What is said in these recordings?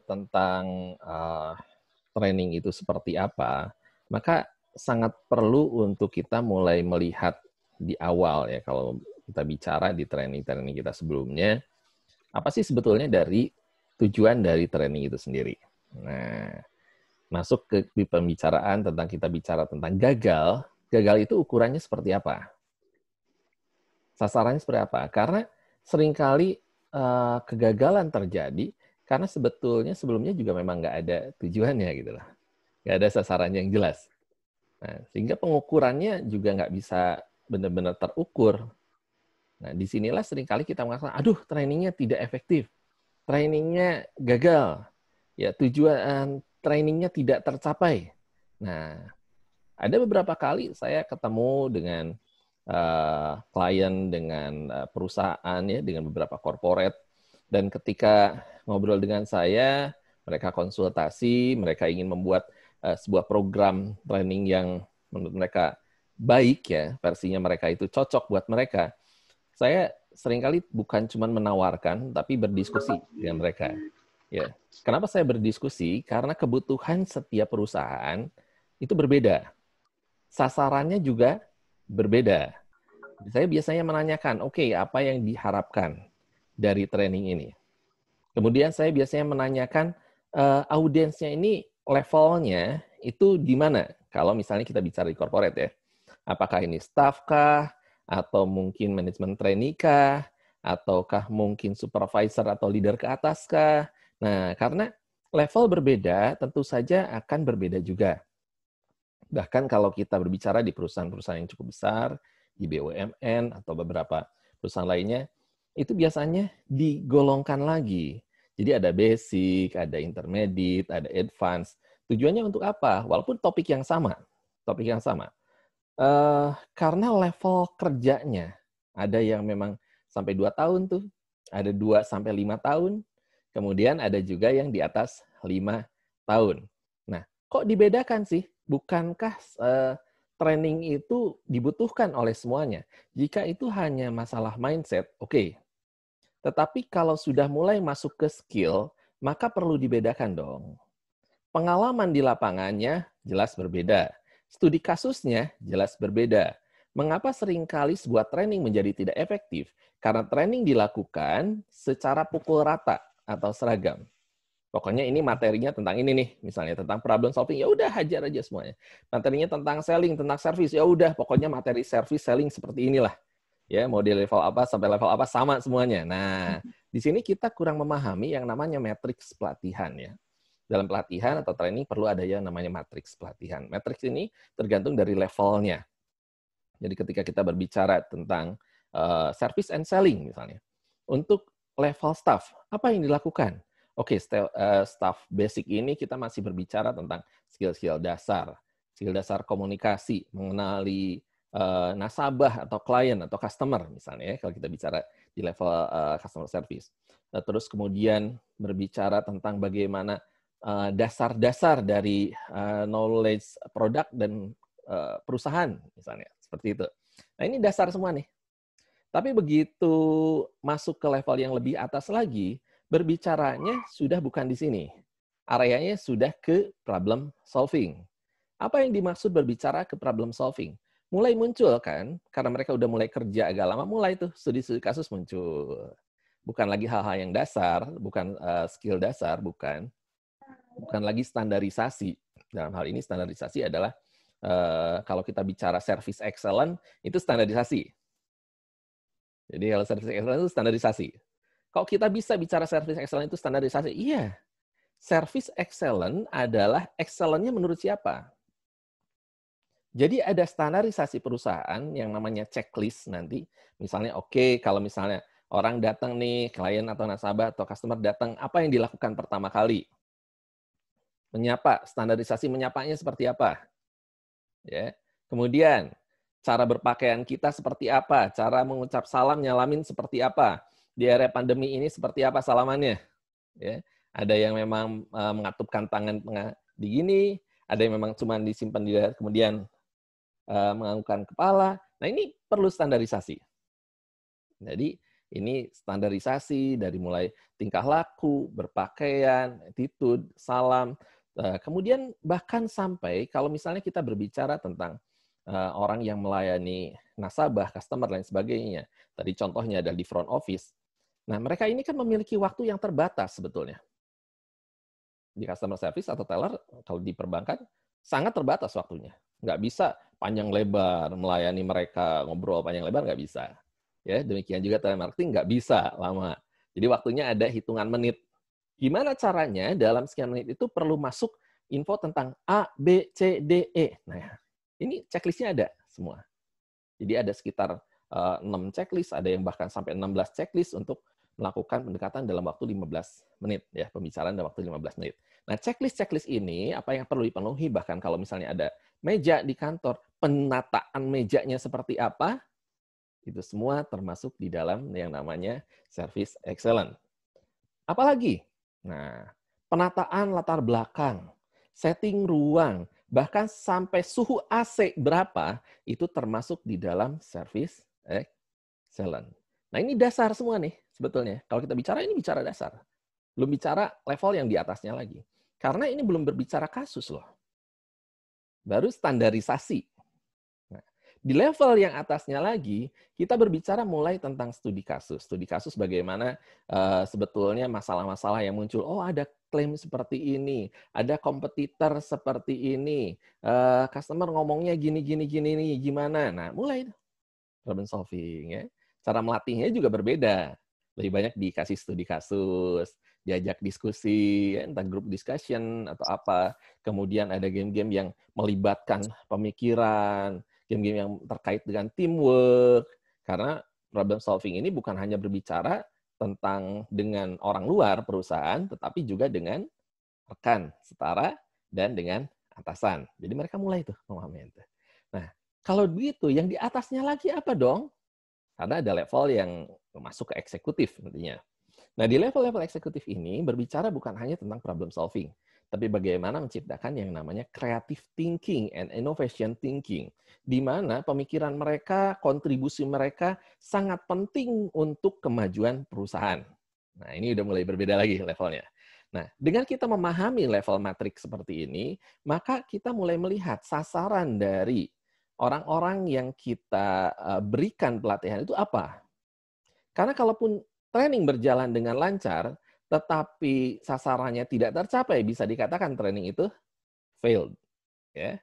tentang training itu seperti apa, maka sangat perlu untuk kita mulai melihat di awal ya, kalau kita bicara di training-training kita sebelumnya, apa sih sebetulnya dari tujuan dari training itu sendiri. Nah, masuk ke pembicaraan tentang kita bicara tentang gagal, gagal itu ukurannya seperti apa? Sasarannya seperti apa? Karena seringkali kegagalan terjadi karena sebetulnya sebelumnya juga memang nggak ada tujuannya gitu lah. Nggak ada sasaran yang jelas. Nah, sehingga pengukurannya juga nggak bisa benar-benar terukur. Nah, disinilah seringkali kita mengatakan, aduh, trainingnya tidak efektif, trainingnya gagal, ya tujuan trainingnya tidak tercapai. Nah, ada beberapa kali saya ketemu dengan klien, dengan perusahaan, ya, dengan beberapa corporate, dan ketika ngobrol dengan saya, mereka konsultasi, mereka ingin membuat sebuah program training yang menurut mereka baik, ya, versinya mereka itu cocok buat mereka. Saya seringkali bukan cuma menawarkan, tapi berdiskusi dengan mereka. Ya, kenapa saya berdiskusi? Karena kebutuhan setiap perusahaan itu berbeda. Sasarannya juga berbeda. Saya biasanya menanyakan, oke, apa yang diharapkan dari training ini? Kemudian saya biasanya menanyakan, audiensnya ini levelnya itu di mana? Kalau misalnya kita bicara di corporate ya. Apakah ini staff kah? Atau mungkin manajemen trainee kah? Ataukah mungkin supervisor atau leader ke atas kah? Nah, karena level berbeda, tentu saja akan berbeda juga. Bahkan kalau kita berbicara di perusahaan-perusahaan yang cukup besar, di BUMN atau beberapa perusahaan lainnya, itu biasanya digolongkan lagi. Jadi ada basic, ada intermediate, ada advance. Tujuannya untuk apa? Walaupun topik yang sama. Topik yang sama. Karena level kerjanya, ada yang memang sampai 2 tahun tuh, ada 2 sampai 5 tahun, kemudian ada juga yang di atas 5 tahun. Nah, kok dibedakan sih? Bukankah training itu dibutuhkan oleh semuanya? Jika itu hanya masalah mindset, oke. Tetapi kalau sudah mulai masuk ke skill, maka perlu dibedakan dong. Pengalaman di lapangannya jelas berbeda. Studi kasusnya jelas berbeda. Mengapa seringkali sebuah training menjadi tidak efektif? Karena training dilakukan secara pukul rata atau seragam. Pokoknya ini materinya tentang ini nih, misalnya tentang problem solving, ya udah hajar aja semuanya. Materinya tentang selling, tentang service, ya udah pokoknya materi service selling seperti inilah. Ya, mau di level apa sampai level apa sama semuanya. Nah, di sini kita kurang memahami yang namanya matriks pelatihan ya. Dalam pelatihan atau training perlu ada yang namanya matriks pelatihan. Matriks ini tergantung dari levelnya. Jadi ketika kita berbicara tentang service and selling misalnya, untuk level staff, apa yang dilakukan? Oke, staff basic ini kita masih berbicara tentang skill-skill dasar, skill dasar komunikasi, mengenali nasabah atau klien atau customer misalnya ya, kalau kita bicara di level customer service. Nah, terus kemudian berbicara tentang bagaimana dasar-dasar dari knowledge produk dan perusahaan misalnya, seperti itu. Nah, ini dasar semua nih. Tapi begitu masuk ke level yang lebih atas lagi, berbicaranya sudah bukan di sini. Areanya sudah ke problem solving. Apa yang dimaksud berbicara ke problem solving? Mulai muncul kan, karena mereka udah mulai kerja agak lama, mulai tuh studi-studi kasus muncul. Bukan lagi hal-hal yang dasar, bukan skill dasar, bukan lagi standarisasi. Dalam hal ini standarisasi adalah kalau kita bicara service excellent, itu standarisasi. Jadi kalau service excellent itu standarisasi. Kalau kita bisa bicara service excellent itu standarisasi, iya. Service excellent adalah excellent-nya menurut siapa? Jadi ada standarisasi perusahaan yang namanya checklist nanti. Misalnya, oke, kalau misalnya orang datang nih, klien atau nasabah atau customer datang, apa yang dilakukan pertama kali? Menyapa, standarisasi menyapanya seperti apa? Ya. Kemudian, cara berpakaian kita seperti apa? Cara mengucap salam, nyalamin seperti apa? Di area pandemi ini seperti apa salamannya? Ya. Ada yang memang mengatupkan tangan begini, ada yang memang cuma disimpan di kemudian menganggukkan kepala. Nah, ini perlu standarisasi. Jadi, Ini standarisasi dari mulai tingkah laku, berpakaian, attitude, salam. Kemudian bahkan sampai kalau misalnya kita berbicara tentang orang yang melayani nasabah, customer, dan sebagainya. Tadi contohnya adalah di front office. Nah, mereka ini kan memiliki waktu yang terbatas sebetulnya. Di customer service atau teller, kalau di perbankan, sangat terbatas waktunya. Nggak bisa panjang lebar melayani mereka, ngobrol panjang lebar nggak bisa. Ya, demikian juga telemarketing nggak bisa lama. Jadi waktunya ada hitungan menit. Gimana caranya dalam sekian menit itu perlu masuk info tentang A, B, C, D, E. Nah, ini checklistnya ada semua. Jadi ada sekitar 6 checklist, ada yang bahkan sampai 16 checklist untuk melakukan pendekatan dalam waktu 15 menit. Ya, pembicaraan dalam waktu 15 menit. Nah, checklist ini, apa yang perlu dipenuhi, bahkan kalau misalnya ada meja di kantor, penataan mejanya seperti apa, itu semua termasuk di dalam yang namanya service excellence. Apalagi? Nah, penataan latar belakang, setting ruang, bahkan sampai suhu AC berapa, itu termasuk di dalam service excellence. Nah, ini dasar semua nih sebetulnya. Kalau kita bicara, ini bicara dasar. Belum bicara level yang di atasnya lagi. Karena ini belum berbicara kasus loh. Baru standarisasi. Nah, di level yang atasnya lagi, kita berbicara mulai tentang studi kasus. Studi kasus bagaimana sebetulnya masalah-masalah yang muncul. Oh, ada klaim seperti ini, ada kompetitor seperti ini, customer ngomongnya gini, gimana. Nah, mulai problem solving. Ya. Cara melatihnya juga berbeda. Lebih banyak dikasih studi kasus, diajak diskusi, ya, entah group discussion atau apa. Kemudian ada game-game yang melibatkan pemikiran, game-game yang terkait dengan teamwork. Karena problem solving ini bukan hanya berbicara tentang dengan orang luar perusahaan, tetapi juga dengan rekan, setara, dan dengan atasan. Jadi mereka mulai tuh memahami itu. Nah, kalau begitu, yang di atasnya lagi apa dong? Karena ada level yang masuk ke eksekutif nantinya. Nah, di level-level eksekutif ini berbicara bukan hanya tentang problem solving, tapi bagaimana menciptakan yang namanya creative thinking and innovation thinking, di mana pemikiran mereka, kontribusi mereka sangat penting untuk kemajuan perusahaan. Nah, ini udah mulai berbeda lagi levelnya. Nah, dengan kita memahami level matriks seperti ini, maka kita mulai melihat sasaran dari orang-orang yang kita berikan pelatihan itu apa. Karena kalaupun training berjalan dengan lancar, tetapi sasarannya tidak tercapai, bisa dikatakan training itu failed. Ya.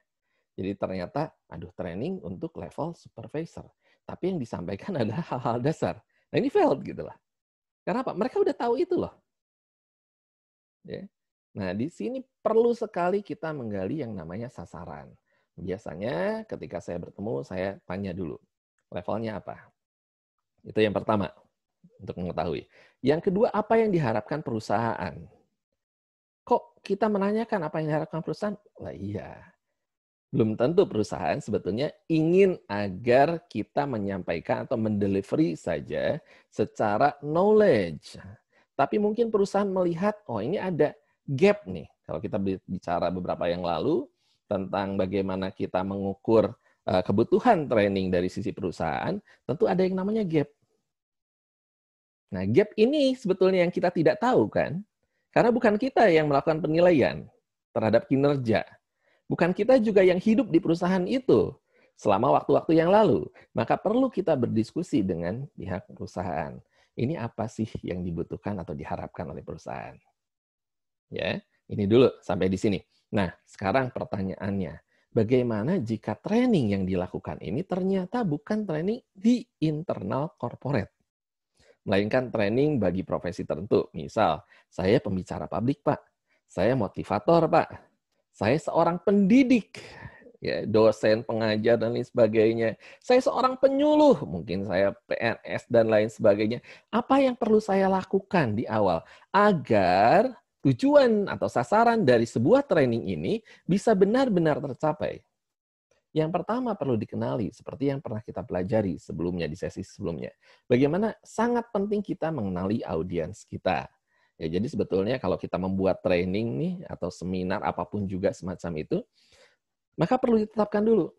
Jadi ternyata, aduh, training untuk level supervisor. Tapi yang disampaikan adalah hal-hal dasar. Nah, ini failed gitu lah. Karena apa? Mereka udah tahu itu loh. Ya. Nah, di sini perlu sekali kita menggali yang namanya sasaran. Biasanya ketika saya bertemu, saya tanya dulu, levelnya apa? Itu yang pertama, untuk mengetahui. Yang kedua, apa yang diharapkan perusahaan? Kok kita menanyakan apa yang diharapkan perusahaan? Lah iya, belum tentu perusahaan sebetulnya ingin agar kita menyampaikan atau mendelivery saja secara knowledge. Tapi mungkin perusahaan melihat, oh ini ada gap nih. Kalau kita bicara beberapa yang lalu tentang bagaimana kita mengukur kebutuhan training dari sisi perusahaan, tentu ada yang namanya gap. Nah, gap ini sebetulnya yang kita tidak tahu kan? Karena bukan kita yang melakukan penilaian terhadap kinerja. Bukan kita juga yang hidup di perusahaan itu selama waktu-waktu yang lalu. Maka perlu kita berdiskusi dengan pihak perusahaan. Ini apa sih yang dibutuhkan atau diharapkan oleh perusahaan? Ya, ini dulu sampai di sini. Nah, sekarang pertanyaannya, bagaimana jika training yang dilakukan ini ternyata bukan training di internal corporate, melainkan training bagi profesi tertentu. Misal, saya pembicara publik, Pak. Saya motivator, Pak. Saya seorang pendidik, ya, dosen, pengajar, dan lain sebagainya. Saya seorang penyuluh, mungkin saya PNS, dan lain sebagainya. Apa yang perlu saya lakukan di awal agar tujuan atau sasaran dari sebuah training ini bisa benar-benar tercapai? Yang pertama perlu dikenali, seperti yang pernah kita pelajari sebelumnya di sesi sebelumnya. Bagaimana sangat penting kita mengenali audiens kita. Ya, jadi sebetulnya kalau kita membuat training nih atau seminar apapun juga semacam itu, maka perlu ditetapkan dulu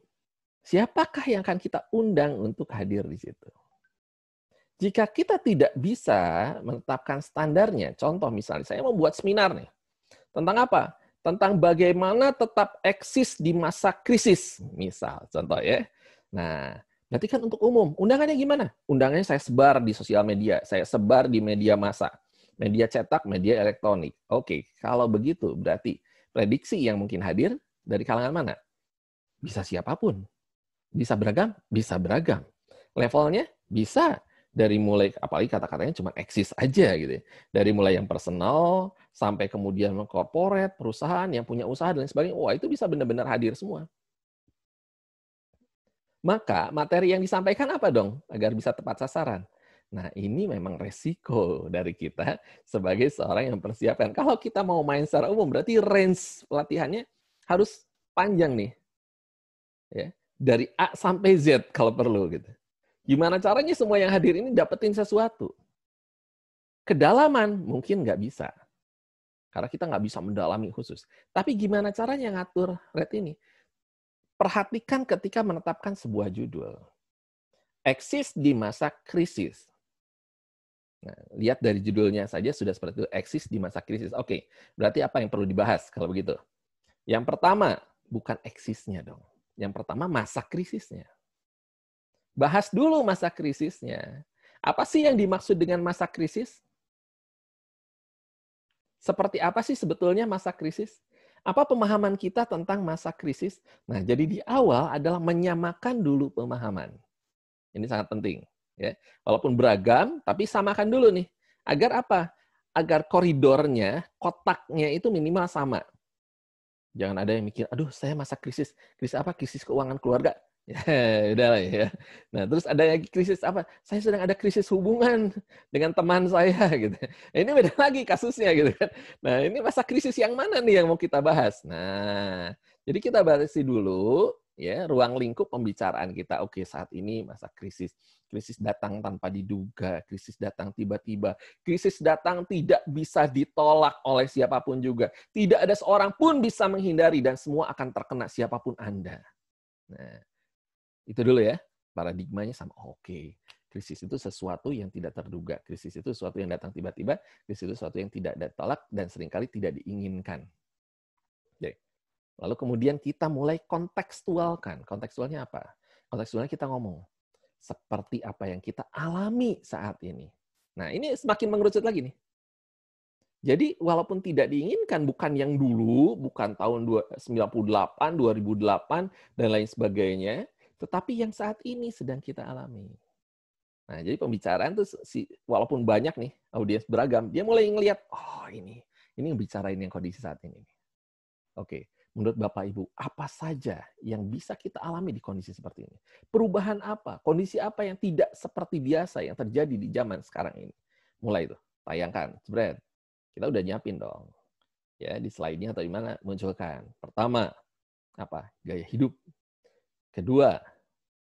siapakah yang akan kita undang untuk hadir di situ. Jika kita tidak bisa menetapkan standarnya, contoh misalnya, saya mau buat seminar nih, tentang apa? Tentang bagaimana tetap eksis di masa krisis, misal, contoh ya. Nah, berarti kan untuk umum. Undangannya gimana? Undangannya saya sebar di sosial media, saya sebar di media massa, media cetak, media elektronik. Oke, kalau begitu berarti prediksi yang mungkin hadir dari kalangan mana? Bisa siapapun. Bisa beragam? Bisa beragam. Levelnya? Bisa. Dari mulai, apalagi kata-katanya cuma eksis aja gitu ya. Dari mulai yang personal, sampai kemudian corporate, perusahaan, yang punya usaha, dan lain sebagainya. Wah, itu bisa benar-benar hadir semua. Maka materi yang disampaikan apa dong? Agar bisa tepat sasaran. Nah, ini memang resiko dari kita sebagai seorang yang mempersiapkan. Kalau kita mau main secara umum, berarti range pelatihannya harus panjang nih. Ya, dari A sampai Z kalau perlu gitu. Gimana caranya semua yang hadir ini dapetin sesuatu? Kedalaman mungkin nggak bisa, karena kita nggak bisa mendalami khusus. Tapi gimana caranya ngatur rate ini? Perhatikan ketika menetapkan sebuah judul. Eksis di masa krisis. Nah, lihat dari judulnya saja sudah seperti itu, eksis di masa krisis. Oke, berarti apa yang perlu dibahas kalau begitu? Yang pertama, bukan eksisnya dong. Yang pertama, masa krisisnya. Bahas dulu masa krisisnya. Apa sih yang dimaksud dengan masa krisis? Seperti apa sih sebetulnya masa krisis? Apa pemahaman kita tentang masa krisis? Nah, jadi di awal adalah menyamakan dulu pemahaman. Ini sangat penting. Ya. Walaupun beragam, tapi samakan dulu nih. Agar apa? Agar koridornya, kotaknya itu minimal sama. Jangan ada yang mikir, aduh saya masa krisis. Krisis apa? Krisis keuangan keluarga. Ya, udah lah ya. Nah, terus ada lagi krisis apa? Saya sedang ada krisis hubungan dengan teman saya gitu. Ini beda lagi kasusnya gitu kan. Nah, ini masa krisis yang mana nih yang mau kita bahas? Nah, jadi kita batasi dulu ya ruang lingkup pembicaraan kita. Oke, saat ini masa krisis. Krisis datang tanpa diduga, krisis datang tiba-tiba, krisis datang tidak bisa ditolak oleh siapapun juga. Tidak ada seorang pun bisa menghindari dan semua akan terkena siapapun Anda. Nah, itu dulu ya, paradigmanya sama. Oke, krisis itu sesuatu yang tidak terduga. Krisis itu sesuatu yang datang tiba-tiba. Krisis itu sesuatu yang tidak ditolak dan seringkali tidak diinginkan. Oke. Lalu kemudian kita mulai kontekstualkan. Kontekstualnya apa? Kontekstualnya kita ngomong. Seperti apa yang kita alami saat ini. Nah, ini semakin mengerucut lagi nih. Jadi walaupun tidak diinginkan, bukan yang dulu, bukan tahun 98, 2008, dan lain sebagainya, tetapi yang saat ini sedang kita alami. Nah, jadi pembicaraan tuh walaupun banyak nih audiens beragam, dia mulai ngelihat, oh ini bicarain yang kondisi saat ini. Oke, menurut Bapak Ibu, apa saja yang bisa kita alami di kondisi seperti ini? Perubahan apa? Kondisi apa yang tidak seperti biasa yang terjadi di zaman sekarang ini? Mulai tuh, tayangkan, jebret. Kita udah nyiapin dong. Ya, di slide-nya atau di mana munculkan. Pertama, apa? Gaya hidup. Kedua,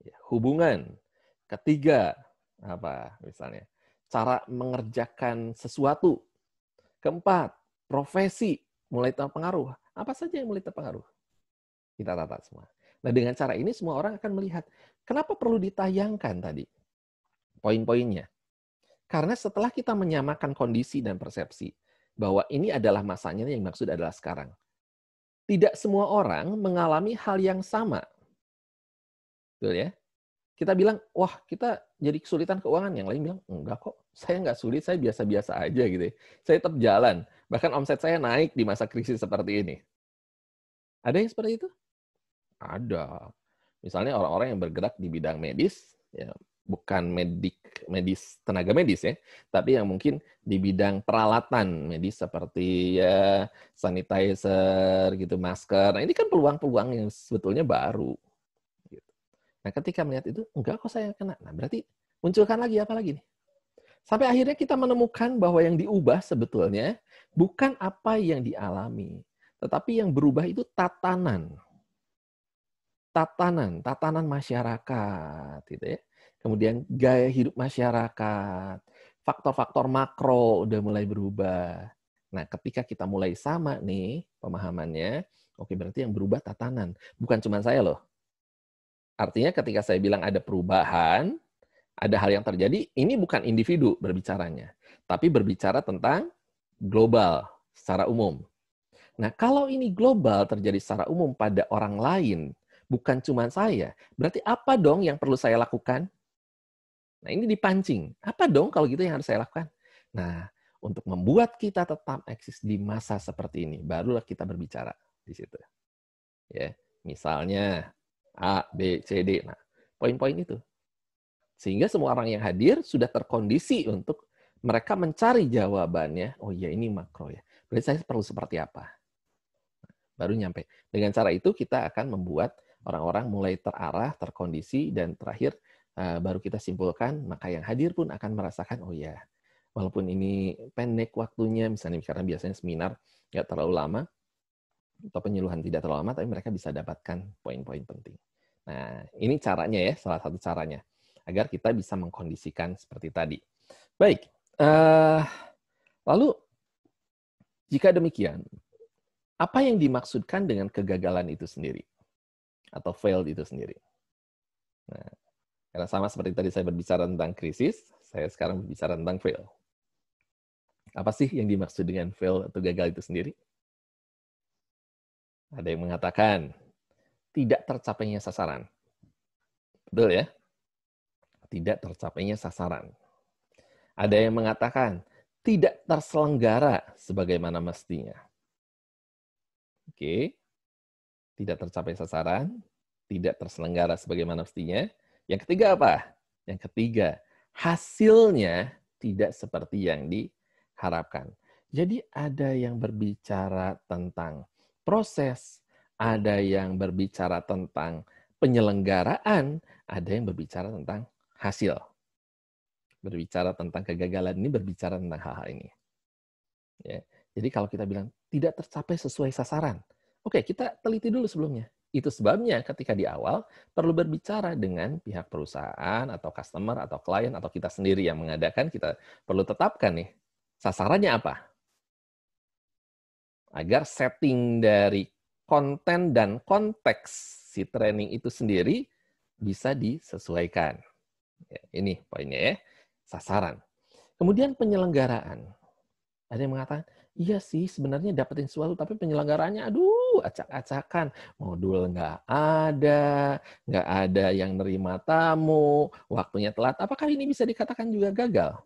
ya, hubungan. Ketiga, apa misalnya? Cara mengerjakan sesuatu. Keempat, profesi mulai terpengaruh. Apa saja yang mulai terpengaruh? Kita tata semua. Nah, dengan cara ini semua orang akan melihat. Kenapa perlu ditayangkan tadi? Poin-poinnya. Karena setelah kita menyamakan kondisi dan persepsi, bahwa ini adalah masanya yang maksud adalah sekarang. Tidak semua orang mengalami hal yang sama. Betul ya? Kita bilang, wah kita jadi kesulitan keuangan. Yang lain bilang, enggak kok, saya nggak sulit, saya biasa-biasa aja gitu ya. Saya tetap jalan. Bahkan omset saya naik di masa krisis seperti ini. Ada yang seperti itu? Ada. Misalnya orang-orang yang bergerak di bidang medis, ya, bukan medis tenaga medis ya, tapi yang mungkin di bidang peralatan medis seperti ya sanitizer gitu, masker. Nah, ini kan peluang-peluang yang sebetulnya baru. Gitu. Nah, ketika melihat itu, enggak kok saya kena. Nah, berarti munculkan lagi apa lagi nih? Sampai akhirnya kita menemukan bahwa yang diubah sebetulnya bukan apa yang dialami, tetapi yang berubah itu tatanan masyarakat, gitu ya. Kemudian gaya hidup masyarakat, faktor-faktor makro udah mulai berubah. Nah, ketika kita mulai sama nih pemahamannya, oke berarti yang berubah tatanan, bukan cuma saya loh. Artinya ketika saya bilang ada perubahan, ada hal yang terjadi, ini bukan individu berbicaranya, tapi berbicara tentang global, secara umum. Nah, kalau ini global terjadi secara umum pada orang lain, bukan cuma saya, berarti apa dong yang perlu saya lakukan? Nah, ini dipancing. Apa dong kalau gitu yang harus saya lakukan? Nah, untuk membuat kita tetap eksis di masa seperti ini, barulah kita berbicara di situ. Ya, misalnya A, B, C, D. Nah, poin-poin itu. Sehingga semua orang yang hadir sudah terkondisi untuk mereka mencari jawabannya. Oh iya, ini makro ya. Berarti saya perlu seperti apa? Baru nyampe. Dengan cara itu kita akan membuat orang-orang mulai terarah, terkondisi, dan terakhir baru kita simpulkan, maka yang hadir pun akan merasakan, oh ya, walaupun ini pendek waktunya, misalnya karena biasanya seminar nggak terlalu lama, atau penyuluhan tidak terlalu lama, tapi mereka bisa dapatkan poin-poin penting. Nah, ini caranya ya, salah satu caranya, agar kita bisa mengkondisikan seperti tadi. Baik, lalu jika demikian, apa yang dimaksudkan dengan kegagalan itu sendiri? Atau failed itu sendiri? Nah, karena sama seperti tadi saya berbicara tentang krisis, saya sekarang berbicara tentang fail. Apa sih yang dimaksud dengan fail atau gagal itu sendiri? Ada yang mengatakan, tidak tercapainya sasaran. Betul ya? Tidak tercapainya sasaran. Ada yang mengatakan, tidak terselenggara sebagaimana mestinya. Oke. Tidak tercapai sasaran, tidak terselenggara sebagaimana mestinya. Yang ketiga apa? Yang ketiga, hasilnya tidak seperti yang diharapkan. Jadi ada yang berbicara tentang proses, ada yang berbicara tentang penyelenggaraan, ada yang berbicara tentang hasil. Berbicara tentang kegagalan ini, berbicara tentang hal-hal ini. Ya. Jadi kalau kita bilang tidak tercapai sesuai sasaran, oke, kita teliti dulu sebelumnya. Itu sebabnya ketika di awal perlu berbicara dengan pihak perusahaan atau customer atau klien atau kita sendiri yang mengadakan, kita perlu tetapkan nih, sasarannya apa? Agar setting dari konten dan konteks si training itu sendiri bisa disesuaikan. Ya, ini poinnya ya, sasaran. Kemudian penyelenggaraan. Ada yang mengatakan, iya sih sebenarnya dapetin sesuatu, tapi penyelenggaraannya aduh acak-acakan. Modul nggak ada yang nerima tamu, waktunya telat. Apakah ini bisa dikatakan juga gagal?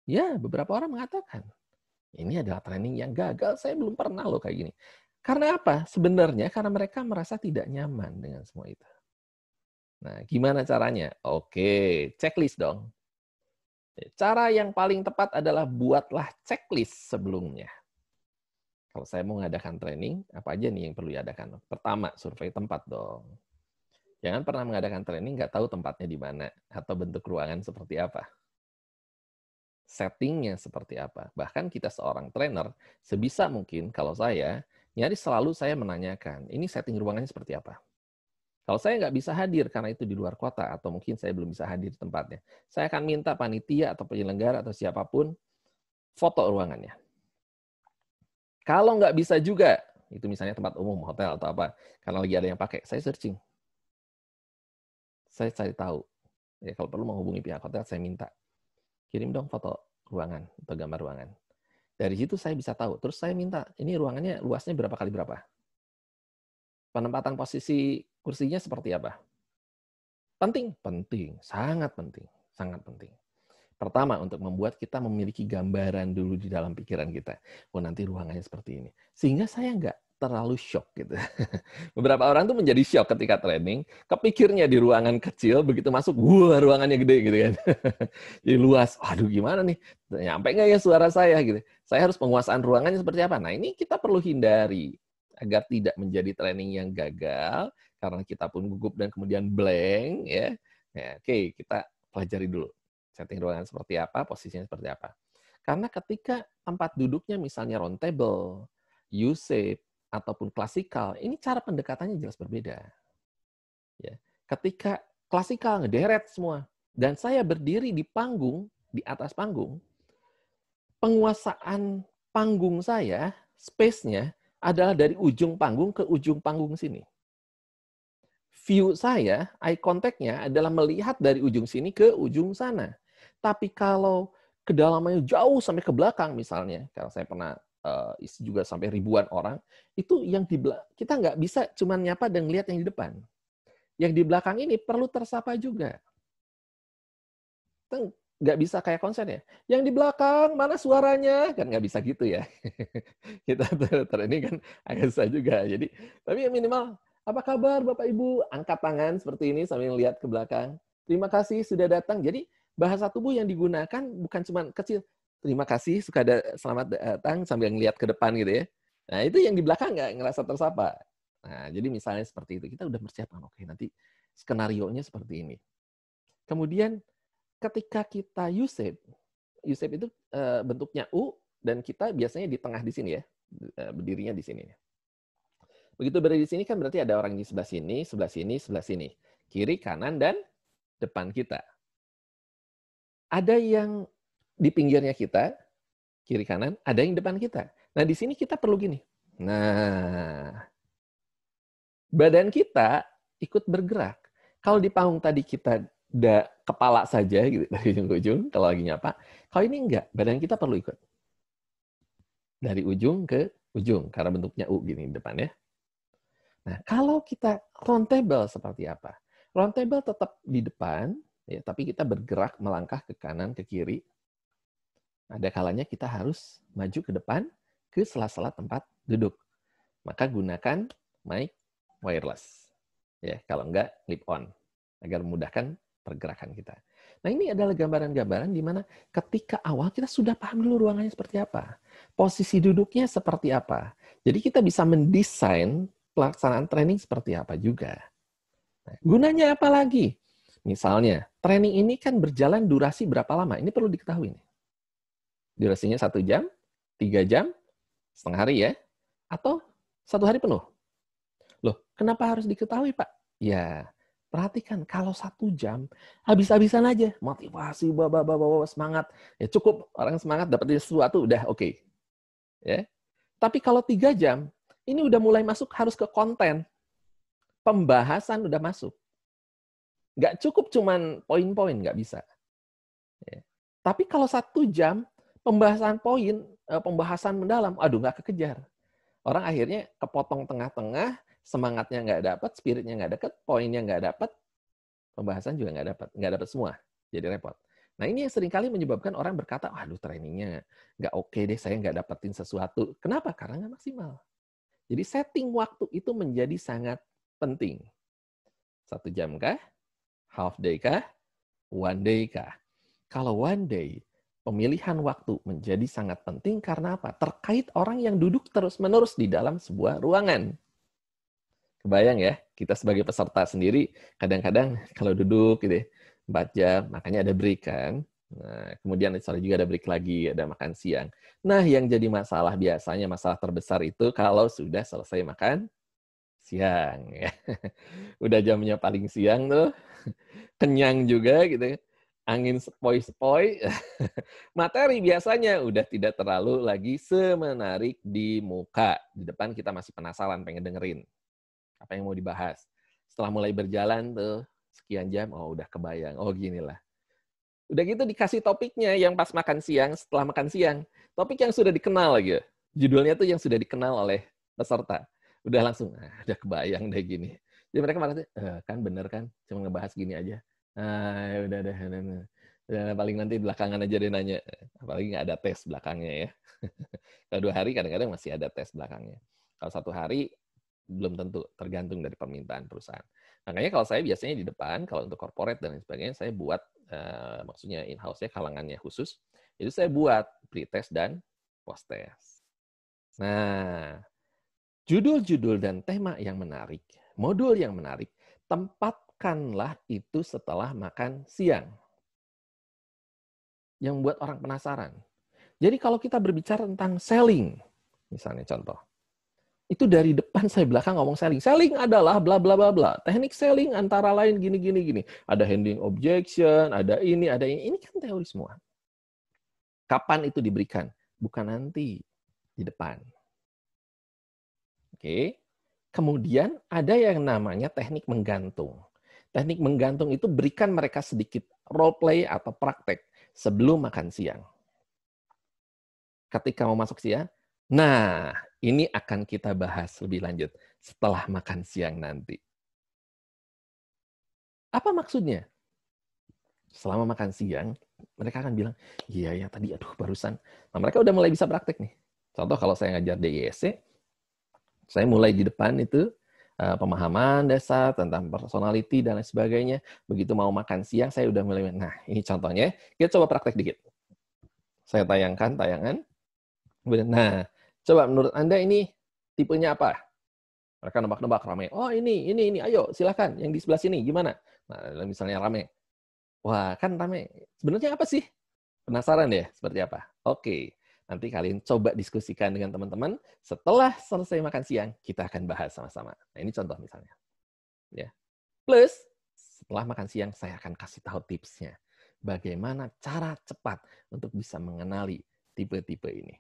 Ya, beberapa orang mengatakan, ini adalah training yang gagal, saya belum pernah loh kayak gini. Karena apa? Sebenarnya karena mereka merasa tidak nyaman dengan semua itu. Nah, gimana caranya? Oke, checklist dong. Cara yang paling tepat adalah buatlah checklist sebelumnya. Kalau saya mau mengadakan training, apa aja nih yang perlu diadakan? Pertama, survei tempat dong. Jangan pernah mengadakan training nggak tahu tempatnya di mana atau bentuk ruangan seperti apa. Settingnya seperti apa. Bahkan kita seorang trainer, sebisa mungkin kalau saya, nyaris selalu saya menanyakan, ini setting ruangannya seperti apa? Kalau saya nggak bisa hadir karena itu di luar kota, atau mungkin saya belum bisa hadir di tempatnya, saya akan minta panitia atau penyelenggara atau siapapun foto ruangannya. Kalau nggak bisa juga, itu misalnya tempat umum, hotel atau apa, karena lagi ada yang pakai, saya searching. Saya cari tahu. Ya, kalau perlu menghubungi pihak hotel, saya minta. Kirim dong foto ruangan atau gambar ruangan. Dari situ saya bisa tahu. Terus saya minta, ini ruangannya luasnya berapa kali berapa? Penempatan posisi kursinya seperti apa? Penting, penting, sangat penting, sangat penting. Pertama, untuk membuat kita memiliki gambaran dulu di dalam pikiran kita. Oh, nanti ruangannya seperti ini. Sehingga saya nggak terlalu shock gitu. Beberapa orang tuh menjadi shock ketika training, kepikirnya di ruangan kecil, begitu masuk, wah ruangannya gede gitu kan. Jadi luas, aduh gimana nih, nyampe nggak ya suara saya gitu. Saya harus penguasaan ruangannya seperti apa. Nah ini kita perlu hindari, agar tidak menjadi training yang gagal, karena kita pun gugup dan kemudian blank, ya. Ya oke, kita pelajari dulu. Setting ruangan seperti apa, posisinya seperti apa. Karena ketika tempat duduknya misalnya round table, U-shape, ataupun klasikal, ini cara pendekatannya jelas berbeda. Ya. Ketika klasikal ngederet semua, dan saya berdiri di panggung, di atas panggung, penguasaan panggung saya, space-nya, adalah dari ujung panggung ke ujung panggung sini. view saya, eye contact-nya adalah melihat dari ujung sini ke ujung sana. Tapi kalau kedalamannya jauh sampai ke belakang misalnya, kalau saya pernah isi juga sampai ribuan orang, itu yang kita nggak bisa cuma nyapa dan lihat yang di depan. Yang di belakang ini perlu tersapa juga. Kita nggak bisa kayak konser ya. Yang di belakang, mana suaranya? Kan nggak bisa gitu ya. Kita ini kan agak susah juga. Jadi, tapi minimal, apa kabar Bapak Ibu? Angkat tangan seperti ini sambil lihat ke belakang. Terima kasih sudah datang. Jadi, bahasa tubuh yang digunakan bukan cuma kecil. Terima kasih, selamat datang sambil ngelihat ke depan gitu ya. Nah, itu yang di belakang nggak ngerasa tersapa. Nah, jadi misalnya seperti itu. Kita udah persiapan, oke, nanti skenarionya seperti ini. Kemudian, ketika kita U-shape itu bentuknya U, dan kita biasanya di tengah di sini ya, berdirinya di sini. Begitu berdiri di sini kan berarti ada orang di sebelah sini, sebelah sini, sebelah sini. Kiri, kanan, dan depan kita. Ada yang di pinggirnya kita, kiri kanan, ada yang depan kita. Nah, di sini kita perlu gini. Nah, badan kita ikut bergerak. Kalau di panggung tadi kita kepala saja gitu dari ujung ke ujung kalau lagi nyapa. Kalau ini enggak, badan kita perlu ikut. Dari ujung ke ujung karena bentuknya U gini di depan ya. Nah, kalau kita round table seperti apa? Round table tetap di depan ya, tapi kita bergerak melangkah ke kanan, ke kiri. Ada kalanya kita harus maju ke depan ke sela-sela tempat duduk. Maka gunakan mic wireless. Ya, kalau enggak clip on agar memudahkan pergerakan kita. Nah, ini adalah gambaran-gambaran di mana ketika awal kita sudah paham dulu ruangannya seperti apa. Posisi duduknya seperti apa. Jadi kita bisa mendesain pelaksanaan training seperti apa juga. Nah, gunanya apa lagi? Misalnya, training ini kan berjalan durasi berapa lama? Ini perlu diketahui. Durasinya 1 jam, 3 jam, setengah hari ya, atau 1 hari penuh. Loh, kenapa harus diketahui, Pak? Ya, perhatikan, kalau 1 jam, habis-habisan aja. Motivasi, semangat. Ya cukup, orang semangat dapetin sesuatu, udah oke. Ya. Tapi kalau 3 jam, ini udah mulai masuk harus ke konten. Pembahasan udah masuk. Nggak cukup cuman poin-poin, nggak bisa. Ya. Tapi kalau 1 jam, pembahasan mendalam, aduh nggak kekejar. Orang akhirnya kepotong tengah-tengah, semangatnya nggak dapat, spiritnya nggak dapat, poinnya nggak dapat, pembahasan juga nggak dapat semua, jadi repot. Nah ini yang seringkali menyebabkan orang berkata, aduh trainingnya nggak oke deh, saya nggak dapetin sesuatu. Kenapa? Karena nggak maksimal. Jadi setting waktu itu menjadi sangat penting. 1 jam kah? Half day kah? One day kah? Kalau one day, pemilihan waktu menjadi sangat penting karena apa? Terkait orang yang duduk terus-menerus di dalam sebuah ruangan. Kebayang ya, kita sebagai peserta sendiri, kadang-kadang kalau duduk gitu ya, 4 jam, makanya ada break kan. Nah, kemudian sore juga ada break lagi, ada makan siang. Nah, yang jadi masalah biasanya, masalah terbesar itu kalau sudah selesai makan siang. Ya. Udah jamnya paling siang tuh, kenyang juga gitu, angin sepoi-sepoi, materi biasanya udah tidak terlalu lagi semenarik di muka. Di depan kita masih penasaran, pengen dengerin apa yang mau dibahas. Setelah mulai berjalan tuh, sekian jam, oh udah kebayang, oh ginilah. Udah gitu dikasih topiknya yang pas makan siang, setelah makan siang. Topik yang sudah dikenal lagi. Judulnya tuh yang sudah dikenal oleh peserta. Udah langsung, udah kebayang deh gini. Jadi mereka merasa, kan bener kan, cuma ngebahas gini aja. Udah. Paling nanti belakangan aja dia nanya. Apalagi nggak ada tes belakangnya ya. Kalau 2 hari kadang-kadang masih ada tes belakangnya. Kalau 1 hari, belum tentu, tergantung dari permintaan perusahaan. Makanya kalau saya biasanya di depan, kalau untuk corporate dan lain sebagainya, saya buat, maksudnya in-house-nya kalangannya khusus, itu saya buat pre-test dan post-test. Nah, judul-judul dan tema yang menarik, modul yang menarik, tempatkanlah itu setelah makan siang. Yang membuat orang penasaran. Jadi kalau kita berbicara tentang selling, misalnya contoh, itu dari depan saya belakang ngomong selling. Selling adalah bla bla bla bla. Teknik selling antara lain gini. Ada handling objection, ada ini, ada ini. Ini kan teori semua. Kapan itu diberikan? Bukan nanti, di depan. Oke. Kemudian ada yang namanya teknik menggantung. Teknik menggantung itu berikan mereka sedikit role play atau praktek sebelum makan siang. Ketika mau masuk siang, nah ini akan kita bahas lebih lanjut setelah makan siang nanti. Apa maksudnya? Selama makan siang, mereka akan bilang, iya ya tadi, aduh barusan. Nah, mereka udah mulai bisa praktek nih. Contoh kalau saya ngajar DISC, saya mulai di depan itu, pemahaman dasar tentang personality dan lain sebagainya. Begitu mau makan siang, saya udah mulai, nah ini contohnya, kita coba praktek dikit. Saya tayangkan tayangan. Nah, coba menurut Anda ini tipenya apa? Mereka nebak-nebak rame. Oh ini, ayo silakan. Yang di sebelah sini gimana? Nah, misalnya rame. Wah, kan rame. Sebenarnya apa sih? Penasaran ya seperti apa? Oke, nanti kalian coba diskusikan dengan teman-teman. Setelah selesai makan siang, kita akan bahas sama-sama. Nah, ini contoh misalnya. Ya. Plus, setelah makan siang, saya akan kasih tahu tipsnya. Bagaimana cara cepat untuk bisa mengenali tipe-tipe ini.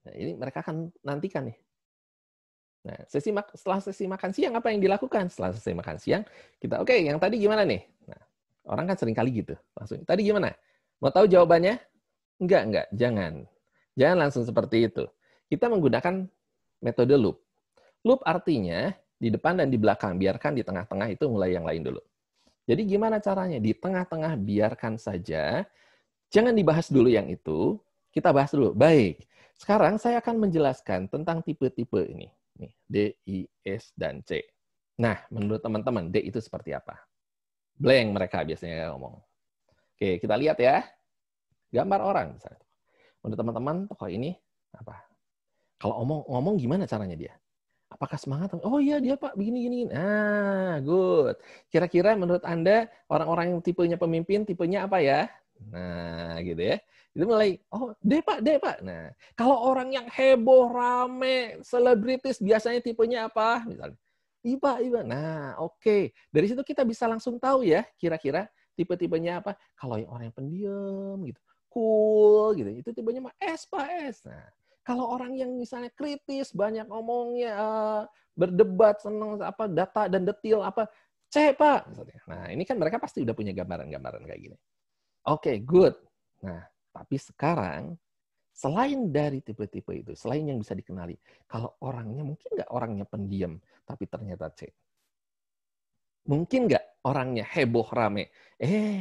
Nah, ini mereka akan nantikan nih. Nah, setelah sesi makan siang, apa yang dilakukan? Setelah selesai makan siang, kita, oke, yang tadi gimana nih? Nah, orang kan sering kali gitu. Langsung, tadi gimana? Mau tahu jawabannya? Enggak, jangan. Jangan langsung seperti itu. Kita menggunakan metode loop. Loop artinya, di depan dan di belakang. Biarkan di tengah-tengah itu mulai yang lain dulu. Jadi gimana caranya? Di tengah-tengah biarkan saja. Jangan dibahas dulu yang itu. Kita bahas dulu. Baik. Sekarang saya akan menjelaskan tentang tipe-tipe ini. Nih, D, I, S, dan C. Nah, menurut teman-teman, D itu seperti apa? Blank mereka biasanya ngomong. Oke, kita lihat ya. Gambar orang misalnya. Menurut teman-teman, tokoh ini apa? Kalau ngomong gimana caranya dia? Apakah semangat? Oh iya dia Pak, begini-gini. Ah, good. Kira-kira menurut Anda, orang-orang yang tipenya pemimpin, tipenya apa ya? Nah, gitu ya. Itu mulai, oh, deh Pak. Nah, kalau orang yang heboh, rame, selebritis, biasanya tipenya apa? Misalnya, Iba. Nah, oke. Dari situ kita bisa langsung tahu ya, kira-kira tipe-tipenya apa. Kalau yang orang yang pendiam, gitu, cool, gitu, itu tipenya mah S, Pak, S. Nah, kalau orang yang misalnya kritis, banyak ngomongnya, berdebat, senang apa data dan detail apa, C, Pak. Misalnya. Nah, ini kan mereka pasti udah punya gambaran-gambaran kayak gini. Oke, good. Nah, tapi sekarang, selain dari tipe-tipe itu, selain yang bisa dikenali, kalau orangnya, mungkin nggak orangnya pendiam, tapi ternyata C. Mungkin nggak orangnya heboh, rame.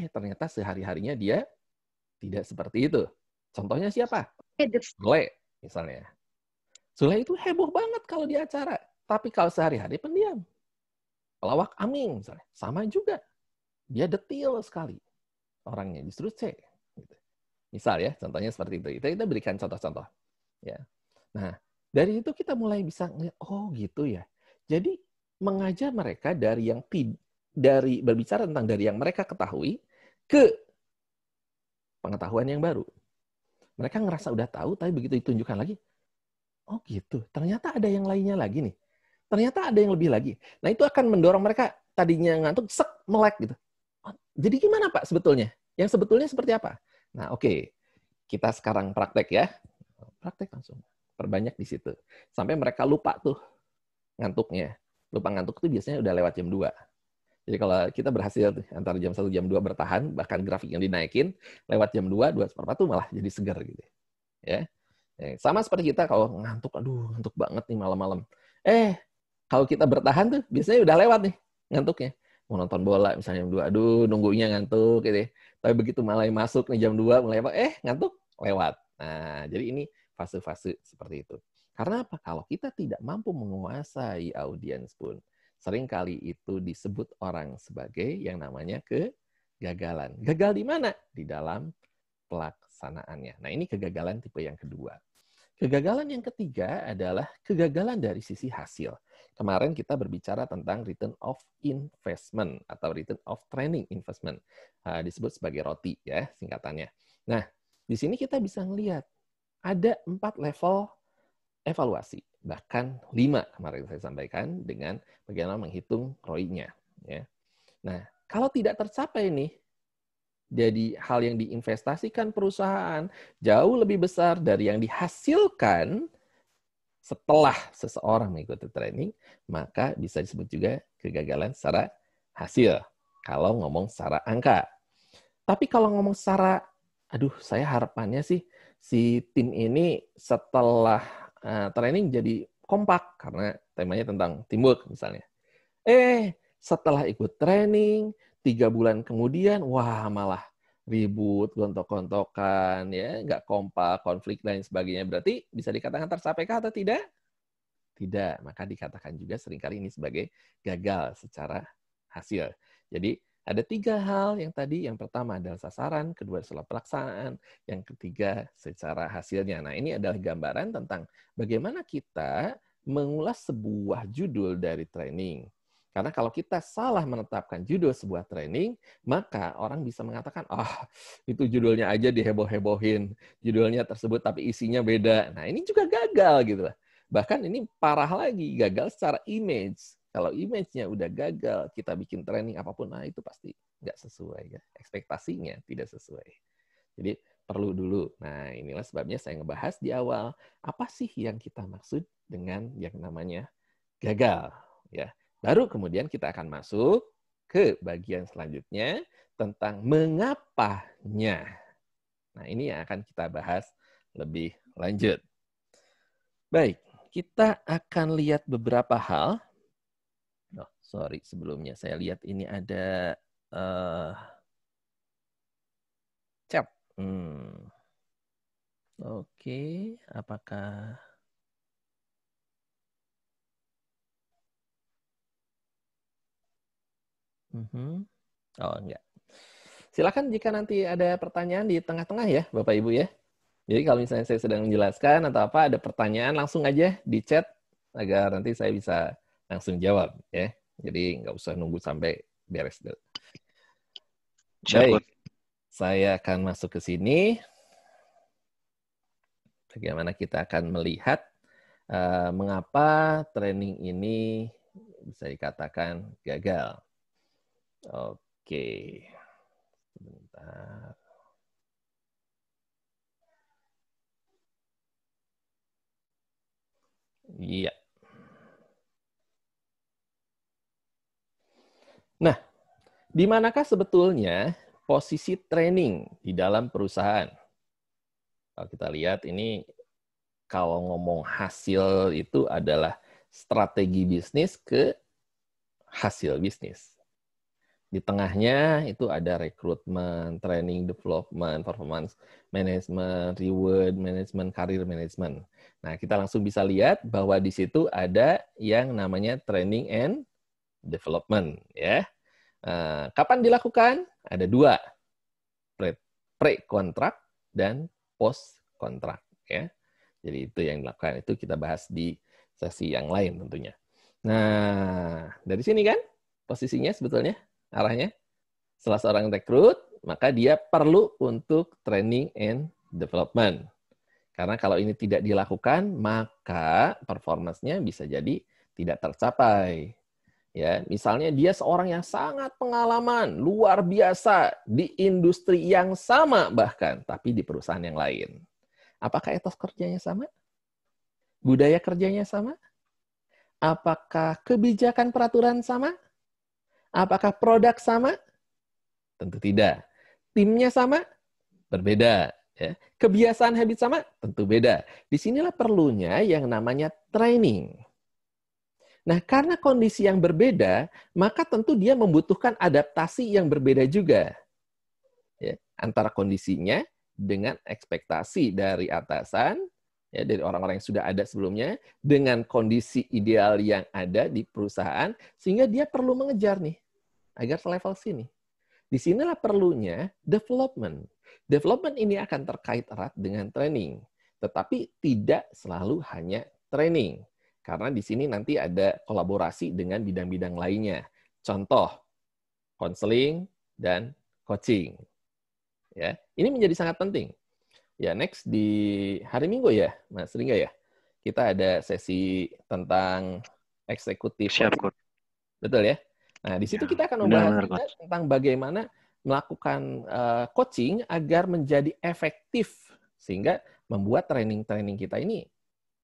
Ternyata sehari-harinya dia tidak seperti itu. Contohnya siapa? Sule, misalnya. Sule itu heboh banget kalau di acara. Tapi kalau sehari-hari pendiam. Pelawak Aming, misalnya. Sama juga. Dia detail sekali. Orangnya justru C. Gitu. Misal ya, contohnya seperti itu. Kita berikan contoh-contoh. Ya. Nah, dari itu kita mulai bisa ngeliat, oh gitu ya. Jadi mengajar mereka dari berbicara tentang dari yang mereka ketahui ke pengetahuan yang baru. Mereka ngerasa udah tahu, tapi begitu ditunjukkan lagi, oh gitu. Ternyata ada yang lainnya lagi nih. Ternyata ada yang lebih lagi. Nah itu akan mendorong mereka tadinya ngantuk, melek gitu. Jadi gimana Pak sebetulnya? Yang sebetulnya seperti apa? Nah oke. Kita sekarang praktek ya. Praktek langsung. Perbanyak di situ. Sampai mereka lupa tuh ngantuknya. Lupa ngantuk tuh biasanya udah lewat jam 2. Jadi kalau kita berhasil antara jam 1 jam 2 bertahan, bahkan grafik yang dinaikin, lewat jam 2:04 tuh malah jadi segar gitu. Ya. Sama seperti kita kalau ngantuk, aduh ngantuk banget nih malam-malam. Kalau kita bertahan tuh biasanya udah lewat nih ngantuknya. Mau nonton bola misalnya jam 2, aduh nunggunya ngantuk gitu ya. Tapi begitu mulai masuk nih jam 2, mulai apa? Ngantuk, lewat. Nah, jadi ini fase-fase seperti itu. Karena apa? Kalau kita tidak mampu menguasai audiens pun, seringkali itu disebut orang sebagai yang namanya kegagalan. Gagal di mana? Di dalam pelaksanaannya. Nah, ini kegagalan tipe yang kedua. Kegagalan yang ketiga adalah kegagalan dari sisi hasil. Kemarin kita berbicara tentang return of investment atau return of training investment. Disebut sebagai ROTI ya singkatannya. Nah, di sini kita bisa melihat ada 4 level evaluasi. Bahkan 5 kemarin saya sampaikan dengan bagaimana menghitung ROI-nya. Ya. Nah, kalau tidak tercapai nih, jadi hal yang diinvestasikan perusahaan jauh lebih besar dari yang dihasilkan, setelah seseorang mengikuti training, maka bisa disebut juga kegagalan secara hasil. Kalau ngomong secara angka. Tapi kalau ngomong secara, aduh, saya harapannya sih si tim ini setelah training jadi kompak karena temanya tentang teamwork misalnya. Setelah ikut training, 3 bulan kemudian, wah malah ribut, gontok-gontokan, ya, nggak kompak, konflik, dan sebagainya. Berarti bisa dikatakan tercapai atau tidak? Tidak. Maka dikatakan juga seringkali ini sebagai gagal secara hasil. Jadi, ada 3 hal yang tadi. Yang pertama adalah sasaran, kedua adalah pelaksanaan, yang ketiga secara hasilnya. Nah, ini adalah gambaran tentang bagaimana kita mengulas sebuah judul dari training. Karena kalau kita salah menetapkan judul sebuah training, maka orang bisa mengatakan, itu judulnya aja diheboh-hebohin. Judulnya tersebut tapi isinya beda. Nah, ini juga gagal gitu lah. Bahkan ini parah lagi, gagal secara image. Kalau image-nya udah gagal, kita bikin training apapun, nah itu pasti nggak sesuai. Ya. Ekspektasinya tidak sesuai. Jadi perlu dulu. Nah, inilah sebabnya saya ngebahas di awal, apa sih yang kita maksud dengan yang namanya gagal. Ya. Baru kemudian kita akan masuk ke bagian selanjutnya tentang mengapanya. Nah, ini yang akan kita bahas lebih lanjut. Baik, kita akan lihat beberapa hal. Sebelumnya saya lihat ini ada chat. Oke, apakah... Oh, enggak. Silakan jika nanti ada pertanyaan di tengah-tengah ya, Bapak Ibu ya. Jadi kalau misalnya saya sedang menjelaskan atau apa, ada pertanyaan langsung aja di chat agar nanti saya bisa langsung jawab ya. Jadi nggak usah nunggu sampai beres dulu. Baik, saya akan masuk ke sini. Bagaimana kita akan melihat mengapa training ini bisa dikatakan gagal. Oke, sebentar. Iya. Nah, di manakah sebetulnya posisi training di dalam perusahaan? Kalau kita lihat ini, kalau ngomong hasil itu adalah strategi bisnis ke hasil bisnis. Di tengahnya itu ada rekrutmen, training development, performance management, reward management, career management. Nah, kita langsung bisa lihat bahwa di situ ada yang namanya training and development. Ya. Kapan dilakukan? Ada 2. Pre-kontrak dan post-kontrak. Ya. Jadi itu yang dilakukan. Itu kita bahas di sesi yang lain tentunya. Nah, dari sini kan posisinya sebetulnya arahnya. Setelah seorang rekrut, maka dia perlu untuk training and development. Karena kalau ini tidak dilakukan, maka performance-nya bisa jadi tidak tercapai. Ya, misalnya dia seorang yang sangat pengalaman, luar biasa di industri yang sama bahkan, tapi di perusahaan yang lain. Apakah etos kerjanya sama? Budaya kerjanya sama? Apakah kebijakan peraturan sama? Apakah produk sama? Tentu tidak. Timnya sama? Berbeda. Ya. Kebiasaan habit sama? Tentu beda. Disinilah perlunya yang namanya training. Nah, karena kondisi yang berbeda, maka tentu dia membutuhkan adaptasi yang berbeda juga. Ya, antara kondisinya dengan ekspektasi dari atasan, ya, dari orang-orang yang sudah ada sebelumnya, dengan kondisi ideal yang ada di perusahaan, sehingga dia perlu mengejar nih, agar selevel sini. Disinilah perlunya development. Development ini akan terkait erat dengan training, tetapi tidak selalu hanya training. Karena di sini nanti ada kolaborasi dengan bidang-bidang lainnya. Contoh, konseling dan coaching. Ya, ini menjadi sangat penting. Ya, next di hari Minggu ya, Mas Ringga ya. Kita ada sesi tentang eksekutif. Betul ya? Nah, di situ kita akan membahas juga tentang bagaimana melakukan coaching agar menjadi efektif sehingga membuat training-training kita ini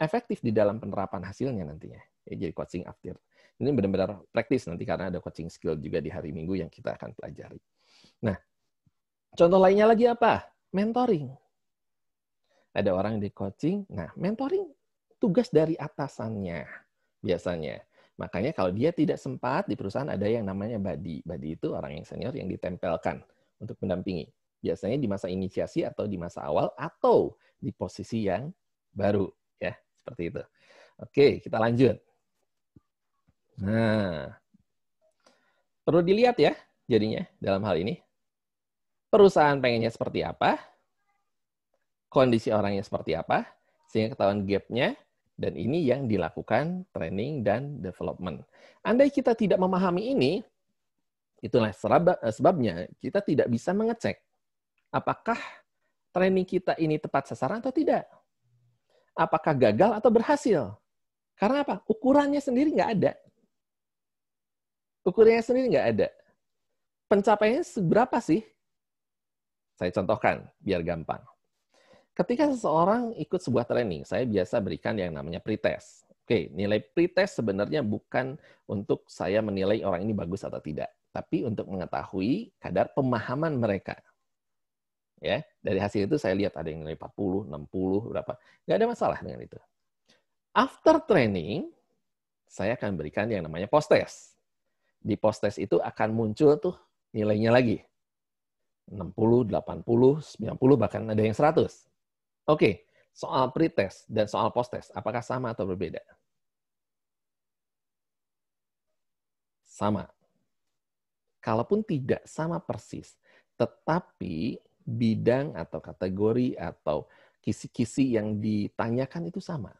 efektif di dalam penerapan hasilnya nantinya. Ya, jadi coaching after. Ini benar-benar praktis nanti karena ada coaching skill juga di hari Minggu yang kita akan pelajari. Nah, contoh lainnya lagi apa? Mentoring. Ada orang di coaching, nah mentoring tugas dari atasannya biasanya. Makanya kalau dia tidak sempat di perusahaan ada yang namanya buddy. Buddy itu orang yang senior yang ditempelkan untuk mendampingi. Biasanya di masa inisiasi atau di masa awal atau di posisi yang baru, ya seperti itu. Oke, kita lanjut. Nah, perlu dilihat ya jadinya dalam hal ini. Perusahaan pengennya seperti apa, kondisi orangnya seperti apa, sehingga ketahuan gap-nya, dan ini yang dilakukan training dan development. Andai kita tidak memahami ini, itulah sebabnya kita tidak bisa mengecek apakah training kita ini tepat sasaran atau tidak. Apakah gagal atau berhasil. Karena apa? Ukurannya sendiri nggak ada. Ukurannya sendiri nggak ada. Pencapaiannya seberapa sih? Saya contohkan, biar gampang. Ketika seseorang ikut sebuah training, saya biasa berikan yang namanya pretest. Oke, nilai pretest sebenarnya bukan untuk saya menilai orang ini bagus atau tidak, tapi untuk mengetahui kadar pemahaman mereka. Ya, dari hasil itu saya lihat ada yang nilai 40, 60, berapa. Nggak ada masalah dengan itu. After training, saya akan berikan yang namanya post-test. Di post-test itu akan muncul tuh nilainya lagi. 60, 80, 90, bahkan ada yang 100. Oke, soal pretest dan soal post-test, apakah sama atau berbeda? Sama. Kalaupun tidak sama persis, tetapi bidang atau kategori atau kisi-kisi yang ditanyakan itu sama.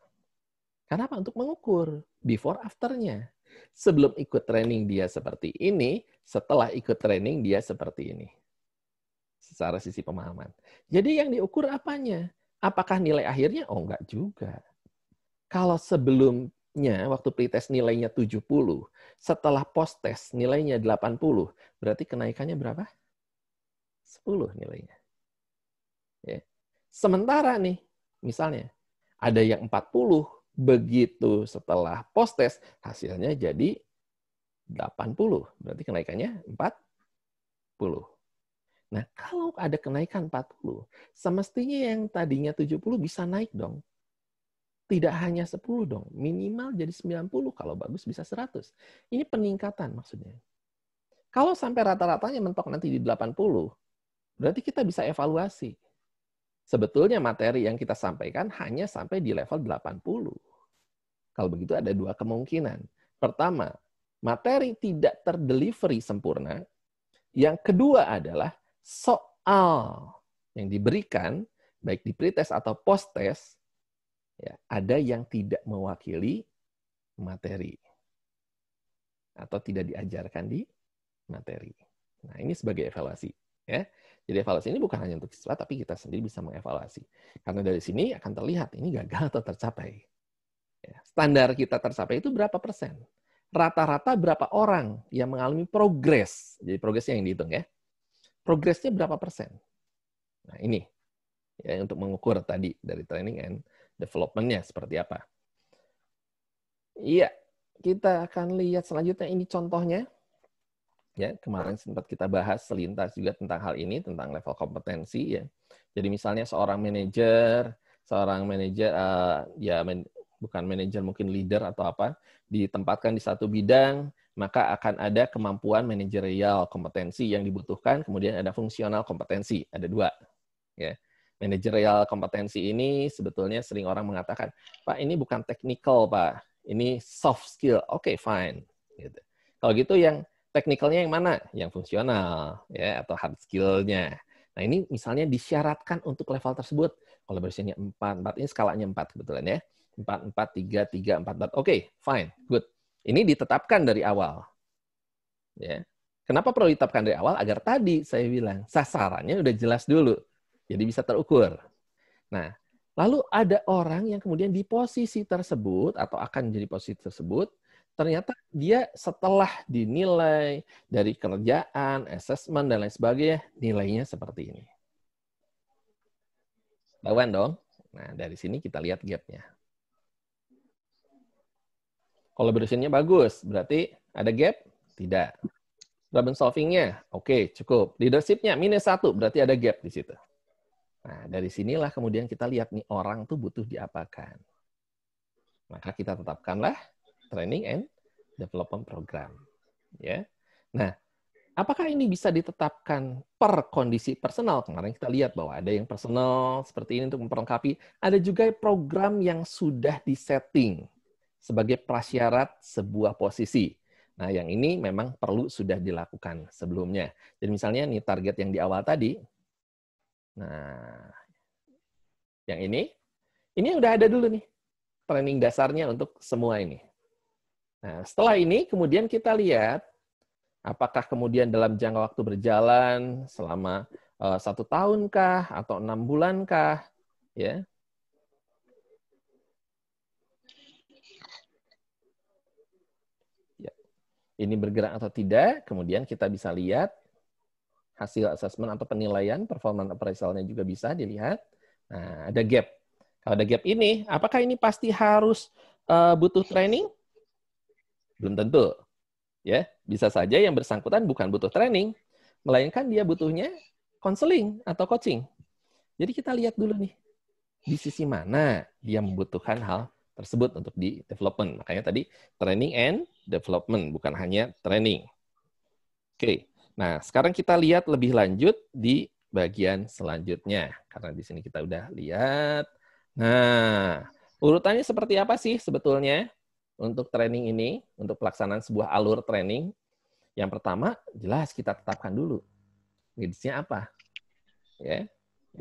Kenapa? Untuk mengukur before after-nya. Sebelum ikut training dia seperti ini, setelah ikut training dia seperti ini. Secara sisi pemahaman. Jadi yang diukur apanya? Apakah nilai akhirnya? Oh, enggak juga. Kalau sebelumnya waktu pretest nilainya 70, setelah post-test nilainya 80, berarti kenaikannya berapa? 10 nilainya. Ya. Sementara nih, misalnya, ada yang 40, begitu setelah post-test, hasilnya jadi 80. Berarti kenaikannya 40. Nah, kalau ada kenaikan 40, semestinya yang tadinya 70 bisa naik dong. Tidak hanya 10 dong, minimal jadi 90, kalau bagus bisa 100. Ini peningkatan maksudnya. Kalau sampai rata-ratanya mentok nanti di 80, berarti kita bisa evaluasi. Sebetulnya materi yang kita sampaikan hanya sampai di level 80. Kalau begitu ada dua kemungkinan. Pertama, materi tidak terdelivery sempurna. Yang kedua adalah soal yang diberikan, baik di pretest atau post-test, ya, ada yang tidak mewakili materi atau tidak diajarkan di materi. Nah, ini sebagai evaluasi. Ya. Jadi evaluasi ini bukan hanya untuk siswa, tapi kita sendiri bisa mengevaluasi. Karena dari sini akan terlihat ini gagal atau tercapai. Ya. Standar kita tercapai itu berapa persen? Rata-rata berapa orang yang mengalami progres? Jadi progresnya yang dihitung ya. Progresnya berapa persen? Nah ini ya untuk mengukur tadi dari training and development-nya seperti apa. Iya, kita akan lihat selanjutnya ini contohnya. Ya, kemarin sempat kita bahas selintas juga tentang hal ini, tentang level kompetensi ya. Jadi misalnya seorang manajer bukan manajer mungkin leader atau apa, ditempatkan di satu bidang, maka akan ada kemampuan manajerial kompetensi yang dibutuhkan, kemudian ada fungsional kompetensi, ada dua. Ya. Manajerial kompetensi ini sebetulnya sering orang mengatakan, Pak ini bukan technical Pak, ini soft skill. Oke, fine. Gitu. Kalau gitu yang teknikalnya yang mana? Yang fungsional, ya, atau hard skill-nya. Nah ini misalnya disyaratkan untuk level tersebut. Kalau bersihnya 4 ini skalanya 4 kebetulan ya. 4, 3, 4. Oke, fine, good. Ini ditetapkan dari awal. Ya. Kenapa perlu ditetapkan dari awal? Agar tadi saya bilang, sasarannya udah jelas dulu. Jadi bisa terukur. Nah, lalu ada orang yang kemudian di posisi tersebut, atau akan jadi posisi tersebut, ternyata dia setelah dinilai dari kerjaan, assessment, dan lain sebagainya, nilainya seperti ini. Tahuan dong? Nah, dari sini kita lihat gap-nya. Collaboration-nya bagus, berarti ada gap? Tidak. Problem solving-nya, oke, cukup. Leadership-nya -1, berarti ada gap di situ. Nah, dari sinilah kemudian kita lihat nih orang tuh butuh diapakan. Maka kita tetapkanlah training and development program. Ya. Nah, apakah ini bisa ditetapkan per kondisi personal? Kemarin kita lihat bahwa ada yang personal seperti ini untuk memperlengkapi. Ada juga program yang sudah disetting sebagai prasyarat sebuah posisi. Nah, yang ini memang perlu sudah dilakukan sebelumnya. Jadi misalnya nih target yang di awal tadi. Nah, yang ini udah ada dulu nih training dasarnya untuk semua ini. Nah, setelah ini kemudian kita lihat apakah kemudian dalam jangka waktu berjalan selama 1 tahunkah atau 6 bulankah, ya. Ini bergerak atau tidak, kemudian kita bisa lihat hasil assessment atau penilaian, performance appraisal-nya juga bisa dilihat. Nah, ada gap. Kalau ada gap ini, apakah ini pasti harus butuh training? Belum tentu. Ya, bisa saja yang bersangkutan bukan butuh training, melainkan dia butuhnya konseling atau coaching. Jadi kita lihat dulu nih, di sisi mana dia membutuhkan hal tersebut untuk di development. Makanya tadi training and development, bukan hanya training. Oke, nah sekarang kita lihat lebih lanjut di bagian selanjutnya. Karena di sini kita udah lihat. Nah, urutannya seperti apa sih sebetulnya untuk training ini, untuk pelaksanaan sebuah alur training? Yang pertama, jelas kita tetapkan dulu. Needs-nya apa? Ya,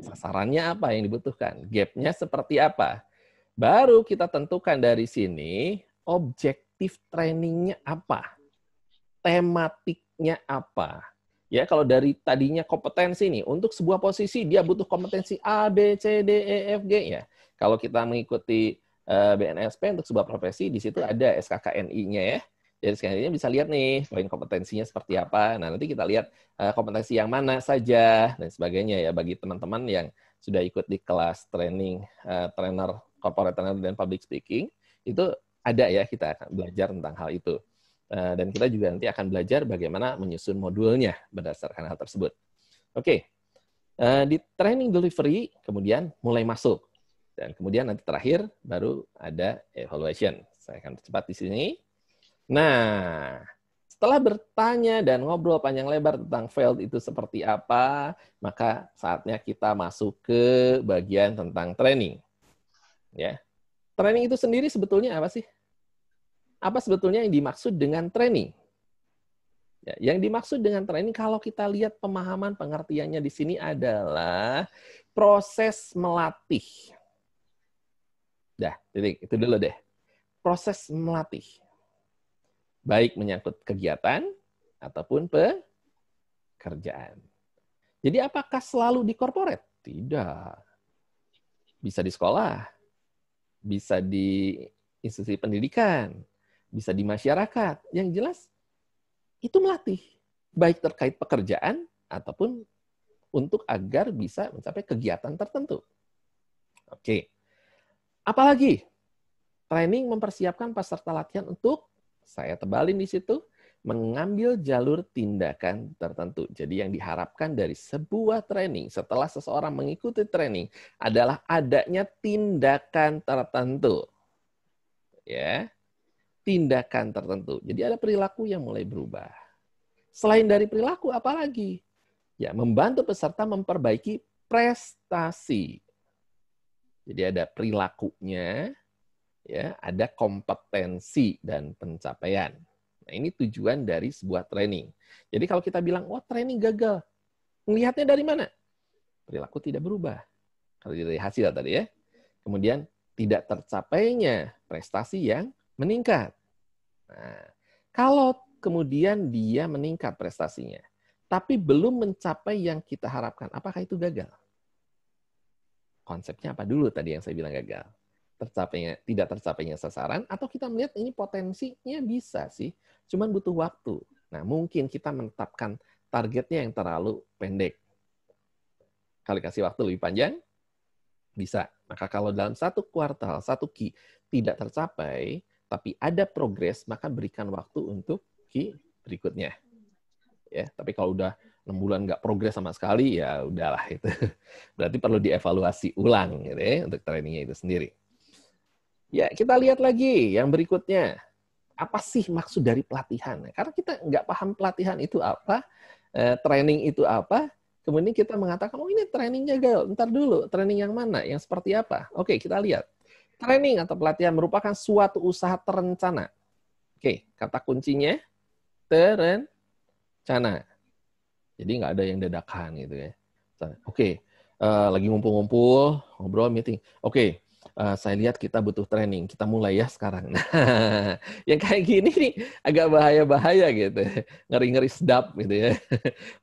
sasarannya apa yang dibutuhkan? Gap-nya seperti apa? Baru kita tentukan dari sini objektif trainingnya apa? Tematiknya apa? Ya, kalau dari tadinya kompetensi nih, untuk sebuah posisi dia butuh kompetensi A, B, C, D, E, F, G ya. Kalau kita mengikuti BNSP untuk sebuah profesi, di situ ada SKKNI-nya ya. Jadi SKKNI-nya bisa lihat nih, poin kompetensinya seperti apa. Nah, nanti kita lihat kompetensi yang mana saja dan sebagainya ya bagi teman-teman yang sudah ikut di kelas training trainer corporate trainer dan public speaking, itu ada ya, kita akan belajar tentang hal itu. Dan kita juga nanti akan belajar bagaimana menyusun modulnya berdasarkan hal tersebut. Oke, di training delivery kemudian mulai masuk. Dan kemudian nanti terakhir baru ada evaluation. Saya akan cepat di sini. Nah, setelah bertanya dan ngobrol panjang lebar tentang failed itu seperti apa, maka saatnya kita masuk ke bagian tentang training. Ya, training itu sendiri sebetulnya apa sih? Apa sebetulnya yang dimaksud dengan training? Ya, yang dimaksud dengan training, kalau kita lihat pemahaman pengertiannya di sini adalah proses melatih. Dah, titik. Itu dulu deh. Proses melatih. Baik menyangkut kegiatan ataupun pekerjaan. Jadi apakah selalu di corporate? Tidak. Bisa di sekolah, bisa di institusi pendidikan, bisa di masyarakat. Yang jelas, itu melatih. Baik terkait pekerjaan ataupun untuk agar bisa mencapai kegiatan tertentu. Oke. Apalagi training mempersiapkan peserta latihan untuk, saya tebalin di situ, mengambil jalur tindakan tertentu. Jadi yang diharapkan dari sebuah training setelah seseorang mengikuti training adalah adanya tindakan tertentu. Ya. Tindakan tertentu. Jadi ada perilaku yang mulai berubah. Selain dari perilaku, apalagi? Ya, membantu peserta memperbaiki prestasi. Jadi ada perilakunya, ya, ada kompetensi dan pencapaian. Nah, ini tujuan dari sebuah training. Jadi kalau kita bilang, wah training gagal, melihatnya dari mana? Perilaku tidak berubah. Kalau dari hasil tadi ya. Kemudian tidak tercapainya prestasi yang meningkat. Nah, kalau kemudian dia meningkat prestasinya, tapi belum mencapai yang kita harapkan, apakah itu gagal? Konsepnya apa dulu tadi yang saya bilang gagal? Tidak tercapainya sasaran, atau kita melihat ini potensinya bisa sih, cuman butuh waktu. Nah, mungkin kita menetapkan targetnya yang terlalu pendek. Kalau kasih waktu lebih panjang, bisa. Maka kalau dalam 1 kuartal, 1 Q tidak tercapai, tapi ada progres, maka berikan waktu untuk berikutnya. Ya, tapi kalau udah 6 bulan nggak progres sama sekali, ya udahlah itu. Berarti perlu dievaluasi ulang gitu ya, untuk trainingnya itu sendiri. Ya, kita lihat lagi yang berikutnya. Apa sih maksud dari pelatihan? Karena kita nggak paham pelatihan itu apa, training itu apa, kemudian kita mengatakan, oh ini trainingnya gagal. Ntar dulu, training yang mana? Yang seperti apa? Oke, kita lihat. Training atau pelatihan merupakan suatu usaha terencana. Oke, kata kuncinya terencana. Jadi nggak ada yang dadakan gitu ya. Oke, lagi ngumpul-ngumpul, ngobrol, meeting. Oke, saya lihat kita butuh training. Kita mulai ya sekarang. Nah, yang kayak gini nih agak bahaya-bahaya gitu. Ngeri-ngeri sedap gitu ya.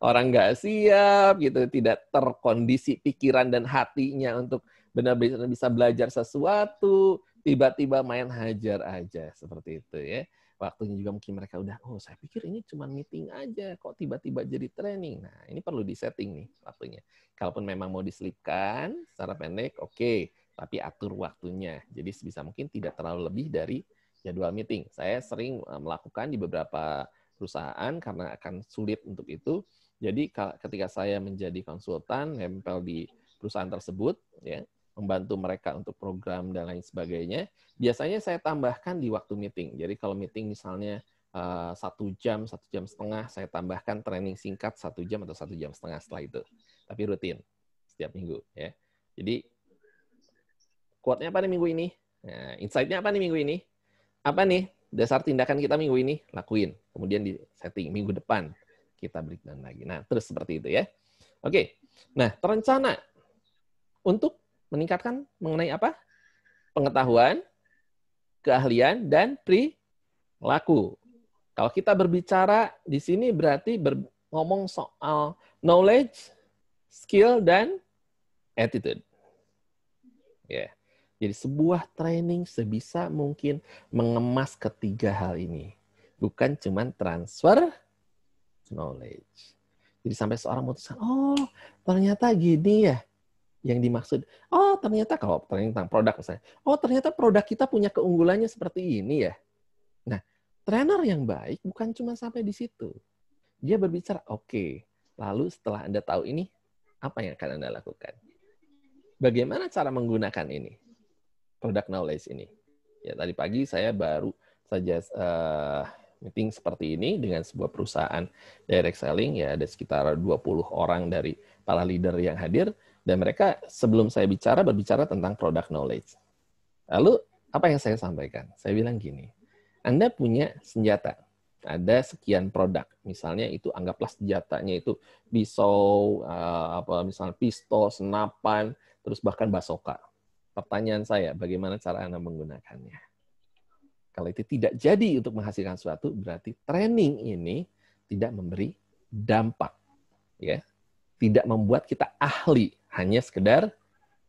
Orang nggak siap gitu, tidak terkondisi pikiran dan hatinya untuk benar-benar bisa belajar sesuatu, tiba-tiba main hajar aja seperti itu ya. Waktunya juga mungkin mereka udah, oh saya pikir ini cuma meeting aja, kok tiba-tiba jadi training. Nah, ini perlu disetting nih waktunya. Kalaupun memang mau diselipkan secara pendek, oke. Tapi atur waktunya. Jadi sebisa mungkin tidak terlalu lebih dari jadwal meeting. Saya sering melakukan di beberapa perusahaan karena akan sulit untuk itu. Jadi ketika saya menjadi konsultan, nempel di perusahaan tersebut, ya, membantu mereka untuk program dan lain sebagainya, biasanya saya tambahkan di waktu meeting. Jadi kalau meeting misalnya 1 jam, 1,5 jam, saya tambahkan training singkat 1 jam atau 1,5 jam setelah itu. Tapi rutin, setiap minggu. Ya. Jadi, quote-nya apa nih minggu ini? Nah, insight-nya apa nih minggu ini? Apa nih dasar tindakan kita minggu ini? Lakuin. Kemudian di setting minggu depan. Kita breakdown lagi. Nah, terus seperti itu ya. Oke. Nah, terencana untuk meningkatkan mengenai apa? Pengetahuan, keahlian, dan perilaku. Kalau kita berbicara di sini berarti ngomong soal knowledge, skill, dan attitude. Ya. Jadi sebuah training sebisa mungkin mengemas ketiga hal ini. Bukan cuma transfer knowledge. Jadi sampai seorang memutuskan, oh ternyata gini ya yang dimaksud. Oh ternyata kalau tentang produk misalnya, oh ternyata produk kita punya keunggulannya seperti ini ya. Nah, trainer yang baik bukan cuma sampai di situ. Dia berbicara, oke, lalu setelah Anda tahu ini, apa yang akan Anda lakukan? Bagaimana cara menggunakan ini? Product knowledge ini. Ya, tadi pagi saya baru saja meeting seperti ini dengan sebuah perusahaan direct selling, ya ada sekitar 20 orang dari para leader yang hadir, dan mereka sebelum saya berbicara tentang product knowledge. Lalu, apa yang saya sampaikan? Saya bilang gini, Anda punya senjata, ada sekian produk, misalnya itu anggaplah senjatanya itu pisau, misalnya pistol, senapan, terus bahkan basoka. Pertanyaan saya, bagaimana cara Anda menggunakannya? Kalau itu tidak jadi untuk menghasilkan sesuatu, berarti training ini tidak memberi dampak, ya, tidak membuat kita ahli, hanya sekedar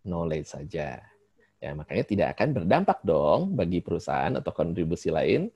knowledge saja. Ya, makanya tidak akan berdampak dong bagi perusahaan atau kontribusi lain.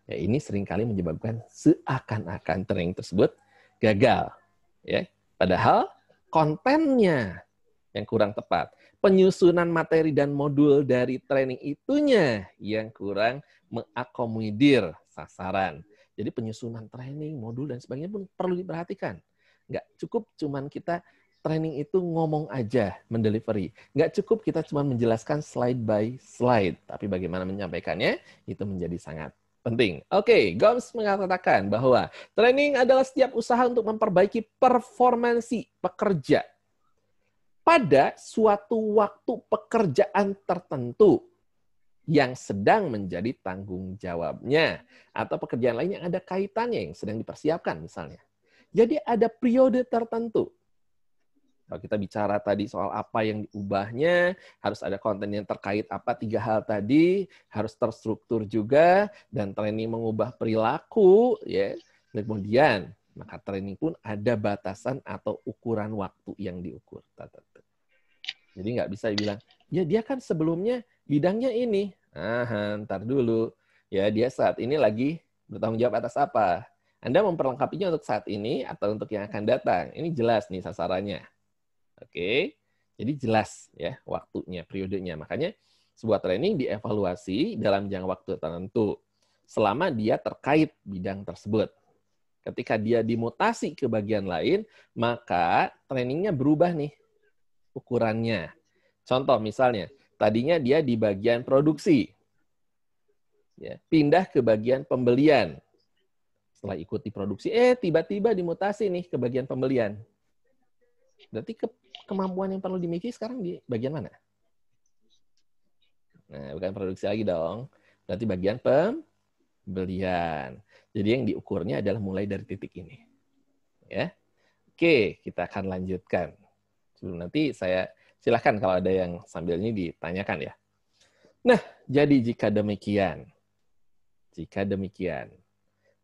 Ya, ini seringkali menyebabkan seakan-akan training tersebut gagal. Ya, padahal kontennya yang kurang tepat. Penyusunan materi dan modul dari training itunya yang kurang mengakomodir sasaran. Jadi penyusunan training, modul, dan sebagainya pun perlu diperhatikan. Nggak cukup cuman kita training itu ngomong aja, mendelivery. Nggak cukup kita cuma menjelaskan slide by slide. Tapi bagaimana menyampaikannya, itu menjadi sangat penting. Oke, Gomes mengatakan bahwa training adalah setiap usaha untuk memperbaiki performansi pekerja pada suatu waktu pekerjaan tertentu yang sedang menjadi tanggung jawabnya, atau pekerjaan lain yang ada kaitannya yang sedang dipersiapkan misalnya. Jadi ada periode tertentu. Kalau kita bicara tadi soal apa yang diubahnya, harus ada konten yang terkait apa 3 hal tadi, harus terstruktur juga, dan training mengubah perilaku, ya. Kemudian, maka training pun ada batasan atau ukuran waktu yang diukur. Jadi nggak bisa dibilang, ya dia kan sebelumnya bidangnya ini. Ntar dulu. Ya dia saat ini lagi bertanggung jawab atas apa. Anda memperlengkapinya untuk saat ini atau untuk yang akan datang. Ini jelas nih sasarannya. Oke. Jadi jelas ya waktunya, periodenya. Makanya Sebuah training dievaluasi dalam jangka waktu tertentu selama dia terkait bidang tersebut. Ketika dia dimutasi ke bagian lain, maka trainingnya berubah nih ukurannya. Contoh misalnya, tadinya dia di bagian produksi, ya, pindah ke bagian pembelian. Setelah ikut di produksi, tiba-tiba dimutasi nih ke bagian pembelian. Berarti kemampuan yang perlu dimiliki sekarang di bagian mana? Nah, bukan produksi lagi dong. Berarti bagian pembelian. Jadi yang diukurnya adalah mulai dari titik ini. Ya. Oke, kita akan lanjutkan. Sebelum nanti saya silahkan kalau ada yang sambil ini ditanyakan ya. Nah, jadi jika demikian,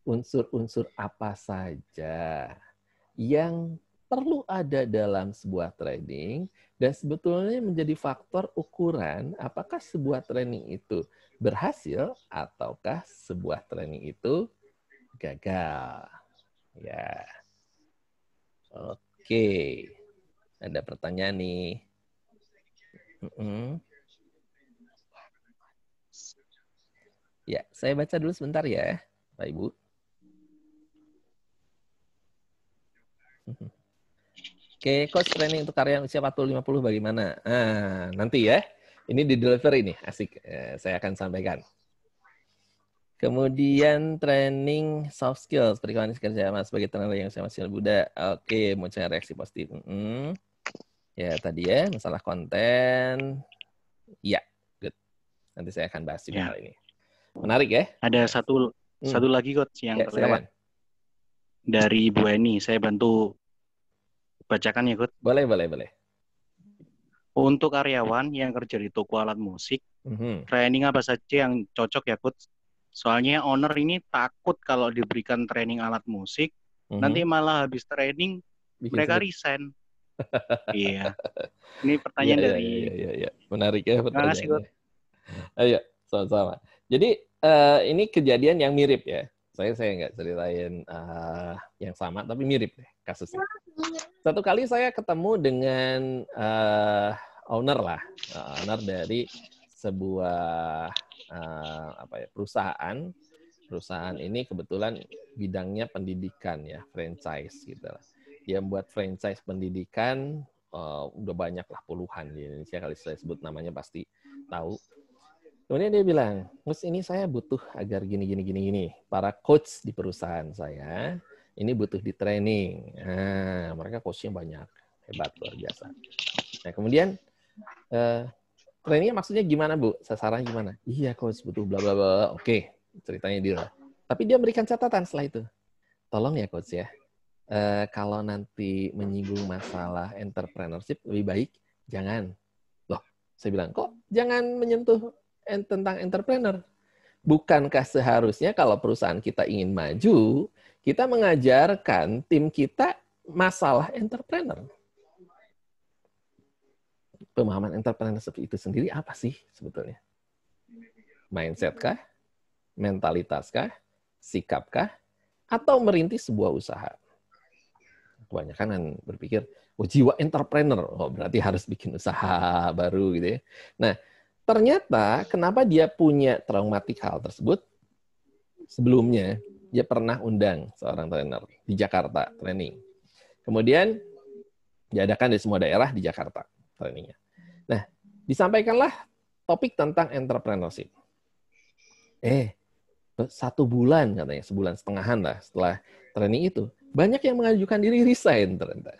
unsur-unsur apa saja yang perlu ada dalam sebuah training dan sebetulnya menjadi faktor ukuran apakah sebuah training itu berhasil ataukah sebuah training itu gagal. Ya. Oke. Ada pertanyaan nih. Ya, saya baca dulu sebentar ya, Pak Ibu. Oke, coach training untuk karyawan usia 40-50 bagaimana? Nah, nanti ya. Ini di delivery nih, asik. Saya akan sampaikan. Kemudian training soft skills, perikanan kerja mas sebagai tenaga yang masih muda. Oke, munculnya reaksi positif. Ya, tadi ya, masalah konten. Ya, good. Nanti saya akan bahas juga hal ini. Menarik ya? Ada satu lagi coach yang terlewat. Dari Ibu Eni, saya bantu bacakan ya, Coach. Boleh. Untuk karyawan yang kerja di toko alat musik, training apa saja yang cocok ya, Coach? Soalnya owner ini takut kalau diberikan training alat musik, nanti malah habis training mereka resign. Iya. Ini pertanyaan dari... Iya. Menarik ya pertanyaannya. Ayo, sama-sama. Jadi ini kejadian yang mirip ya. Saya nggak ceritain yang sama, tapi mirip deh kasusnya. Satu kali saya ketemu dengan owner dari sebuah perusahaan. Perusahaan ini kebetulan bidangnya pendidikan ya, franchise gitu. Dia membuat franchise pendidikan udah banyak lah, puluhan di Indonesia, kali saya sebut namanya pasti tahu. Kemudian dia bilang, Gus, ini saya butuh agar gini. Para coach di perusahaan saya, ini butuh di training. Nah, mereka coachnya banyak. Hebat, luar biasa. Nah, kemudian, trainingnya maksudnya gimana, Bu? Sasarannya gimana? Iya, coach, butuh bla bla bla. Oke, ceritanya dia. Tapi dia memberikan catatan setelah itu. Tolong ya, coach ya. Kalau nanti menyinggung masalah entrepreneurship, lebih baik jangan. Loh, saya bilang, kok jangan menyentuh tentang entrepreneur. Bukankah seharusnya kalau perusahaan kita ingin maju, kita mengajarkan tim kita masalah entrepreneur? Pemahaman entrepreneur seperti itu sendiri apa sih sebetulnya? Mindset kah? Mentalitas kah? Sikap kah? Atau merintis sebuah usaha? Kebanyakan kan berpikir, jiwa entrepreneur, berarti harus bikin usaha baru gitu ya. Nah, ternyata kenapa dia punya traumatik hal tersebut? Sebelumnya, dia pernah undang seorang trainer di Jakarta, training. Kemudian, diadakan di semua daerah di Jakarta, trainingnya. Nah, disampaikanlah topik tentang entrepreneurship. 1 bulan katanya, sebulan setengahan lah setelah training itu, banyak yang mengajukan diri resign ternyata.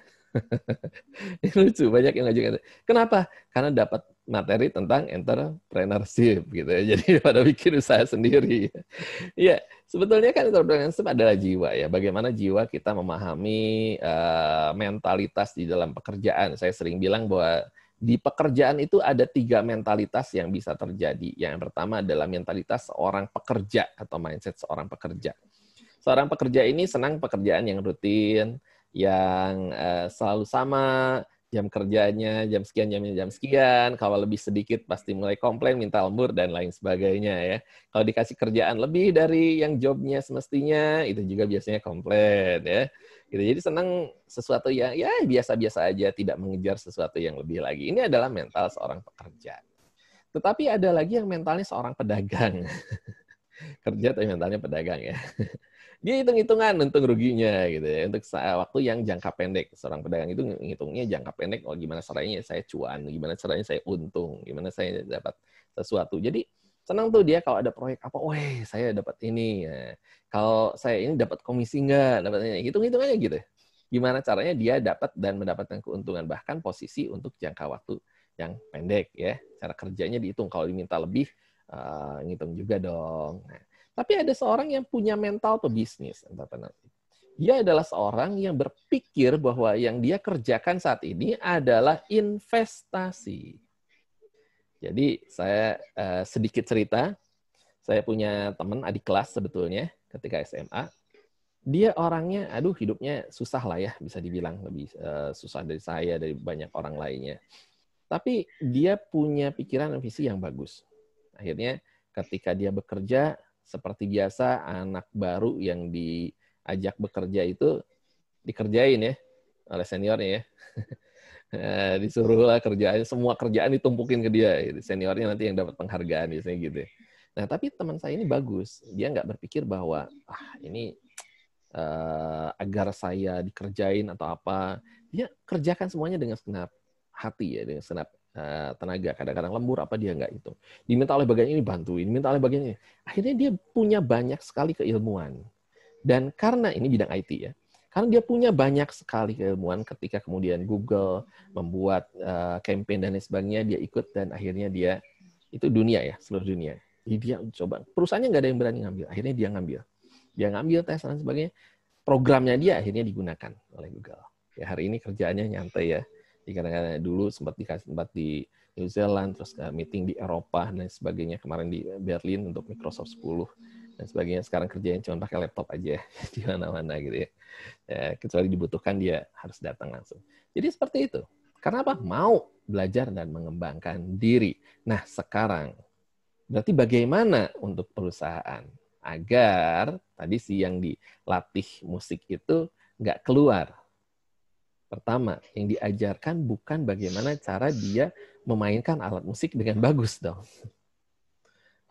Lucu, banyak yang mengajukan. Kenapa? Karena dapat materi tentang entrepreneurship gitu ya. Jadi pada bikin usaha sendiri. Ya, sebetulnya kan entrepreneurship adalah jiwa ya. Bagaimana jiwa kita memahami mentalitas di dalam pekerjaan. Saya sering bilang bahwa di pekerjaan itu ada 3 mentalitas yang bisa terjadi. Yang pertama adalah mentalitas seorang pekerja atau mindset seorang pekerja. Seorang pekerja ini senang pekerjaan yang rutin, yang selalu sama, jam kerjanya jam sekian, kalau lebih sedikit pasti mulai komplain, minta lembur, dan lain sebagainya ya. Kalau dikasih kerjaan lebih dari yang jobnya semestinya, itu juga biasanya komplain ya. Gitu. Jadi senang sesuatu yang ya biasa-biasa aja, tidak mengejar sesuatu yang lebih lagi. Ini adalah mental seorang pekerja. Tetapi ada lagi yang mentalnya seorang pedagang. Kerja tapi mentalnya pedagang ya. Dia hitung-hitungan untung ruginya gitu ya. Untuk waktu yang jangka pendek. Seorang pedagang itu ngitungnya jangka pendek, oh gimana caranya saya cuan, gimana caranya saya untung, gimana saya dapat sesuatu. Jadi senang tuh dia kalau ada proyek apa, weh saya dapat ini. Ya. Kalau saya ini dapat komisi enggak, dapat ini. Hitung-hitung aja gitu. Gimana caranya dia dapat dan mendapatkan keuntungan, bahkan posisi untuk jangka waktu yang pendek ya. Cara kerjanya dihitung, kalau diminta lebih ngitung juga dong. Nah, tapi ada seorang yang punya mental pebisnis, entrepreneur. Dia adalah seorang yang berpikir bahwa yang dia kerjakan saat ini adalah investasi. Jadi saya sedikit cerita, saya punya teman adik kelas sebetulnya ketika SMA. Dia orangnya, aduh hidupnya susah lah ya, bisa dibilang lebih susah dari saya, dari banyak orang lainnya. Tapi dia punya pikiran dan visi yang bagus. Akhirnya ketika dia bekerja, seperti biasa anak baru yang diajak bekerja itu dikerjain ya oleh seniornya ya. Disuruh lah kerjaan, semua kerjaan ditumpukin ke dia. Seniornya nanti yang dapat penghargaan biasanya gitu. Nah, tapi teman saya ini bagus. Dia nggak berpikir bahwa ini agar saya dikerjain atau apa. Dia kerjakan semuanya dengan segenap hati ya, dengan segenap tenaga. Kadang-kadang lembur apa dia nggak itu. Diminta oleh bagian ini bantuin, diminta oleh bagian ini. Akhirnya dia punya banyak sekali keilmuan. Dan karena ini bidang IT ya, karena dia punya banyak sekali keilmuan, ketika kemudian Google membuat campaign dan lain sebagainya, dia ikut dan akhirnya dia, itu dunia ya, seluruh dunia. Jadi dia coba, perusahaannya nggak ada yang berani ngambil, akhirnya dia ngambil. Dia ngambil tes dan sebagainya, programnya dia akhirnya digunakan oleh Google. Ya, hari ini kerjaannya nyantai ya. Kadang-kadang dulu sempat di New Zealand, terus meeting di Eropa dan sebagainya, kemarin di Berlin untuk Microsoft 10 dan sebagainya. Sekarang kerjanya cuma pakai laptop aja di mana-mana gitu ya. Kecuali dibutuhkan dia harus datang langsung. Jadi seperti itu. Karena apa? Mau belajar dan mengembangkan diri. Nah, sekarang berarti bagaimana untuk perusahaan agar tadi sih yang dilatih musik itu nggak keluar. Pertama, yang diajarkan bukan bagaimana cara dia memainkan alat musik dengan bagus dong.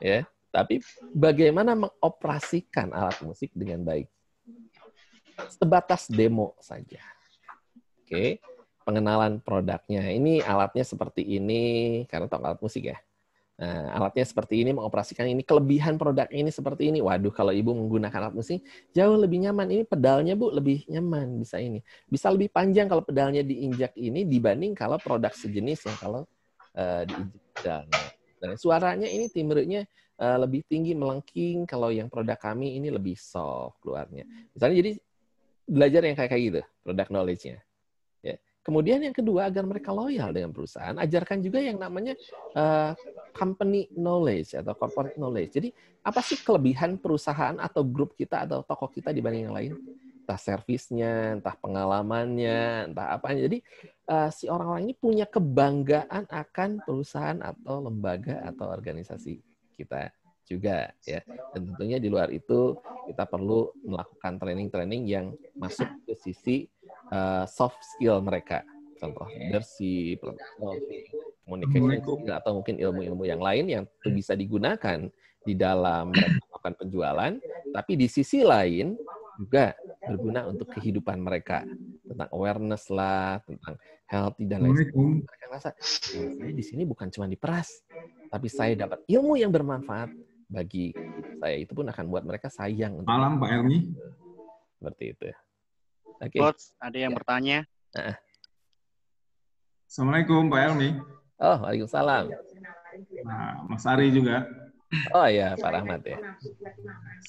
Ya, tapi bagaimana mengoperasikan alat musik dengan baik. Sebatas demo saja. Oke, pengenalan produknya. Ini alatnya seperti ini, karena tahu alat musik ya. Nah, alatnya seperti ini, mengoperasikan ini, kelebihan produk ini seperti ini. Waduh, kalau ibu menggunakan alat musik, jauh lebih nyaman. Ini pedalnya, Bu, lebih nyaman. Bisa ini. Bisa lebih panjang kalau pedalnya diinjak ini dibanding kalau produk sejenis yang kalau diinjak pedalnya. Dan suaranya ini timbrenya lebih tinggi, melengking. Kalau yang produk kami ini lebih soft keluarnya. Misalnya jadi belajar yang kayak gitu, product knowledge-nya. Ya. Kemudian yang kedua, agar mereka loyal dengan perusahaan, ajarkan juga yang namanya company knowledge atau corporate knowledge. Jadi apa sih kelebihan perusahaan atau grup kita atau toko kita dibanding yang lain? Entah servisnya, entah pengalamannya, entah apa. Jadi si orang-orang ini punya kebanggaan akan perusahaan atau lembaga atau organisasi kita juga ya. Dan tentunya di luar itu kita perlu melakukan training-training yang masuk ke sisi soft skill mereka. Contoh leadership, communication skill, atau mungkin ilmu-ilmu yang lain yang bisa digunakan di dalam melakukan penjualan, tapi di sisi lain juga berguna untuk kehidupan mereka, tentang awareness lah, tentang healthy dan lain sebagainya. Mereka merasa, saya di sini bukan cuma diperas, tapi saya dapat ilmu yang bermanfaat bagi saya. Itu pun akan buat mereka sayang. Malam Pak Helmi. Seperti itu. Oke. Coach, ada yang bertanya? Assalamualaikum Pak Helmi. Oh, waalaikumsalam. Nah, Mas Ari juga. Oh ya, Pak Rahmat ya.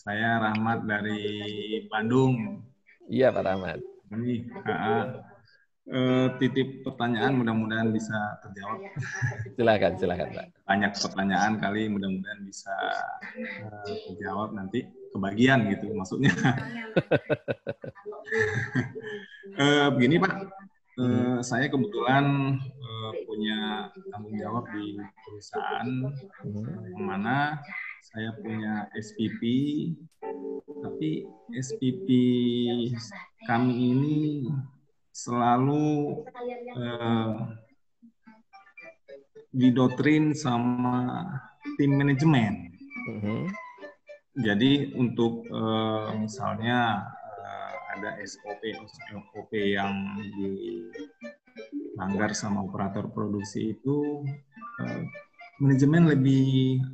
Saya Rahmat dari Bandung. Iya, Pak Rahmat. Ini titip pertanyaan, mudah-mudahan bisa terjawab. Silakan, Pak. Banyak pertanyaan kali, mudah-mudahan bisa terjawab nanti kebagian gitu maksudnya. Begini Pak, saya kebetulan punya tanggung jawab di perusahaan yang mana saya punya SPP, tapi SPP kami ini selalu didoktrin sama tim manajemen. Jadi untuk misalnya ada SOP yang dilanggar sama operator produksi itu, manajemen lebih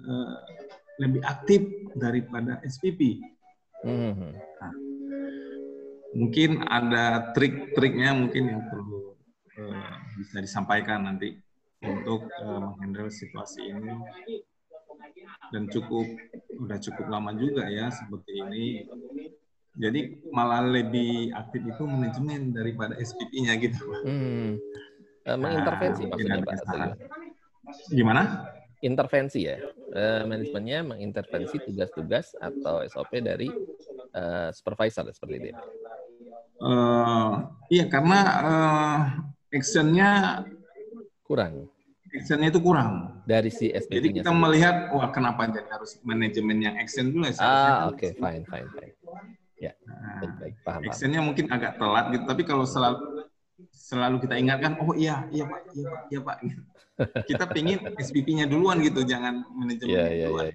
aktif daripada SPP. Nah, mungkin ada trik-triknya mungkin yang perlu bisa disampaikan nanti untuk menghandle situasi ini. Dan udah cukup lama juga ya seperti ini. Jadi malah lebih aktif itu manajemen daripada SPP-nya gitu. Mengintervensi maksudnya Pak? Gimana? Intervensi ya? Manajemennya mengintervensi tugas-tugas atau SOP dari supervisor seperti itu. Iya, karena actionnya kurang. Actionnya itu kurang dari si SPP-nya. Jadi kita melihat, wah kenapa jadi harus manajemen yang action dulu ya? Oke, fine. Ya, baik, paham. Actionnya mungkin agak telat gitu, tapi kalau selalu kita ingatkan, oh iya Pak. Kita pingin SPP-nya duluan gitu, jangan manajemen duluan.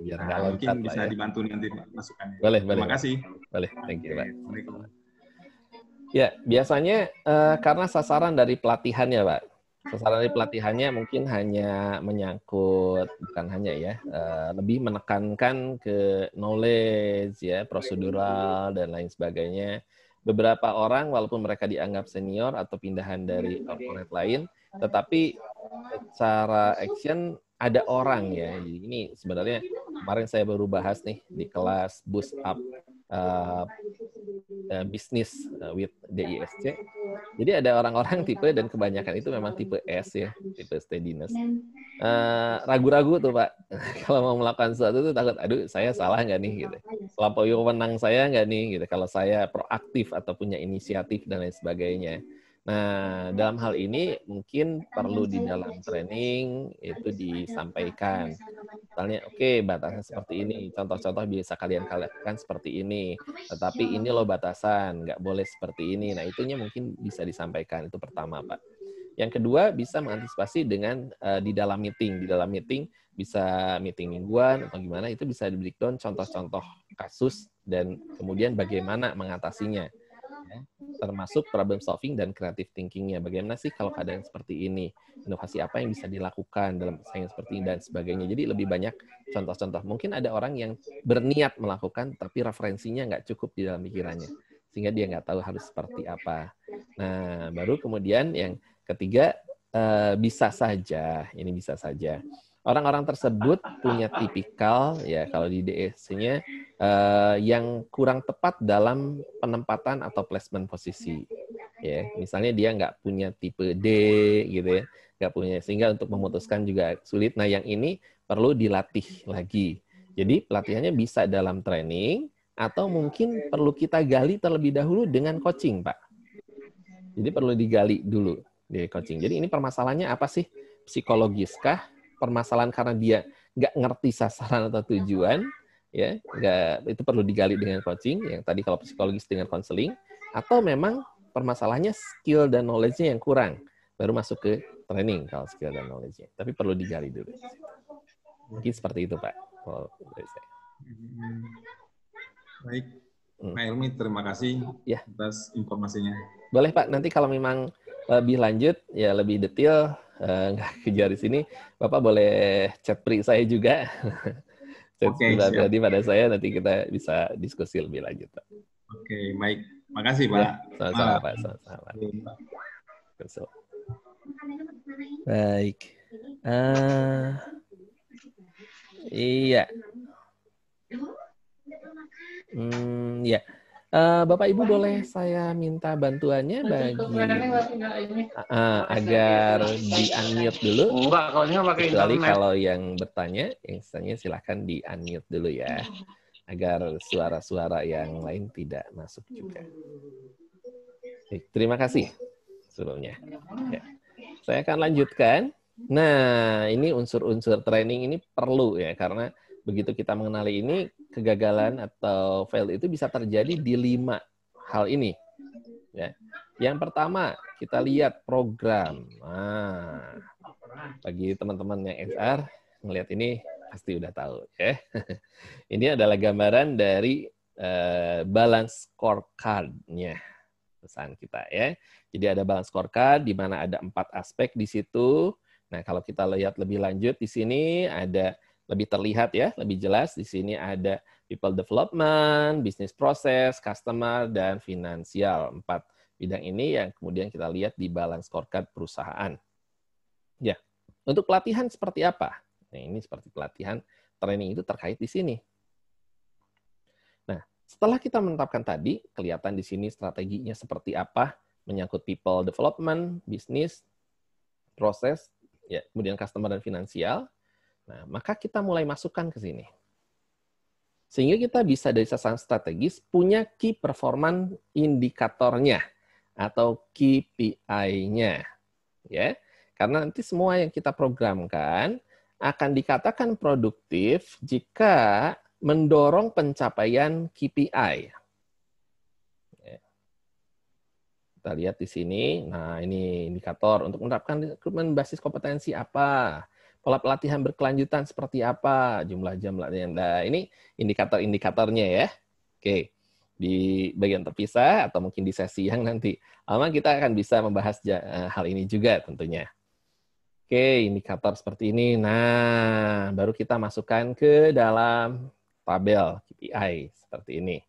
Biar nggak loncat mungkin bisa dibantu nanti masukannya. Boleh. Terima kasih. Boleh, thank you Pak. Ya, biasanya karena sasaran dari pelatihannya Pak. Sasaran dari pelatihannya mungkin hanya menyangkut, bukan hanya ya, lebih menekankan ke knowledge, ya, prosedural, dan lain sebagainya. Beberapa orang, walaupun mereka dianggap senior atau pindahan dari corporate lain, tetapi secara action ada orang ya. Jadi ini sebenarnya kemarin saya baru bahas nih di kelas Boost Up Business with DISC. Jadi ada orang-orang tipe, dan kebanyakan itu memang tipe S ya, tipe steadiness. Ragu-ragu tuh Pak, kalau mau melakukan sesuatu tuh takut, aduh saya salah nggak nih gitu. Melampaui wewenang saya nggak nih gitu. Kalau saya proaktif atau punya inisiatif dan lain sebagainya. Nah, dalam hal ini mungkin perlu di dalam training itu disampaikan. Misalnya, oke, batasan seperti ini. Contoh-contoh biasa kalian lakukan seperti ini. Tetapi ini loh batasan, nggak boleh seperti ini. Nah, itunya mungkin bisa disampaikan. Itu pertama, Pak. Yang kedua, bisa mengantisipasi dengan di dalam meeting. Di dalam meeting, bisa meeting mingguan atau gimana, itu bisa di-breakdown contoh-contoh kasus dan kemudian bagaimana mengatasinya. Termasuk problem solving dan creative thinking-nya. Bagaimana sih kalau keadaan seperti ini? Inovasi apa yang bisa dilakukan dalam persaingan seperti ini dan sebagainya. Jadi lebih banyak contoh-contoh. Mungkin ada orang yang berniat melakukan, tapi referensinya nggak cukup di dalam pikirannya. Sehingga dia nggak tahu harus seperti apa. Nah, baru kemudian yang ketiga, bisa saja, ini bisa saja. Orang-orang tersebut punya tipikal, ya kalau di DSC-nya, yang kurang tepat dalam penempatan atau placement posisi. Ya, misalnya dia nggak punya tipe D, gitu ya, nggak punya, sehingga untuk memutuskan juga sulit. Nah, yang ini perlu dilatih lagi. Jadi pelatihannya bisa dalam training, atau mungkin perlu kita gali terlebih dahulu dengan coaching, Pak. Jadi perlu digali dulu di coaching. Jadi ini permasalahannya apa sih? Psikologiskah? Permasalahan karena dia nggak ngerti sasaran atau tujuan, ya, itu perlu digali dengan coaching. Yang tadi kalau psikologis dengan konseling, atau memang permasalahannya skill dan knowledge-nya yang kurang, baru masuk ke training kalau skill dan knowledge-nya. Tapi perlu digali dulu. Mungkin seperti itu, Pak. Kalau dari saya. Baik, Pak Helmi, terima kasih atas informasinya. Boleh Pak, nanti kalau memang lebih lanjut, ya lebih detail, nggak kejar di sini, Bapak boleh chat pri saya juga. Chat pribadi pada saya, nanti kita bisa diskusi lebih lanjut, Pak. Oke, baik. Makasih, Pak. Sama-sama, Pak. Sama-sama. Baik. Iya. Ya. Bapak Ibu boleh saya minta bantuannya agar di-unmute dulu. Kecuali kalau yang bertanya, yang sisanya silahkan di-unmute dulu ya. Agar suara-suara yang lain tidak masuk juga. Terima kasih sebelumnya. Ya. Saya akan lanjutkan. Nah, ini unsur-unsur training ini perlu ya, karena begitu kita mengenali ini, kegagalan atau fail itu bisa terjadi di 5 hal ini. Ya. Yang pertama, kita lihat program. Nah, Bagi teman-teman yang HR, ngelihat ini pasti udah tahu ya. Ini adalah gambaran dari balance scorecard-nya perusahaan kita ya. Jadi ada balance scorecard di mana ada 4 aspek di situ. Nah, kalau kita lihat lebih lanjut di sini ada lebih terlihat ya, lebih jelas di sini ada people development, business process, customer, dan finansial. 4 bidang ini yang kemudian kita lihat di balance scorecard perusahaan. Ya, untuk pelatihan seperti apa? Nah, ini seperti pelatihan training itu terkait di sini. Nah, setelah kita menetapkan tadi, kelihatan di sini strateginya seperti apa, menyangkut people development, bisnis, proses, ya, kemudian customer dan finansial. Nah, maka kita mulai masukkan ke sini. Sehingga kita bisa dari sasaran strategis punya key performance indikatornya atau KPI-nya. Ya. Karena nanti semua yang kita programkan akan dikatakan produktif jika mendorong pencapaian KPI. Kita lihat di sini, nah ini indikator untuk menerapkan rekrutmen basis kompetensi apa, pola pelatihan berkelanjutan seperti apa, jumlah jam latihan. Nah ini indikator-indikatornya ya. Oke, di bagian terpisah atau mungkin di sesi yang nanti lama kita akan bisa membahas hal ini juga tentunya. Oke, indikator seperti ini. Nah, baru kita masukkan ke dalam tabel KPI seperti ini.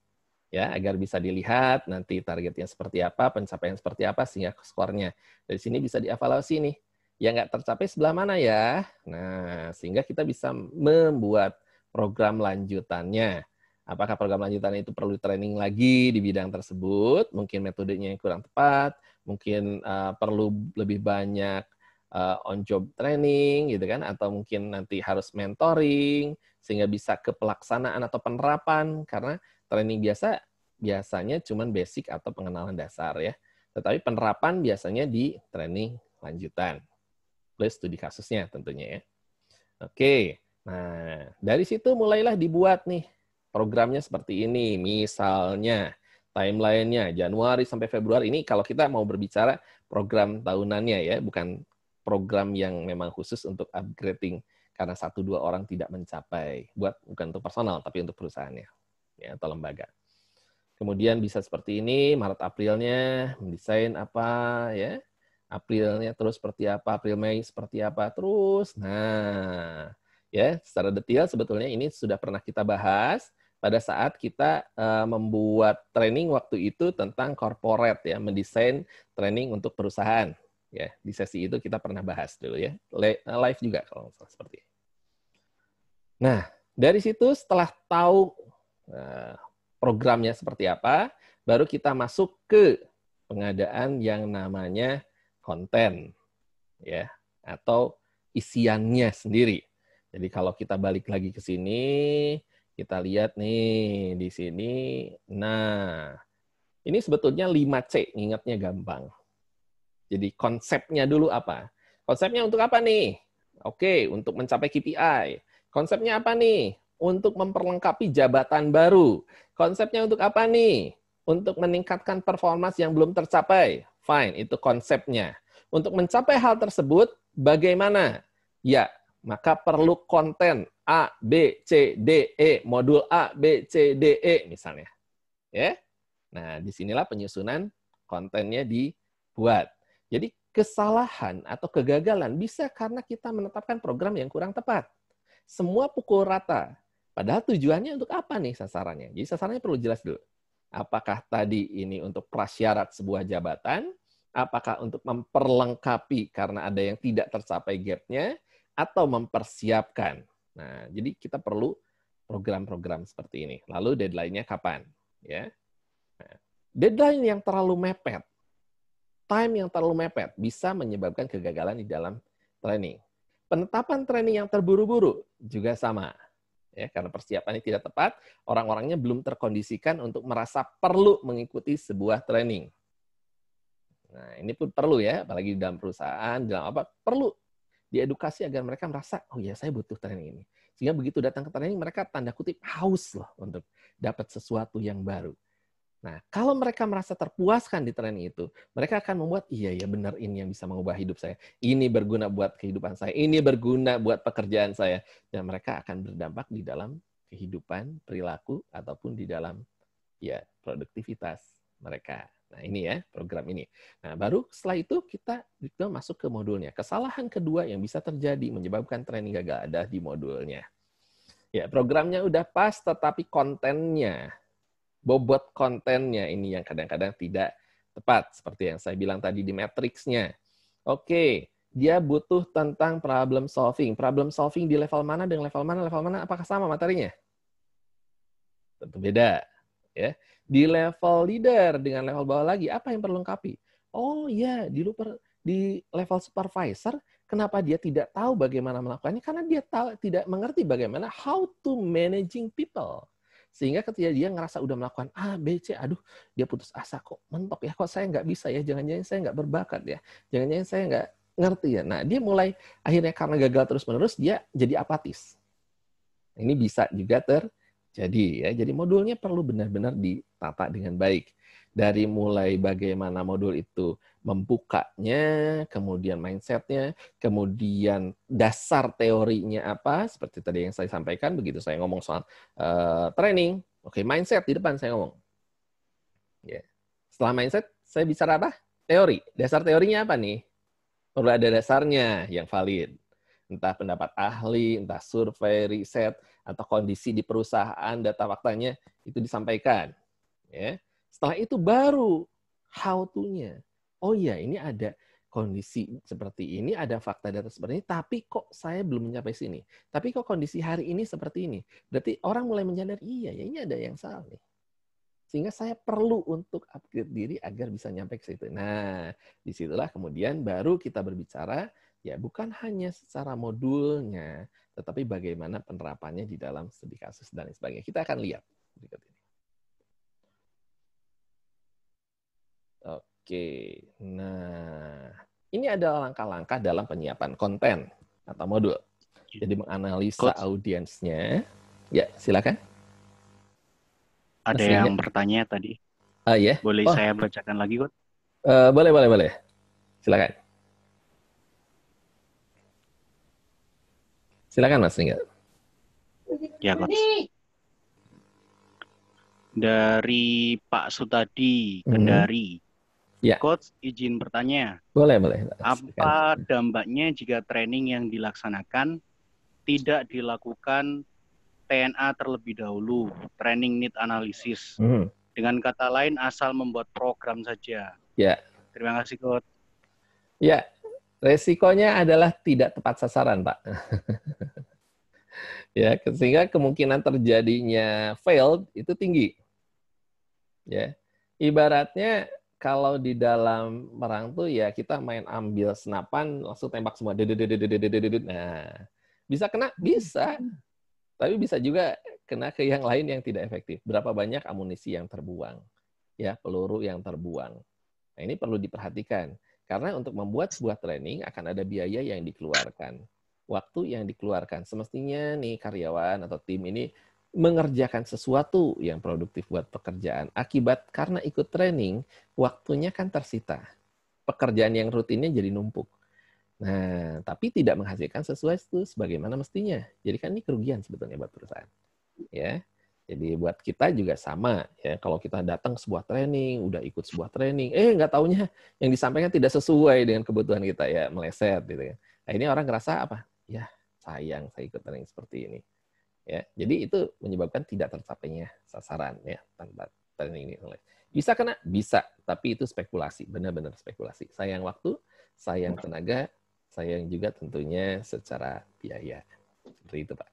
Ya, agar bisa dilihat nanti targetnya seperti apa, pencapaian seperti apa, sehingga skornya. Dari sini bisa dievaluasi nih. Yang nggak tercapai sebelah mana ya? Nah, sehingga kita bisa membuat program lanjutannya. Apakah program lanjutannya itu perlu training lagi di bidang tersebut? Mungkin metodenya yang kurang tepat, mungkin perlu lebih banyak on-job training, gitu kan, atau mungkin nanti harus mentoring, sehingga bisa ke pelaksanaan atau penerapan, karena training biasanya cuman basic atau pengenalan dasar ya, tetapi penerapan biasanya di training lanjutan, plus studi kasusnya tentunya ya. Oke, nah dari situ mulailah dibuat nih programnya seperti ini, misalnya timeline-nya Januari sampai Februari, ini kalau kita mau berbicara program tahunannya ya, bukan program yang memang khusus untuk upgrading karena 1-2 orang tidak mencapai, bukan untuk personal tapi untuk perusahaannya ya, atau lembaga. Kemudian bisa seperti ini, Maret Aprilnya mendesain apa ya, Aprilnya terus seperti apa, April Mei seperti apa terus. Nah, ya secara detail sebetulnya ini sudah pernah kita bahas pada saat kita membuat training waktu itu tentang corporate ya, mendesain training untuk perusahaan. Ya, di sesi itu kita pernah bahas dulu ya. Live juga kalau seperti ini. Nah, dari situ setelah tahu programnya seperti apa, baru kita masuk ke pengadaan yang namanya konten ya, atau isiannya sendiri. Jadi kalau kita balik lagi ke sini, kita lihat nih di sini. Nah, ini sebetulnya 5C, ingatnya gampang. Jadi konsepnya dulu apa? Konsepnya untuk apa nih? Oke, untuk mencapai KPI. Konsepnya apa nih? Untuk memperlengkapi jabatan baru. Konsepnya untuk apa nih? Untuk meningkatkan performance yang belum tercapai. Fine, itu konsepnya. Untuk mencapai hal tersebut, bagaimana? Ya, maka perlu konten A, B, C, D, E, modul A, B, C, D, E misalnya. Ya. Nah, disinilah penyusunan kontennya dibuat. Jadi kesalahan atau kegagalan bisa karena kita menetapkan program yang kurang tepat. Semua pukul rata. Padahal tujuannya untuk apa nih sasarannya? Jadi sasarannya perlu jelas dulu. Apakah tadi ini untuk prasyarat sebuah jabatan? Apakah untuk memperlengkapi karena ada yang tidak tercapai gap-nya? Atau mempersiapkan? Nah, jadi kita perlu program-program seperti ini. Lalu deadline-nya kapan? Ya. Nah, deadline yang terlalu mepet, time yang terlalu mepet bisa menyebabkan kegagalan di dalam training. Penetapan training yang terburu-buru juga sama. Ya, karena persiapannya tidak tepat, orang-orangnya belum terkondisikan untuk merasa perlu mengikuti sebuah training. Nah, ini pun perlu ya, apalagi di dalam perusahaan, dalam apa, perlu diedukasi agar mereka merasa, oh ya saya butuh training ini. Sehingga begitu datang ke training, mereka tanda kutip haus loh untuk dapat sesuatu yang baru. Nah, kalau mereka merasa terpuaskan di training itu, mereka akan membuat, iya ya benar ini yang bisa mengubah hidup saya. Ini berguna buat kehidupan saya. Ini berguna buat pekerjaan saya. Dan mereka akan berdampak di dalam kehidupan, perilaku, ataupun di dalam ya produktivitas mereka. Nah, ini ya program ini. Nah, baru setelah itu kita masuk ke modulnya. Kesalahan kedua yang bisa terjadi menyebabkan training gagal ada di modulnya. Ya, programnya udah pas, tetapi kontennya, bobot kontennya ini yang kadang-kadang tidak tepat. Seperti yang saya bilang tadi di matriksnya. Oke, dia butuh tentang problem solving. Problem solving di level mana dengan level mana, apakah sama materinya? Tentu beda. Ya. Di level leader dengan level bawah lagi, apa yang perlu lengkapi? Oh iya, di level supervisor, kenapa dia tidak tahu bagaimana melakukannya? Karena dia tidak mengerti bagaimana how to managing people. Sehingga ketika dia ngerasa udah melakukan A, B, C, aduh dia putus asa kok, mentok ya, kok saya nggak bisa ya, jangan-jangan saya nggak berbakat ya, jangan-jangan saya nggak ngerti ya. Nah, dia mulai akhirnya karena gagal terus-menerus, dia jadi apatis. Ini bisa juga terjadi ya. Jadi modulnya perlu benar-benar ditata dengan baik. Dari mulai bagaimana modul itu membukanya, kemudian mindset-nya, kemudian dasar teorinya apa, seperti tadi yang saya sampaikan, begitu saya ngomong soal training, oke, mindset di depan saya ngomong. Ya. Setelah mindset, saya bicara apa? Teori. Dasar teorinya apa nih? Perlu ada dasarnya yang valid. Entah pendapat ahli, entah survei, riset, atau kondisi di perusahaan, data faktanya, itu disampaikan. Ya. Setelah itu baru how to-nya. Oh iya, ini ada kondisi seperti ini, ada fakta data seperti ini, tapi kok saya belum mencapai sini. Tapi kok kondisi hari ini seperti ini. Berarti orang mulai menyadari, iya ya ini ada yang salah nih. Sehingga saya perlu untuk upgrade diri agar bisa nyampe ke situ. Nah, disitulah kemudian baru kita berbicara, ya bukan hanya secara modulnya, tetapi bagaimana penerapannya di dalam studi kasus dan lain sebagainya. Kita akan lihat berikut ini. Oke, nah ini adalah langkah-langkah dalam penyiapan konten atau modul. Jadi menganalisa audiensnya. Ya, silakan. Ada Masih yang bertanya tadi. Ya. Boleh saya bacakan lagi, Coach? Boleh. Silakan. Silakan, Mas Ringga. Ya, Coach. Dari Pak Sutadi, Kendari. Ya. Coach, izin bertanya. Boleh. Apa dampaknya jika training yang dilaksanakan tidak dilakukan TNA terlebih dahulu, training need analysis. Dengan kata lain, asal membuat program saja. Ya. Terima kasih, Coach. Ya, resikonya adalah tidak tepat sasaran, Pak. Ya, sehingga kemungkinan terjadinya failed itu tinggi. Ya, ibaratnya kalau di dalam perang tuh ya kita main ambil senapan langsung tembak semua. Nah, bisa kena, bisa. Tapi bisa juga kena ke yang lain yang tidak efektif. Berapa banyak amunisi yang terbuang, ya peluru yang terbuang. Nah, ini perlu diperhatikan karena untuk membuat sebuah training akan ada biaya yang dikeluarkan, waktu yang dikeluarkan. Semestinya nih karyawan atau tim ini mengerjakan sesuatu yang produktif buat pekerjaan. Akibat karena ikut training, waktunya kan tersita. Pekerjaan yang rutinnya jadi numpuk. Nah, tapi tidak menghasilkan sesuai itu sebagaimana mestinya. Jadi kan ini kerugian sebetulnya buat perusahaan. Ya. Jadi buat kita juga sama ya. Kalau kita datang sebuah training, udah ikut sebuah training, nggak taunya yang disampaikan tidak sesuai dengan kebutuhan kita ya, meleset gitu ya. Nah, ini orang ngerasa apa? Ya, sayang saya ikut training seperti ini. Ya, jadi itu menyebabkan tidak tercapainya sasaran ya tanpa training ini. Bisa kena, bisa, tapi itu spekulasi, benar-benar spekulasi. Sayang waktu, sayang tenaga, sayang juga tentunya secara biaya. Seperti itu, Pak.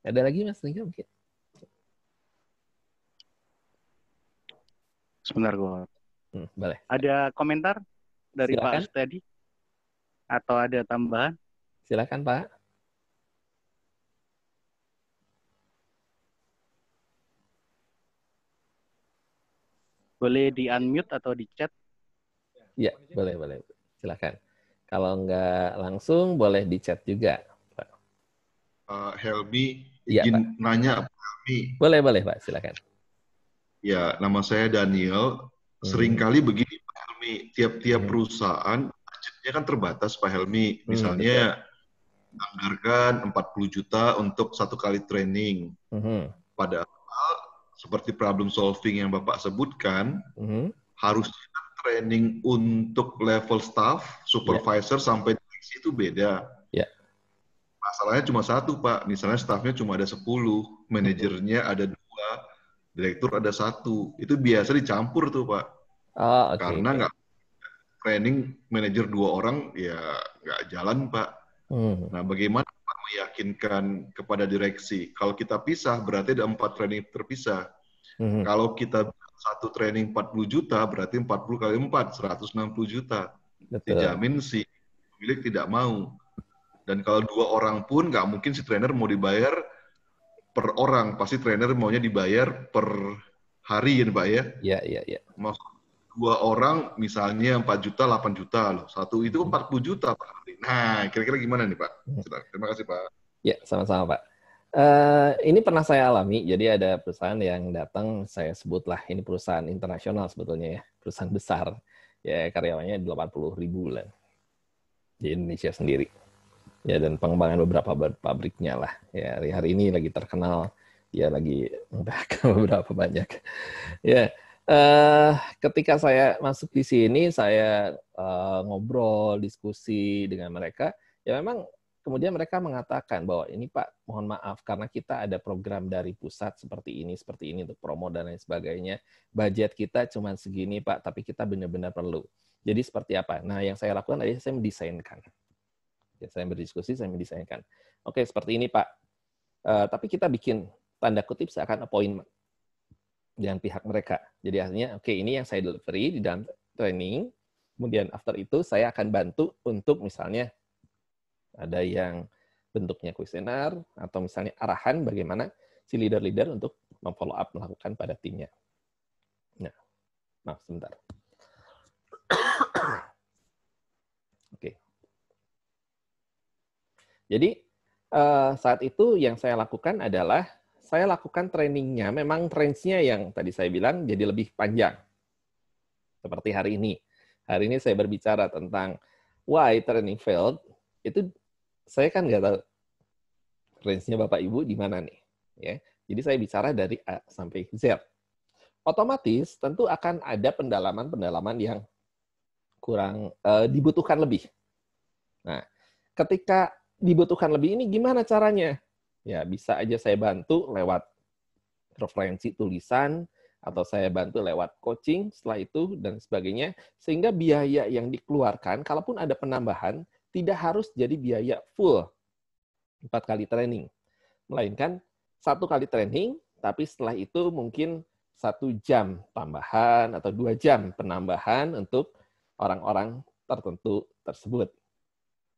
Ada lagi, Mas Ringga mungkin? Sebentar, Coach. Boleh. Ada komentar dari silakan. Pak Sutadi? Atau ada tambahan? Silakan, Pak. Boleh di-unmute atau di-chat? Ya, boleh. Silakan. Kalau nggak langsung, boleh di-chat juga, Pak. Helmi, izin nanya, Pak Helmi. Boleh, Pak. Silakan. Ya, nama saya Daniel. Seringkali begini Pak Helmi, tiap-tiap perusahaan budgetnya kan terbatas Pak Helmi. Misalnya anggarkan 40 juta untuk 1 kali training. Padahal seperti problem solving yang Bapak sebutkan, harusnya training untuk level staff, supervisor sampai direksi itu beda. Masalahnya cuma satu Pak, misalnya staffnya cuma ada 10, manajernya ada 2, direktur ada 1. Itu biasa dicampur tuh Pak. Karena nggak training manajer 2 orang ya nggak jalan Pak. Nah bagaimana Pak meyakinkan kepada direksi kalau kita pisah berarti ada 4 training terpisah. Kalau kita 1 training 40 juta berarti 40 kali 4 160 juta. Dijamin si pemilik tidak mau. Dan kalau 2 orang pun nggak mungkin si trainer mau dibayar per orang, pasti trainer maunya dibayar per hari ya Pak ya. Iya. Maksud 2 orang misalnya 4 juta, 8 juta loh. 1 itu 40 juta Pak. Nah, kira-kira gimana nih Pak? Terima kasih Pak. Ya, sama-sama Pak. Ini pernah saya alami, jadi ada perusahaan yang datang, saya sebutlah ini perusahaan internasional sebetulnya ya, perusahaan besar, ya karyawannya 80.000 lah di Indonesia sendiri. Ya, dan pengembangan beberapa pabriknya lah. Ya, hari ini lagi terkenal, ya lagi mengembangkan beberapa banyak. Ya, ketika saya masuk di sini, saya ngobrol, diskusi dengan mereka, ya memang kemudian mereka mengatakan bahwa ini Pak, mohon maaf, karena kita ada program dari pusat seperti ini untuk promo dan lain sebagainya. Budget kita cuma segini Pak, tapi kita benar-benar perlu. Jadi seperti apa? Nah, yang saya lakukan adalah saya mendesainkan. Ya, saya berdiskusi, saya mendesainkan. Oke, seperti ini Pak. Tapi kita bikin tanda kutip seakan appointment dengan pihak mereka. Jadi artinya, oke, ini yang saya delivery di dalam training. Kemudian after itu saya akan bantu untuk misalnya ada yang bentuknya kuesioner atau misalnya arahan bagaimana si leader-leader untuk memfollow up melakukan pada timnya. Nah, maaf sebentar. Oke. Jadi saat itu yang saya lakukan adalah saya lakukan trainingnya, memang range-nya yang tadi saya bilang jadi lebih panjang. Seperti hari ini. Hari ini saya berbicara tentang why training failed, itu saya kan nggak tahu range-nya Bapak Ibu di mana nih. Ya. Jadi saya bicara dari A sampai Z. Otomatis tentu akan ada pendalaman-pendalaman yang kurang dibutuhkan lebih. Nah, ketika dibutuhkan lebih ini gimana caranya? Ya, bisa aja saya bantu lewat referensi tulisan, atau saya bantu lewat coaching setelah itu, dan sebagainya. Sehingga biaya yang dikeluarkan, kalaupun ada penambahan, tidak harus jadi biaya full 4 kali training. Melainkan 1 kali training, tapi setelah itu mungkin 1 jam tambahan, atau 2 jam penambahan untuk orang-orang tertentu tersebut.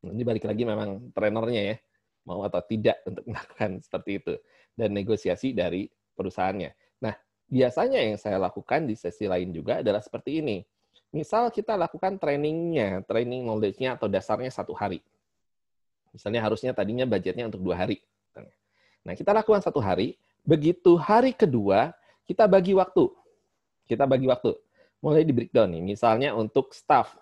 Ini balik lagi memang trainernya ya, mau atau tidak untuk melakukan seperti itu. Dan negosiasi dari perusahaannya. Nah, biasanya yang saya lakukan di sesi lain juga adalah seperti ini. Misal kita lakukan training knowledge-nya atau dasarnya 1 hari. Misalnya harusnya tadinya budgetnya untuk 2 hari. Nah, kita lakukan 1 hari, begitu hari kedua, kita bagi waktu. Mulai di breakdown nih, misalnya untuk staff.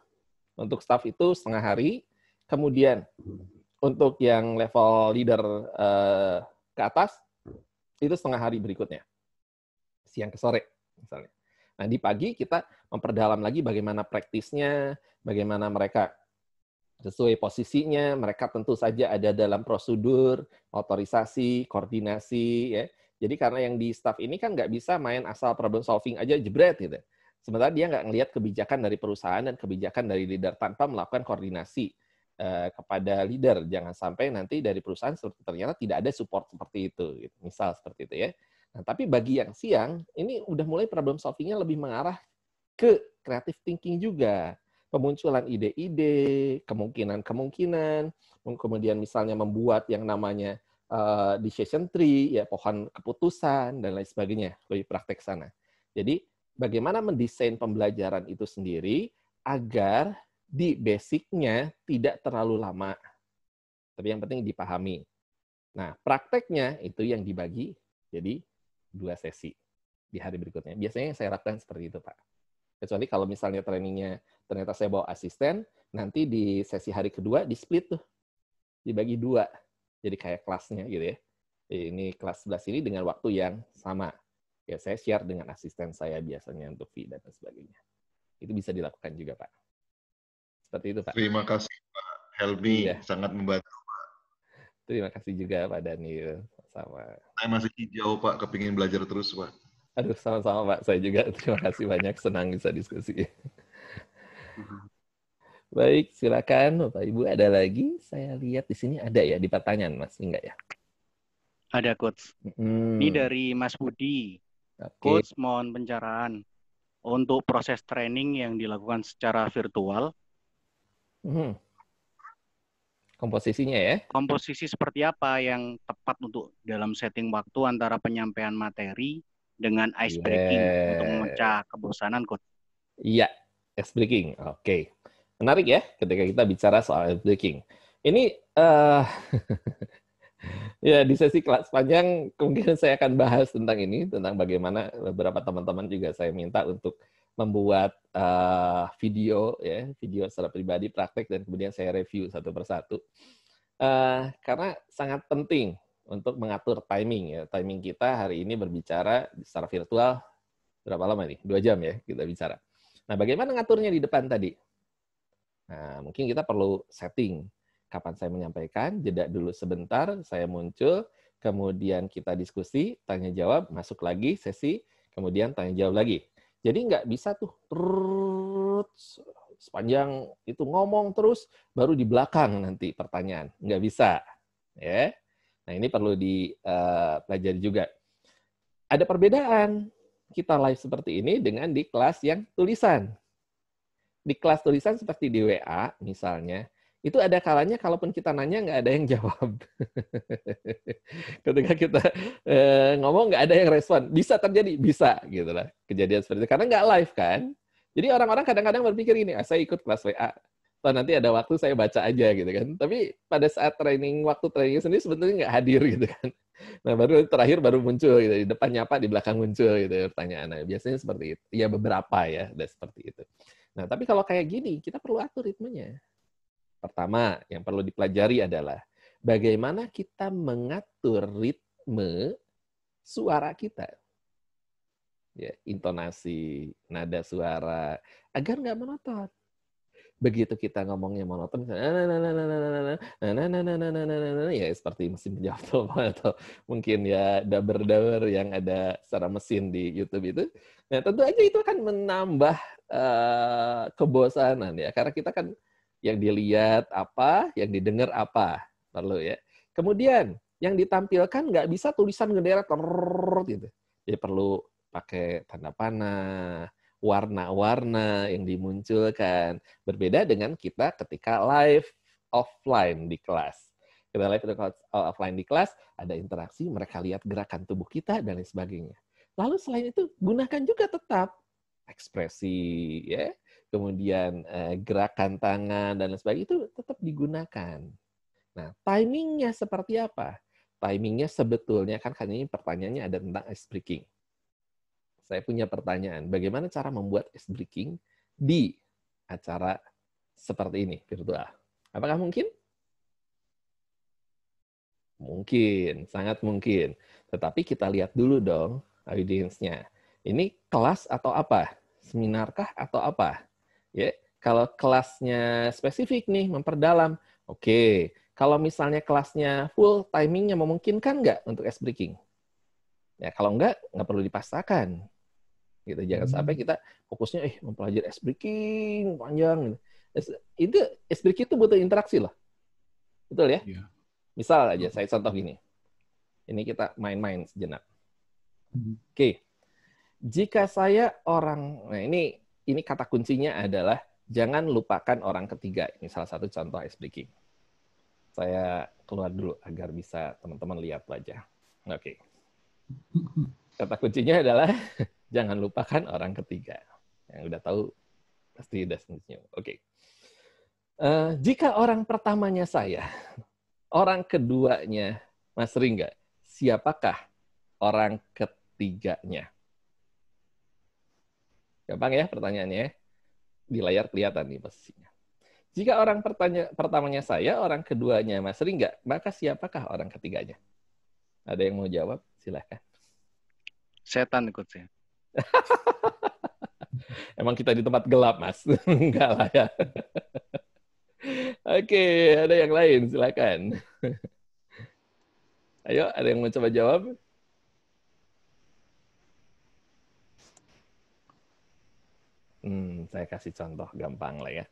Untuk staff itu 1/2 hari, kemudian untuk yang level leader ke atas, itu 1/2 hari berikutnya. Siang ke sore, misalnya. Nah, di pagi kita memperdalam lagi bagaimana praktisnya, bagaimana mereka sesuai posisinya, mereka tentu saja ada dalam prosedur, otorisasi, koordinasi. Ya. Jadi karena yang di staff ini kan nggak bisa main asal problem solving aja jebret gitu. Sementara dia nggak ngelihat kebijakan dari perusahaan dan kebijakan dari leader tanpa melakukan koordinasi kepada leader. Jangan sampai nanti dari perusahaan ternyata tidak ada support seperti itu. Gitu. Misal seperti itu ya. Nah, tapi bagi yang siang, ini udah mulai problem solving-nya lebih mengarah ke creative thinking juga. Pemunculan ide-ide, kemungkinan-kemungkinan, kemudian misalnya membuat yang namanya decision tree, ya pohon keputusan, dan lain sebagainya, lebih praktek sana. Jadi, bagaimana mendesain pembelajaran itu sendiri agar di basic-nya tidak terlalu lama. Tapi yang penting dipahami. Nah, prakteknya itu yang dibagi jadi 2 sesi. di hari berikutnya. Biasanya yang saya lakukan seperti itu, Pak. Kecuali kalau misalnya trainingnya ternyata saya bawa asisten, nanti di sesi hari kedua di-split tuh, dibagi 2. Jadi kayak kelasnya gitu ya. Ini kelas 11 ini dengan waktu yang sama. Ya, saya share dengan asisten saya biasanya untuk fee dan sebagainya. Itu bisa dilakukan juga, Pak. Seperti itu, Pak. Terima kasih, Pak Helmi. Iya. Sangat membantu. Terima kasih juga, Pak Daniel. Sama. Saya masih hijau, Pak. Kepingin belajar terus, Pak. Aduh, sama-sama, Pak. Saya juga terima kasih banyak. Senang bisa diskusi. Baik, silakan Bapak Ibu. Ada lagi? Saya lihat di sini ada ya, di pertanyaan, Mas. Enggak ya? Ada, Coach. Ini dari Mas Budi. Coach, mohon pencerahan untuk proses training yang dilakukan secara virtual. Komposisinya ya? Komposisi seperti apa yang tepat untuk dalam setting waktu antara penyampaian materi dengan ice breaking untuk memecah kebosanan, Coach? Iya, ice breaking. Oke. Menarik ya ketika kita bicara soal ice breaking. Ini ya di sesi kelas panjang kemungkinan saya akan bahas tentang ini, tentang bagaimana beberapa teman-teman juga saya minta untuk membuat video secara pribadi praktek dan kemudian saya review satu persatu. Karena sangat penting untuk mengatur timing ya. Timing kita hari ini berbicara secara virtual berapa lama nih? 2 jam ya kita bicara. Nah, bagaimana ngaturnya di depan tadi? Nah, mungkin kita perlu setting kapan saya menyampaikan, jeda dulu sebentar, saya muncul, kemudian kita diskusi, tanya jawab, masuk lagi sesi, kemudian tanya jawab lagi. Jadi nggak bisa tuh terus sepanjang itu ngomong terus, baru di belakang nanti pertanyaan. Nggak bisa. Ya. Nah, ini perlu dipelajari juga. Ada perbedaan kita live seperti ini dengan di kelas yang tulisan. Di kelas tulisan seperti di WA misalnya, itu ada kalanya kalaupun kita nanya nggak ada yang jawab. Ketika kita ngomong nggak ada yang respon. Bisa terjadi, bisa gitu lah kejadian seperti itu. Karena nggak live kan. Jadi orang-orang kadang-kadang berpikir gini, saya ikut kelas WA, atau nanti ada waktu saya baca aja gitu kan. Tapi pada saat waktu training sendiri sebetulnya nggak hadir gitu kan. Nah baru terakhir baru muncul gitu, di depan nyapa, di belakang muncul gitu pertanyaan. Nah, biasanya seperti itu. Ya beberapa ya, ada seperti itu. Nah tapi kalau kayak gini, kita perlu atur ritmenya. Pertama, yang perlu dipelajari adalah bagaimana kita mengatur ritme suara kita. Ya, intonasi, nada suara, agar nggak monoton. Begitu kita ngomongnya monoton, ya seperti mesin penjawab telepon atau mungkin ya daber-daber yang ada secara mesin di YouTube itu. Nah, tentu aja itu akan menambah kebosanan ya, karena kita kan yang dilihat apa, yang didengar apa, perlu ya. Kemudian yang ditampilkan nggak bisa tulisan ngederet gitu. Jadi perlu pakai tanda panah, warna-warna yang dimunculkan. Berbeda dengan kita ketika live offline di kelas. Kita live offline di kelas, ada interaksi, mereka lihat gerakan tubuh kita dan lain sebagainya. Lalu selain itu gunakan juga tetap ekspresi, ya. Kemudian gerakan tangan dan lain sebagainya itu tetap digunakan. Nah, timingnya seperti apa? Timingnya sebetulnya kan ini pertanyaannya ada tentang ice breaking. Saya punya pertanyaan, bagaimana cara membuat ice breaking di acara seperti ini virtual? Apakah mungkin? Mungkin, sangat mungkin. Tetapi kita lihat dulu dong audiensnya. Ini kelas atau apa? Seminarkah atau apa? Ya, kalau kelasnya spesifik nih, memperdalam, oke. Kalau misalnya kelasnya full, timingnya memungkinkan nggak untuk ice breaking? Ya, kalau nggak perlu dipaksakan. Gitu. Jangan sampai kita fokusnya mempelajari ice breaking panjang. Itu ice breaking itu butuh interaksi loh. Betul ya? Yeah. Misal aja, saya contoh gini. Ini kita main-main sejenak. Oke. Jika saya nah ini kata kuncinya adalah jangan lupakan orang ketiga. Ini salah satu contoh ice breaking. Saya keluar dulu agar bisa teman-teman lihat wajah. Oke. Kata kuncinya adalah jangan lupakan orang ketiga. Yang udah tahu pasti udah senyum. Oke. Jika orang pertamanya saya, orang keduanya Mas Ringga, siapakah orang ketiganya? Gampang ya pertanyaannya. Di layar kelihatan nih posisinya. Jika orang pertamanya saya, orang keduanya Mas Ringga, maka siapakah orang ketiganya? Ada yang mau jawab? Silahkan. Setan ikut saya. Emang kita di tempat gelap, Mas? Enggak lah ya. Oke, ada yang lain, silakan. Ayo, ada yang mau coba jawab? Saya kasih contoh gampang lah ya.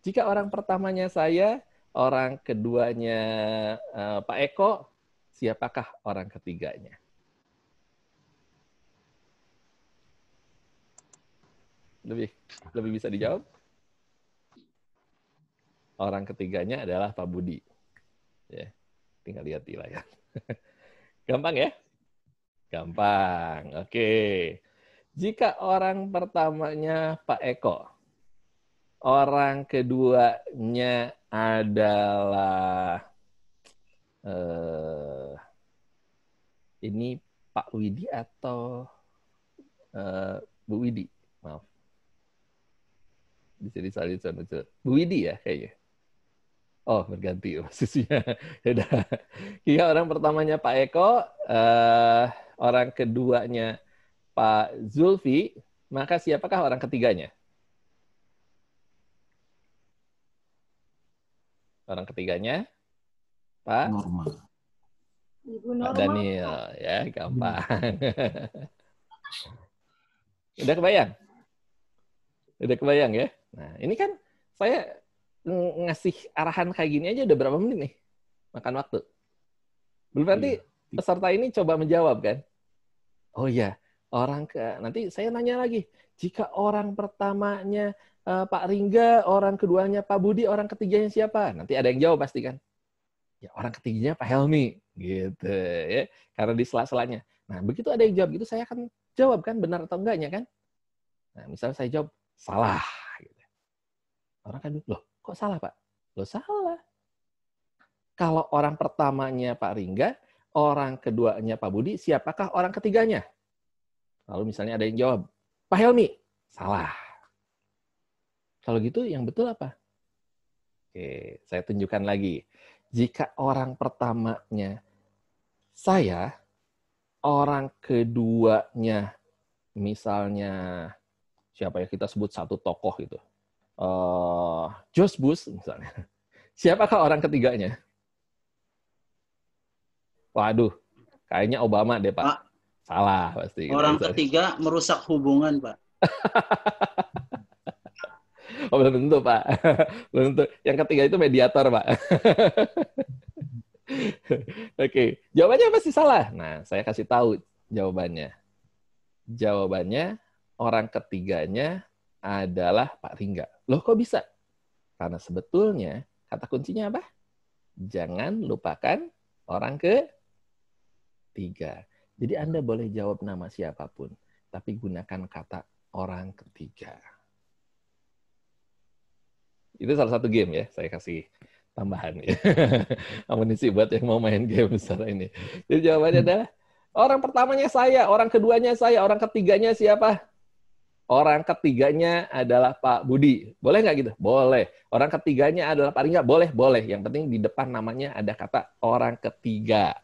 Jika orang pertamanya saya, orang keduanya Pak Eko, siapakah orang ketiganya? Lebih bisa dijawab? Orang ketiganya adalah Pak Budi. Ya, tinggal lihat di layar. Gampang ya? Gampang. Oke. Jika orang pertamanya Pak Eko, orang keduanya adalah ini Pak Widi atau Bu Widi? Maaf. Bisa disalin sana. Bu Widi ya kayaknya. Oh, berganti posisinya. Jika orang pertamanya Pak Eko, orang keduanya Pak Zulfi, maka siapakah orang ketiganya? Orang ketiganya Pak Norma. Ibu Norma. Pak Daniel, ya gampang. Udah kebayang? Udah kebayang ya? Nah, ini kan saya ngasih arahan kayak gini aja udah berapa menit nih? Makan waktu. Belum nanti peserta ini coba menjawab kan? Oh iya. Nanti saya nanya lagi, jika orang pertamanya Pak Ringga, orang keduanya Pak Budi, orang ketiganya siapa? Nanti ada yang jawab pasti kan? Ya orang ketiganya Pak Helmi, gitu ya. Karena di sela-selanya. Nah begitu ada yang jawab gitu, saya akan jawab kan benar atau enggaknya kan? Nah misalnya saya jawab salah, gitu. Orang kan loh kok salah Pak? Loh salah. Kalau orang pertamanya Pak Ringga, orang keduanya Pak Budi, siapakah orang ketiganya? Lalu misalnya ada yang jawab, Pak Helmi. Salah. Kalau gitu yang betul apa? Oke, saya tunjukkan lagi. Jika orang pertamanya saya, orang keduanya misalnya, siapa ya kita sebut satu tokoh itu. George Bush misalnya. Siapakah orang ketiganya? Waduh, kayaknya Obama deh Pak. Salah pasti. Orang ketiga merusak hubungan, Pak. Oh, belum tentu, Pak. Belum tentu. Yang ketiga itu mediator, Pak. Oke, jawabannya pasti salah. Nah, saya kasih tahu jawabannya. Jawabannya orang ketiganya adalah Pak Ringga. Loh, kok bisa? Karena sebetulnya kata kuncinya apa? Jangan lupakan orang ketiga. Jadi Anda boleh jawab nama siapapun, tapi gunakan kata orang ketiga. Itu salah satu game ya, saya kasih tambahan ya. Amunisi buat yang mau main game besar ini. Jadi jawabannya adalah, orang pertamanya saya, orang keduanya saya, orang ketiganya siapa? Orang ketiganya adalah Pak Budi. Boleh nggak gitu? Boleh. Orang ketiganya adalah Pak Ringga? Boleh, boleh. Yang penting di depan namanya ada kata orang ketiga.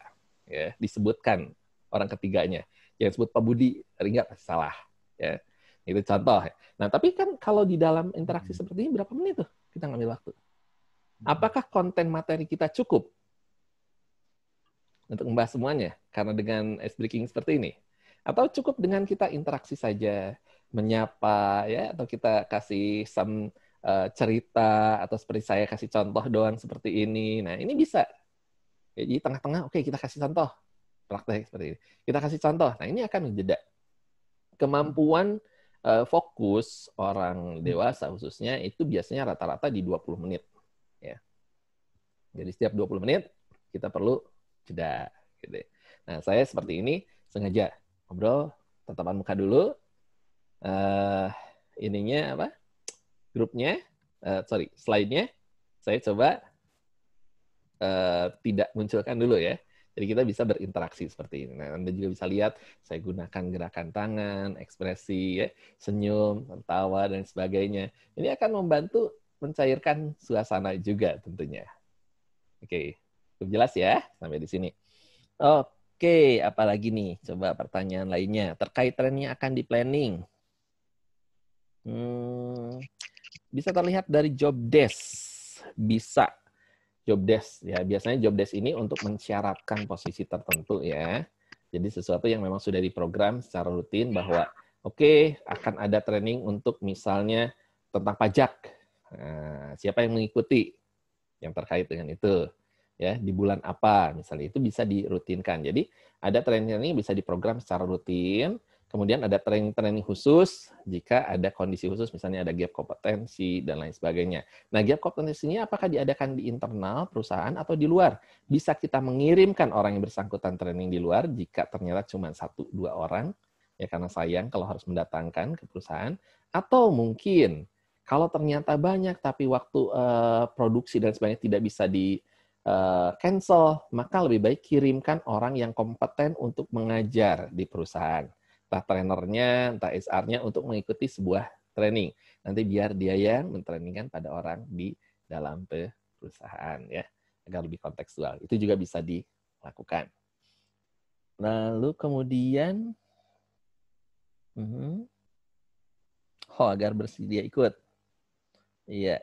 Ya, disebutkan orang ketiganya. Yang sebut Pak Budi, Ringga pasti salah. Ya, itu contoh. Nah, tapi kan kalau di dalam interaksi seperti ini berapa menit tuh kita ngambil waktu? Apakah konten materi kita cukup untuk membahas semuanya? Karena dengan ice breaking seperti ini, atau cukup dengan kita interaksi saja, menyapa, ya, atau kita kasih cerita, atau seperti saya kasih contoh doang seperti ini. Nah, ini bisa. Ya, jadi tengah-tengah, oke, kita kasih contoh. Praktek seperti ini. Kita kasih contoh. Nah, ini akan menjeda. Kemampuan fokus orang dewasa khususnya itu biasanya rata-rata di 20 menit. Ya. Jadi setiap 20 menit kita perlu jeda. Gitu. Nah, saya seperti ini sengaja ngobrol tatapan muka dulu. Ininya apa? Grupnya, slide-nya saya coba tidak munculkan dulu ya. Jadi kita bisa berinteraksi seperti ini. Nah, Anda juga bisa lihat, saya gunakan gerakan tangan, ekspresi, ya, senyum, tertawa, dan sebagainya. Ini akan membantu mencairkan suasana juga tentunya. Oke, cukup jelas ya sampai di sini. Oke, apalagi nih? Coba pertanyaan lainnya. Terkait training akan di-planning. Bisa terlihat dari job desk. Bisa. Job desk ya, biasanya job desk ini untuk mensyaratkan posisi tertentu ya. Jadi sesuatu yang memang sudah diprogram secara rutin bahwa oke, akan ada training untuk misalnya tentang pajak. Nah, siapa yang mengikuti yang terkait dengan itu ya, di bulan apa misalnya, itu bisa dirutinkan. Jadi ada training bisa diprogram secara rutin. Kemudian ada training khusus jika ada kondisi khusus, misalnya ada gap kompetensi dan lain sebagainya. Nah, gap kompetensinya apakah diadakan di internal perusahaan atau di luar? Bisa kita mengirimkan orang yang bersangkutan training di luar jika ternyata cuma 1-2 orang, ya karena sayang kalau harus mendatangkan ke perusahaan. Atau mungkin kalau ternyata banyak tapi waktu produksi dan sebagainya tidak bisa di cancel, maka lebih baik kirimkan orang yang kompeten untuk mengajar di perusahaan. Entah trainernya, entah HR-nya untuk mengikuti sebuah training. Nanti biar dia yang mentrainingkan pada orang di dalam perusahaan ya, agar lebih kontekstual. Itu juga bisa dilakukan. Lalu kemudian agar bersedia ikut. Iya.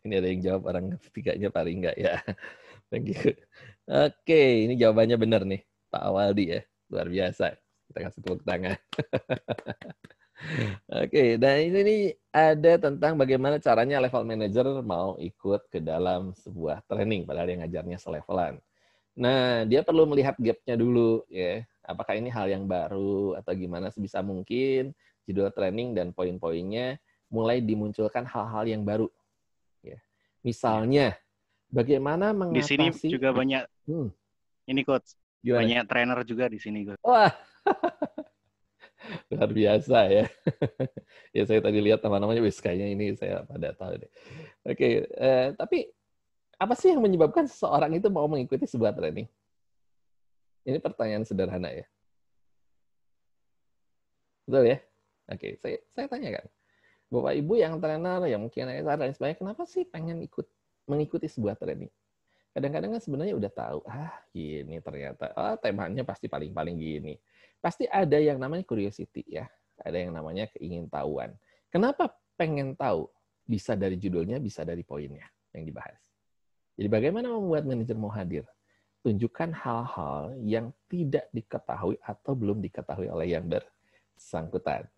Ini ada yang jawab orang ketiganya paling enggak ya. Thank you. Oke, ini jawabannya benar nih, Pak Awaldi ya. Luar biasa. Kita kasih tepuk tangan. Oke, dan ini ada tentang bagaimana caranya level manager mau ikut ke dalam sebuah training, padahal yang ngajarnya selevelan. Nah, dia perlu melihat gap-nya dulu ya. Apakah ini hal yang baru atau gimana, sebisa mungkin judul training dan poin-poinnya mulai dimunculkan hal-hal yang baru. Ya. Misalnya, bagaimana mengatasi... Di sini juga banyak, ini Coach, gimana? Banyak trainer juga di sini Coach. Wah, luar biasa ya. Ya saya tadi lihat nama-namanya, wis kayaknya ini saya pada tahu deh. Oke, tapi apa sih yang menyebabkan seseorang itu mau mengikuti sebuah training? Ini pertanyaan sederhana ya. Betul ya? Oke, saya tanyakan. Bapak Ibu yang trainer, yang mungkin HR dan sebagainya, kenapa sih pengen mengikuti sebuah training? Kadang-kadang kan sebenarnya udah tahu, gini ternyata, temanya pasti paling-paling gini. Pasti ada yang namanya curiosity ya, ada yang namanya keingintahuan. Kenapa pengen tahu? Bisa dari judulnya, bisa dari poinnya yang dibahas. Jadi bagaimana membuat manajer mau hadir? Tunjukkan hal-hal yang tidak diketahui atau belum diketahui oleh yang bersangkutan.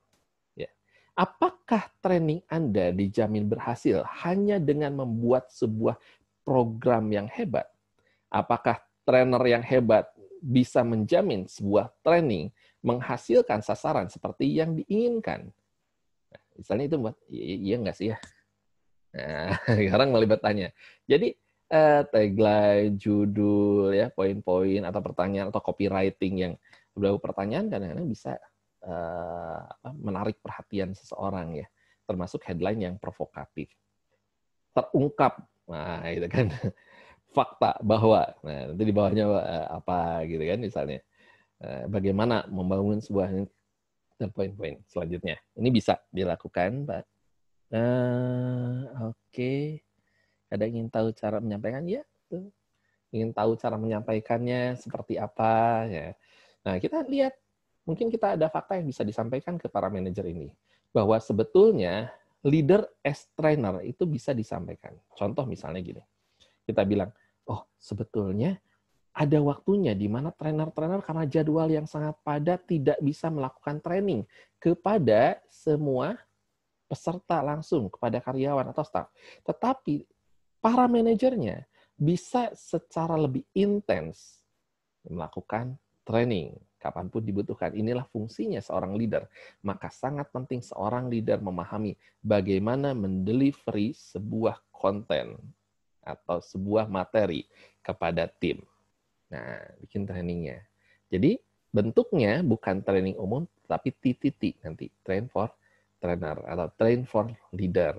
Apakah training Anda dijamin berhasil hanya dengan membuat sebuah program yang hebat? Apakah trainer yang hebat bisa menjamin sebuah training menghasilkan sasaran seperti yang diinginkan? Nah, misalnya itu buat, iya nggak sih ya? Nah, sekarang mulai bertanya. Jadi, tagline, judul, ya, poin-poin, atau pertanyaan, atau copywriting yang beberapa pertanyaan kadang-kadang bisa menarik perhatian seseorang ya, termasuk headline yang provokatif, terungkap, nah itu kan fakta bahwa, nah nanti di bawahnya apa gitu kan misalnya, bagaimana membangun sebuah dan poin-poin selanjutnya, ini bisa dilakukan Pak. Oke. Ada ingin tahu cara menyampaikan ya, ingin tahu cara menyampaikannya seperti apa ya. Nah kita lihat. Mungkin kita ada fakta yang bisa disampaikan ke para manajer ini. Bahwa sebetulnya leader as trainer itu bisa disampaikan. Contoh misalnya gini. Kita bilang, sebetulnya ada waktunya di mana trainer-trainer karena jadwal yang sangat padat tidak bisa melakukan training kepada semua peserta langsung, kepada karyawan atau staf. Tetapi para manajernya bisa secara lebih intens melakukan training kapanpun dibutuhkan. Inilah fungsinya seorang leader. Maka sangat penting seorang leader memahami bagaimana mendelivery sebuah konten atau sebuah materi kepada tim. Nah, bikin trainingnya. Jadi, bentuknya bukan training umum, tapi TTT nanti. Train for Trainer atau Train for Leader.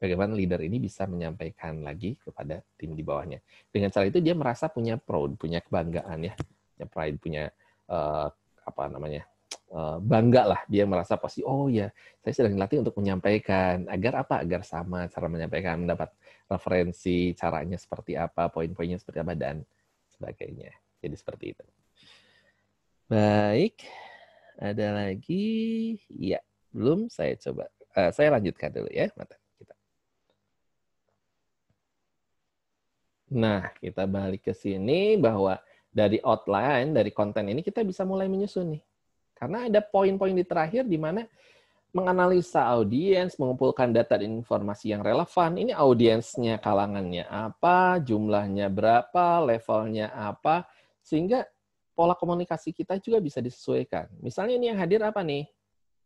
bagaimana leader ini bisa menyampaikan lagi kepada tim di bawahnya. Dengan cara itu dia merasa punya proud, punya kebanggaan ya, punya pride, punya bangga lah. Dia merasa pasti, oh ya, saya sedang dilatih untuk menyampaikan. Agar apa? Agar sama cara menyampaikan, mendapat referensi, caranya seperti apa, poin-poinnya seperti apa, dan sebagainya. Jadi seperti itu. Baik, ada lagi? Ya, belum. Saya coba. Saya lanjutkan dulu ya, mata kita. Nah, kita balik ke sini bahwa dari outline, dari konten ini kita bisa mulai menyusun nih. Karena ada poin-poin di terakhir di mana menganalisa audiens, mengumpulkan data dan informasi yang relevan. Ini audiensnya, kalangannya apa, jumlahnya berapa, levelnya apa, sehingga pola komunikasi kita juga bisa disesuaikan. Misalnya ini yang hadir apa nih?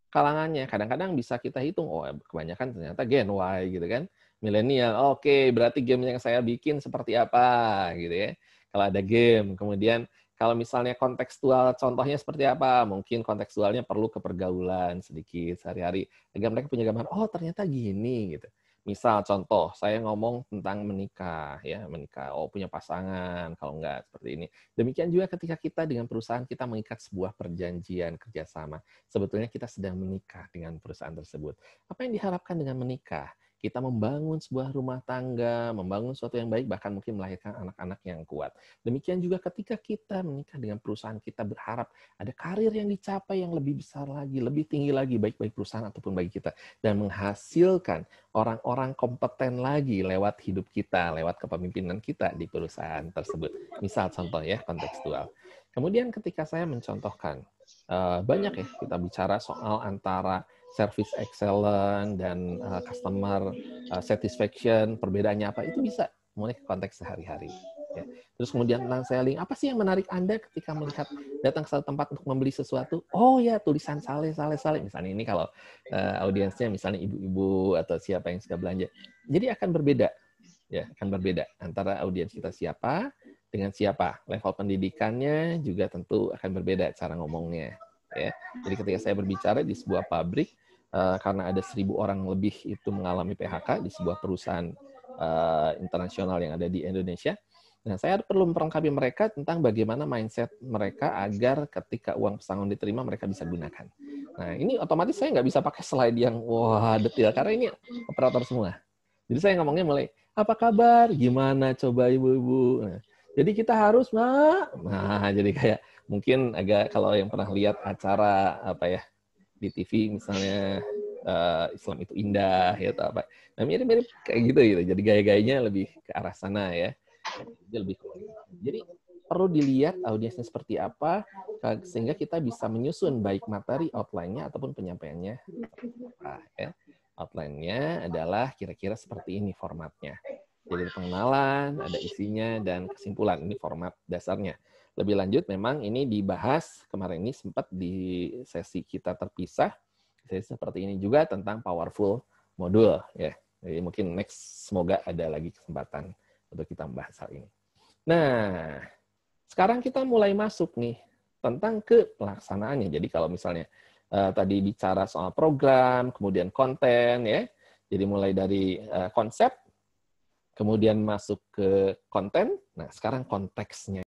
Kalangannya. Kadang-kadang bisa kita hitung, oh kebanyakan ternyata Gen Y gitu kan. Milenial, oke, berarti game yang saya bikin seperti apa gitu ya. Kalau ada game, kemudian kalau misalnya kontekstual, contohnya seperti apa? Mungkin kontekstualnya perlu ke pergaulan sedikit sehari-hari. Agar mereka punya gambaran, oh ternyata gini gitu. Misal contoh, saya ngomong tentang menikah, ya menikah, oh punya pasangan, kalau enggak seperti ini. Demikian juga ketika kita dengan perusahaan kita mengikat sebuah perjanjian kerjasama. Sebetulnya kita sedang menikah dengan perusahaan tersebut. Apa yang diharapkan dengan menikah? Kita membangun sebuah rumah tangga, membangun sesuatu yang baik, bahkan mungkin melahirkan anak-anak yang kuat. Demikian juga ketika kita menikah dengan perusahaan, kita berharap ada karir yang dicapai yang lebih besar lagi, lebih tinggi lagi, baik perusahaan ataupun bagi kita. Dan menghasilkan orang-orang kompeten lagi lewat hidup kita, lewat kepemimpinan kita di perusahaan tersebut. Misal contoh ya, kontekstual. Kemudian ketika saya mencontohkan, banyak ya kita bicara soal antara service excellent dan customer satisfaction, perbedaannya apa, itu bisa mulai ke konteks sehari-hari. Ya. Terus kemudian tentang selling, apa sih yang menarik Anda ketika melihat datang ke satu tempat untuk membeli sesuatu? Oh ya, tulisan Saleh. Misalnya ini kalau audiensnya misalnya ibu-ibu atau siapa yang suka belanja. Jadi akan berbeda. Ya, akan berbeda antara audiens kita siapa dengan siapa. Level pendidikannya juga tentu akan berbeda cara ngomongnya. Ya. Jadi ketika saya berbicara di sebuah pabrik, karena ada 1.000 orang lebih itu mengalami PHK di sebuah perusahaan internasional yang ada di Indonesia. Nah, saya perlu memperlengkapi mereka tentang bagaimana mindset mereka agar ketika uang pesangon diterima mereka bisa gunakan. Nah, ini otomatis saya nggak bisa pakai slide yang wah detail karena ini operator semua. Jadi saya ngomongnya mulai, apa kabar? Gimana coba ibu-ibu? Nah, jadi kita harus, nah jadi kayak mungkin agak kalau yang pernah lihat acara apa ya di TV misalnya Islam itu indah ya atau apa. Nah mirip-mirip kayak gitu. Jadi gaya-gayanya lebih ke arah sana ya. Dia lebih komunikatif. Jadi perlu dilihat audiensnya seperti apa sehingga kita bisa menyusun baik materi outline-nya ataupun penyampaiannya. Ya. Outline-nya adalah kira-kira seperti ini formatnya. Jadi pengenalan, ada isinya dan kesimpulan. Ini format dasarnya. Lebih lanjut memang ini dibahas kemarin ini sempat di sesi kita terpisah. Sesi seperti ini juga tentang powerful modul ya. Jadi mungkin next semoga ada lagi kesempatan untuk kita membahas hal ini. Nah, sekarang kita mulai masuk nih tentang ke pelaksanaannya. Jadi kalau misalnya tadi bicara soal program, kemudian konten ya. Jadi mulai dari konsep, kemudian masuk ke konten. Nah, sekarang konteksnya.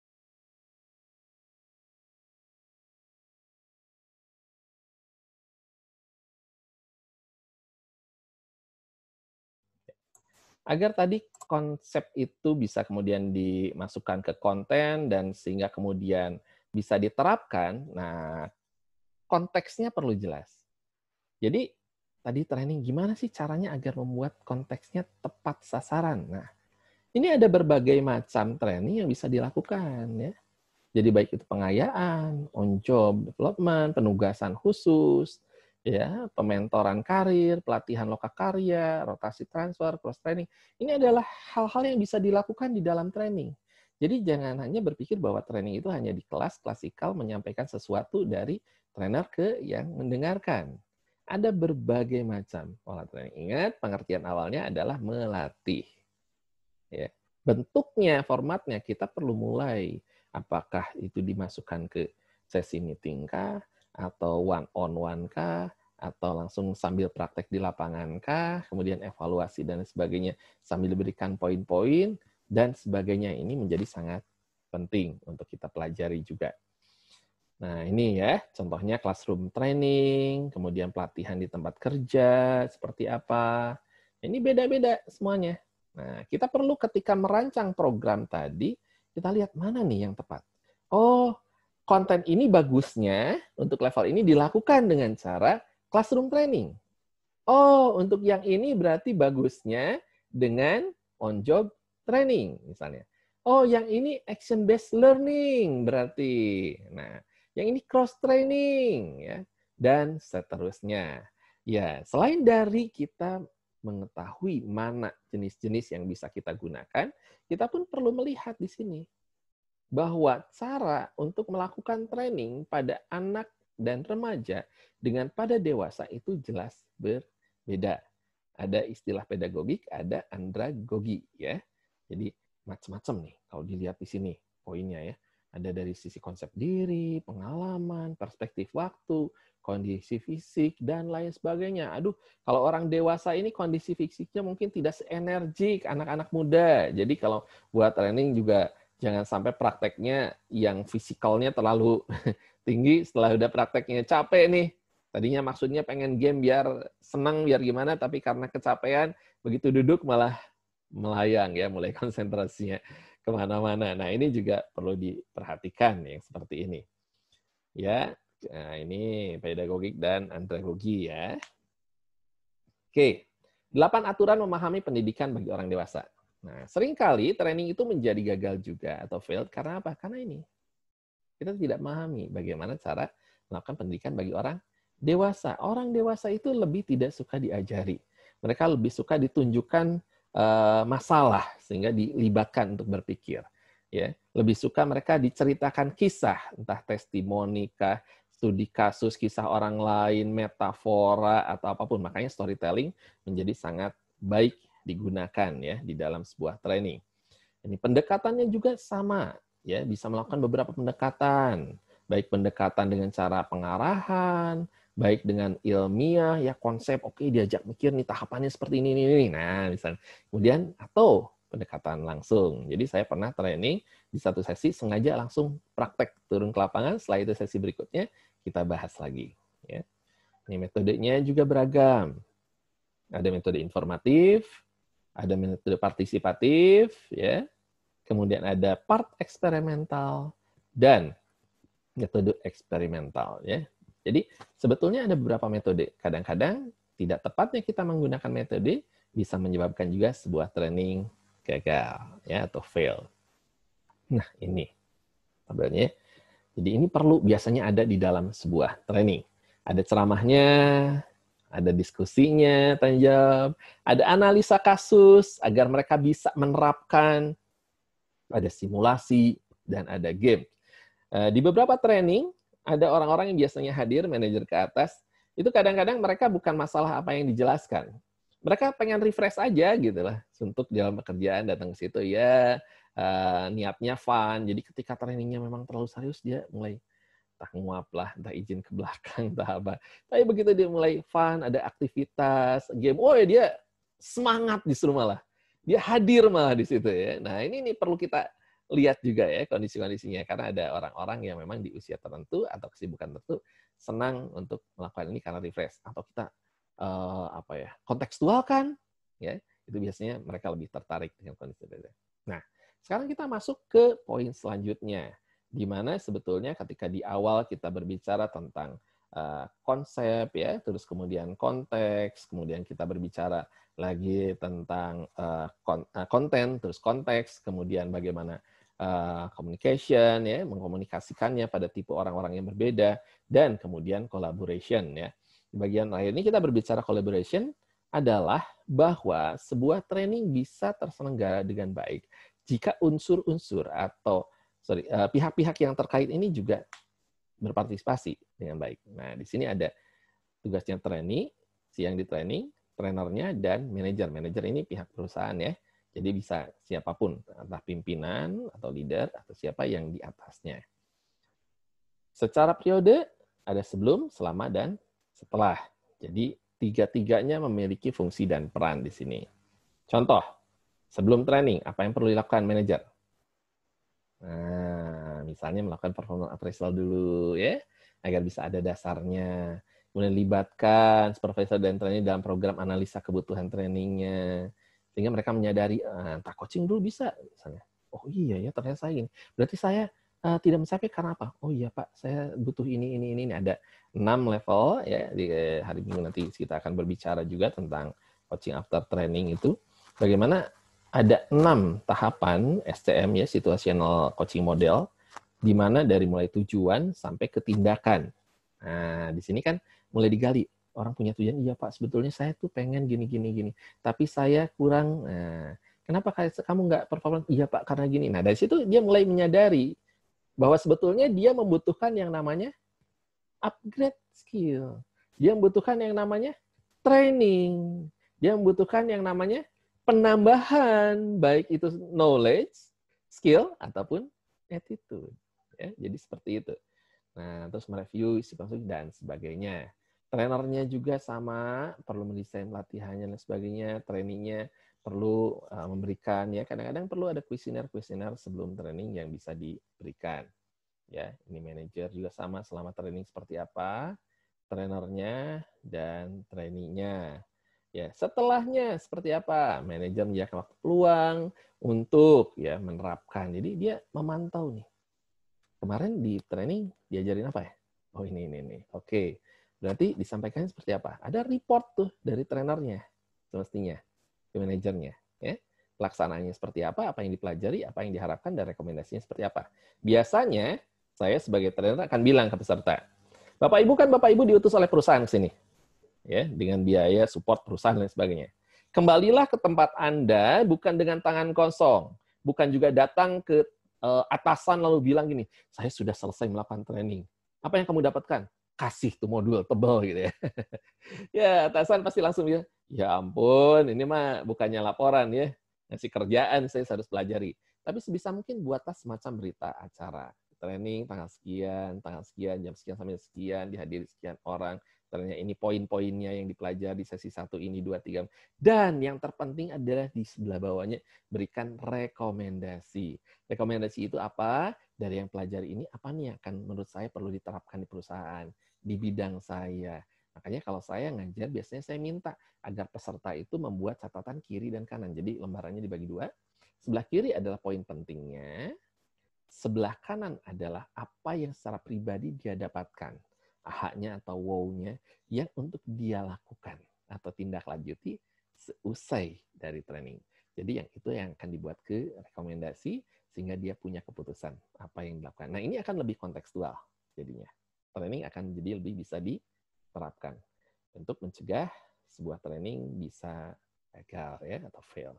Agar tadi konsep itu bisa kemudian dimasukkan ke konten dan sehingga kemudian bisa diterapkan, nah konteksnya perlu jelas. Jadi tadi training gimana sih caranya agar membuat konteksnya tepat sasaran. Nah, ini ada berbagai macam training yang bisa dilakukan ya. Jadi baik itu pengayaan, on job development, penugasan khusus, ya, pementoran karir, pelatihan lokakarya, rotasi transfer, cross training. Ini adalah hal-hal yang bisa dilakukan di dalam training. Jadi jangan hanya berpikir bahwa training itu hanya di kelas klasikal menyampaikan sesuatu dari trainer ke yang mendengarkan. Ada berbagai macam pola training. Ingat, pengertian awalnya adalah melatih. Ya. Bentuknya, formatnya kita perlu mulai. Apakah itu dimasukkan ke sesi meeting kah, atau one-on-one kah, atau langsung sambil praktek di lapangan kah, kemudian evaluasi dan sebagainya sambil diberikan poin-poin dan sebagainya. Ini menjadi sangat penting untuk kita pelajari juga. Nah, ini ya contohnya classroom training, kemudian pelatihan di tempat kerja seperti apa. Ini beda-beda semuanya. Nah, kita perlu ketika merancang program tadi, kita lihat mana nih yang tepat. Oh, konten ini bagusnya untuk level ini dilakukan dengan cara classroom training. Oh, untuk yang ini berarti bagusnya dengan on-job training misalnya. Oh, yang ini action-based learning berarti. Nah, yang ini cross-training ya, dan seterusnya. Ya, selain dari kita mengetahui mana jenis-jenis yang bisa kita gunakan, kita pun perlu melihat di sini bahwa cara untuk melakukan training pada anak dan remaja dengan pada dewasa itu jelas berbeda. Ada istilah pedagogik, ada andragogi ya. Jadi macam-macam nih kalau dilihat di sini poinnya ya. Ada dari sisi konsep diri, pengalaman, perspektif waktu, kondisi fisik, dan lain sebagainya. Aduh, kalau orang dewasa ini kondisi fisiknya mungkin tidak seenergik anak-anak muda. Jadi kalau buat training juga jangan sampai prakteknya yang fisikalnya terlalu tinggi, setelah udah prakteknya capek nih. Tadinya maksudnya pengen game biar senang, biar gimana, tapi karena kecapean, begitu duduk malah melayang ya, mulai konsentrasinya kemana-mana. Nah, ini juga perlu diperhatikan yang seperti ini. Ya, nah ini pedagogik dan andragogi ya. Oke, 8 aturan memahami pendidikan bagi orang dewasa. Nah, seringkali training itu menjadi gagal juga atau failed karena apa? Karena ini. Kita tidak memahami bagaimana cara melakukan pendidikan bagi orang dewasa. Orang dewasa itu lebih tidak suka diajari. Mereka lebih suka ditunjukkan masalah sehingga dilibatkan untuk berpikir. Ya, lebih suka mereka diceritakan kisah, entah testimoni kah, studi kasus, kisah orang lain, metafora atau apapun. Makanya storytelling menjadi sangat baik digunakan ya di dalam sebuah training. Ini pendekatannya juga sama, ya bisa melakukan beberapa pendekatan, baik pendekatan dengan cara pengarahan, baik dengan ilmiah, ya konsep, oke diajak mikir nih tahapannya seperti ini. Nah, misalnya. Kemudian, atau pendekatan langsung. Jadi saya pernah training di satu sesi, sengaja langsung praktek turun ke lapangan, setelah itu sesi berikutnya kita bahas lagi. Ya. Ini metodenya juga beragam. Ada metode informatif, ada metode partisipatif, ya. Kemudian ada part eksperimental, dan metode eksperimental. Ya. Jadi sebetulnya ada beberapa metode. Kadang-kadang tidak tepatnya kita menggunakan metode bisa menyebabkan juga sebuah training gagal ya atau fail. Nah ini tabelnya. Jadi ini perlu biasanya ada di dalam sebuah training. Ada ceramahnya, ada diskusinya, tanya jawab, ada analisa kasus agar mereka bisa menerapkan, ada simulasi dan ada game. Di beberapa training ada orang-orang yang biasanya hadir, manajer ke atas, itu kadang-kadang mereka bukan masalah apa yang dijelaskan. Mereka pengen refresh aja gitu lah, untuk dalam pekerjaan datang ke situ, ya niatnya fun. Jadi ketika trainingnya memang terlalu serius, dia mulai entah nguap lah, entah izin ke belakang, entah apa. Tapi begitu dia mulai fun, ada aktivitas, game, oh ya dia semangat justru malah. Dia hadir malah di situ ya. Nah ini perlu kita lihat juga ya kondisi-kondisinya, karena ada orang-orang yang memang di usia tertentu atau kesibukan tertentu senang untuk melakukan ini karena refresh, atau kita kontekstual kan ya, itu biasanya mereka lebih tertarik dengan kondisi itu. Nah sekarang kita masuk ke poin selanjutnya, di mana sebetulnya ketika di awal kita berbicara tentang konsep ya, terus kemudian konteks, kemudian kita berbicara lagi tentang konten, terus konteks, kemudian bagaimana communication ya, mengkomunikasikannya pada tipe orang-orang yang berbeda, dan kemudian collaboration ya. Di bagian akhir ini kita berbicara collaboration adalah bahwa sebuah training bisa terselenggara dengan baik jika unsur-unsur atau pihak-pihak yang terkait ini juga berpartisipasi dengan baik. Nah, di sini ada tugasnya trainee, si yang di training, trainernya, dan manajer. Manajer ini pihak perusahaan ya. Jadi bisa siapapun, entah pimpinan atau leader atau siapa yang di atasnya. Secara periode ada sebelum, selama, dan setelah. Jadi tiga-tiganya memiliki fungsi dan peran di sini. Contoh, sebelum training, apa yang perlu dilakukan manajer? Nah, misalnya melakukan performance appraisal dulu ya, agar bisa ada dasarnya. Kemudian libatkan supervisor dan trainee dalam program analisa kebutuhan trainingnya. Sehingga mereka menyadari, entah coaching dulu bisa, misalnya. Oh iya ya, ternyata saya gini. Berarti saya tidak mencapai karena apa? Oh iya Pak, saya butuh ini. Ada 6 level ya. Di hari Minggu nanti kita akan berbicara juga tentang coaching after training itu. Bagaimana ada 6 tahapan SCM ya, situational coaching model, di mana dari mulai tujuan sampai ke tindakan. Nah, di sini kan mulai digali. Orang punya tujuan, iya Pak, sebetulnya saya tuh pengen gini. Tapi saya kurang, kenapa kamu nggak perform? Iya Pak, karena gini. Nah, dari situ dia mulai menyadari bahwa sebetulnya dia membutuhkan yang namanya upgrade skill. Dia membutuhkan yang namanya training. Dia membutuhkan yang namanya penambahan, baik itu knowledge, skill, ataupun attitude. Ya, jadi seperti itu. Nah, terus mereview isi konflik dan sebagainya. Trainernya juga sama, perlu mendesain latihannya dan sebagainya. Trainingnya perlu memberikan, ya kadang-kadang perlu ada kuesioner sebelum training yang bisa diberikan. Ya, ini manajer juga sama, selama training seperti apa, trainernya dan trainingnya. Ya, setelahnya seperti apa? Manajer menyediakan waktu peluang untuk ya menerapkan. Jadi dia memantau nih. Kemarin di training diajarin apa ya? Oh ini. Oke. Berarti disampaikan seperti apa? Ada report tuh dari trainernya semestinya ke manajernya, ya. Pelaksanaannya seperti apa yang dipelajari, apa yang diharapkan dan rekomendasinya seperti apa. Biasanya saya sebagai trainer akan bilang ke peserta, Bapak Ibu diutus oleh perusahaan ke sini. Ya, dengan biaya support perusahaan dan sebagainya. Kembalilah ke tempat Anda bukan dengan tangan kosong, bukan juga datang ke atasan lalu bilang gini, saya sudah selesai melakukan training. Apa yang kamu dapatkan? Kasih tuh modul tebal gitu ya. Ya, atasan pasti langsung bilang, ya ampun, ini mah bukannya laporan ya, ngasih kerjaan saya harus pelajari. Tapi sebisa mungkin buatlah semacam berita acara. Training tanggal sekian, jam sekian sampai sekian, dihadiri sekian orang. Ternyata ini poin-poinnya yang dipelajari sesi 1, ini, 2, 3. Dan yang terpenting adalah di sebelah bawahnya berikan rekomendasi. Rekomendasi itu apa? Dari yang pelajari ini, apa nih yang akan menurut saya perlu diterapkan di perusahaan, di bidang saya. Makanya kalau saya ngajar, biasanya saya minta agar peserta itu membuat catatan kiri dan kanan. Jadi lembarannya dibagi 2. Sebelah kiri adalah poin pentingnya. Sebelah kanan adalah apa yang secara pribadi dia dapatkan. Aha-nya atau wow-nya yang untuk dia lakukan atau tindak lanjuti seusai dari training. Jadi yang itu yang akan dibuat ke rekomendasi sehingga dia punya keputusan apa yang dilakukan. Nah, ini akan lebih kontekstual jadinya. Training akan jadi lebih bisa diterapkan untuk mencegah sebuah training bisa gagal ya atau fail.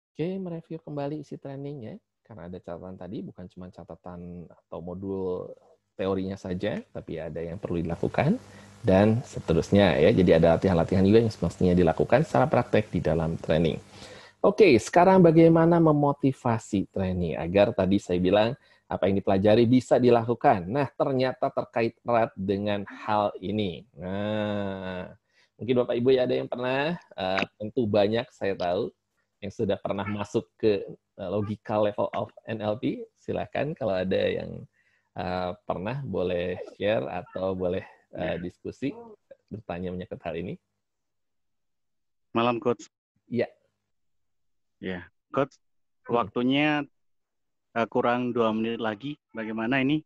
Oke, mereview kembali isi trainingnya karena ada catatan tadi, bukan cuma catatan atau modul teorinya saja, tapi ada yang perlu dilakukan dan seterusnya ya. Jadi ada latihan-latihan juga yang semestinya dilakukan secara praktek di dalam training. Oke, sekarang bagaimana memotivasi training agar tadi saya bilang apa yang dipelajari bisa dilakukan. Nah, ternyata terkait erat dengan hal ini. Nah, mungkin Bapak Ibu ya ada yang pernah, tentu banyak saya tahu, yang sudah pernah masuk ke logical level of NLP. Silakan kalau ada yang pernah boleh share atau boleh diskusi, bertanya menyangkut hal ini. Malam, Coach. Iya. Ya, Coach. Waktunya kurang 2 menit lagi. Bagaimana ini?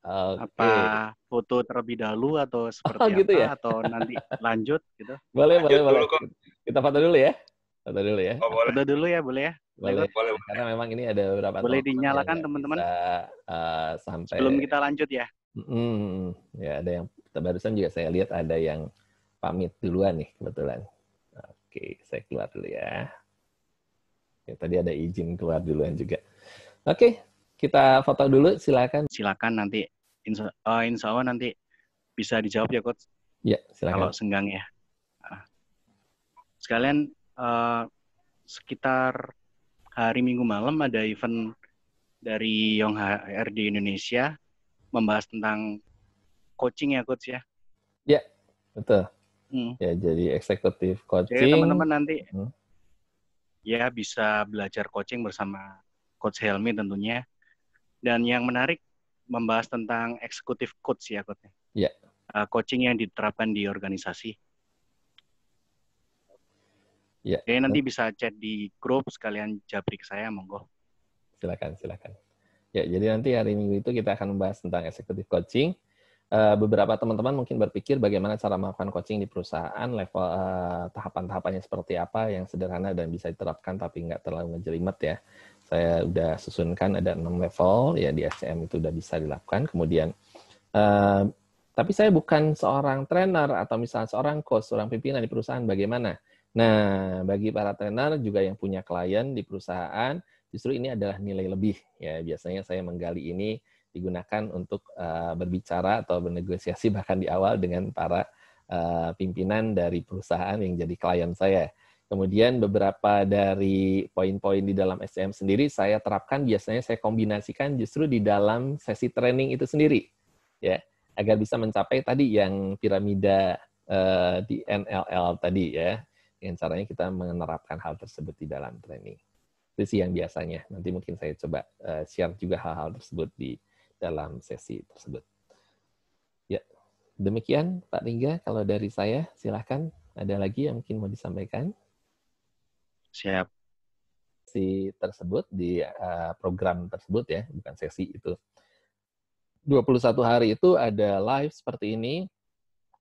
Apa foto terlebih dahulu atau seperti gitu apa? Ya? Atau nanti lanjut gitu? Boleh. Kita foto dulu ya. Foto dulu ya. Foto dulu ya, boleh ya? Boleh. Karena memang ini ada beberapa boleh dinyalakan teman-teman sampai sebelum kita lanjut ya. Ya, ada yang barusan juga saya lihat ada yang pamit duluan nih kebetulan. Oke, saya keluar dulu ya. Ya, tadi ada izin keluar duluan juga. Oke, kita foto dulu, silakan. Silakan nanti insya Allah nanti bisa dijawab ya, Coach. Ya, silakan. Kalau senggang ya. Sekalian sekitar hari Minggu malam ada event dari Young HRD Indonesia membahas tentang coaching ya, Coach ya. Ya. Betul. Ya, jadi eksekutif coaching. Jadi teman-teman nanti ya bisa belajar coaching bersama Coach Helmi tentunya. Dan yang menarik membahas tentang eksekutif coach ya, Coach. Ya. Coaching yang diterapkan di organisasi. Ya. Jadi nanti bisa chat di grup sekalian japri ke saya, monggo. Silakan. Ya, jadi nanti hari Minggu itu kita akan membahas tentang eksekutif coaching. Beberapa teman-teman mungkin berpikir bagaimana cara melakukan coaching di perusahaan, level tahapan-tahapannya seperti apa yang sederhana dan bisa diterapkan tapi nggak terlalu ngejelimet ya. Saya udah susunkan ada 6 level ya di SCM itu udah bisa dilakukan. Kemudian tapi saya bukan seorang trainer atau misalnya seorang coach, seorang pimpinan di perusahaan, bagaimana? Nah, bagi para trainer juga yang punya klien di perusahaan, justru ini adalah nilai lebih ya. Biasanya saya menggali ini digunakan untuk berbicara atau bernegosiasi bahkan di awal dengan para pimpinan dari perusahaan yang jadi klien saya. Kemudian beberapa dari poin-poin di dalam SCM sendiri saya terapkan, biasanya saya kombinasikan justru di dalam sesi training itu sendiri, ya, agar bisa mencapai tadi yang piramida di NLL tadi ya. Dengan caranya kita menerapkan hal tersebut di dalam training. Itu sih yang biasanya. Nanti mungkin saya coba share juga hal-hal tersebut di dalam sesi tersebut. Ya, demikian Pak Lingga. Kalau dari saya, silahkan. Ada lagi yang mungkin mau disampaikan? Siap. Sesi tersebut, di program tersebut ya, bukan sesi itu. 21 hari itu ada live seperti ini,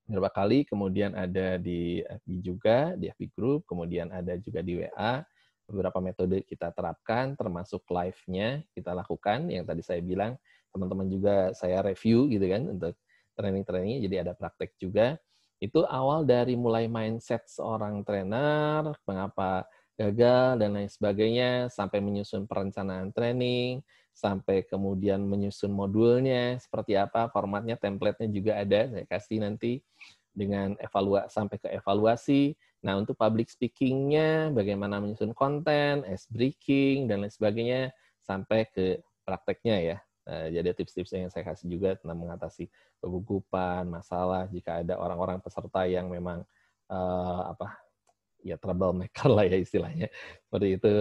beberapa kali, kemudian ada di FB juga, di FB Group, kemudian ada juga di WA. Beberapa metode kita terapkan, termasuk live-nya kita lakukan, yang tadi saya bilang, teman-teman juga saya review gitu kan untuk training-trainingnya, jadi ada praktek juga. Itu awal dari mulai mindset seorang trainer, mengapa gagal dan lain sebagainya, sampai menyusun perencanaan training, sampai kemudian menyusun modulnya seperti apa, formatnya, template-nya juga ada, saya kasih nanti dengan sampai ke evaluasi. Nah, untuk public speaking-nya, bagaimana menyusun konten, ice breaking, dan lain sebagainya, sampai ke prakteknya ya. Jadi tips-tips yang saya kasih juga tentang mengatasi kegugupan, masalah jika ada orang-orang peserta yang memang troublemaker lah ya istilahnya. Seperti itu,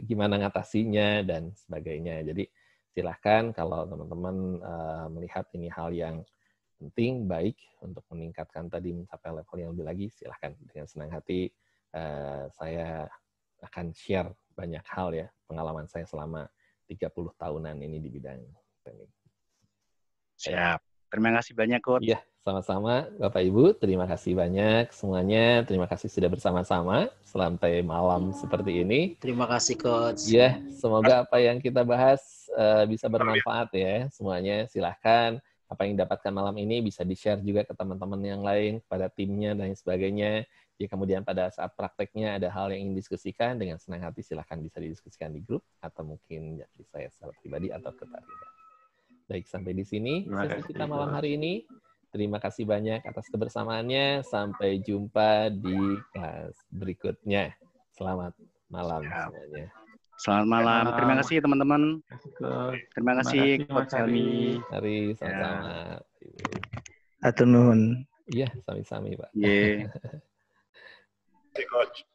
gimana ngatasinya dan sebagainya. Jadi silahkan kalau teman-teman melihat ini hal yang penting, baik untuk meningkatkan tadi mencapai level yang lebih lagi, silahkan. Dengan senang hati saya akan share banyak hal ya, pengalaman saya selama 30 tahunan ini di bidang training. Siap. Terima kasih banyak, Coach. Iya, sama-sama Bapak Ibu. Terima kasih banyak semuanya. Terima kasih sudah bersama-sama sampai malam seperti ini. Terima kasih, Coach. Iya, semoga apa yang kita bahas bisa bermanfaat ya semuanya. Silahkan apa yang didapatkan malam ini bisa di-share juga ke teman-teman yang lain, kepada timnya dan sebagainya. Jika kemudian pada saat prakteknya ada hal yang ingin diskusikan, dengan senang hati silahkan bisa didiskusikan di grup, atau mungkin jadi saya secara pribadi atau ke Pak Rinda. Baik, sampai di sini sesi kita malam hari ini. Terima kasih banyak atas kebersamaannya. Sampai jumpa di kelas berikutnya. Selamat malam semuanya. Selamat malam. Terima kasih teman-teman. Terima kasih Coach Helmi. Mari sama-sama. Atur nuhun. Iya, sami-sami Pak. Iya. Coach.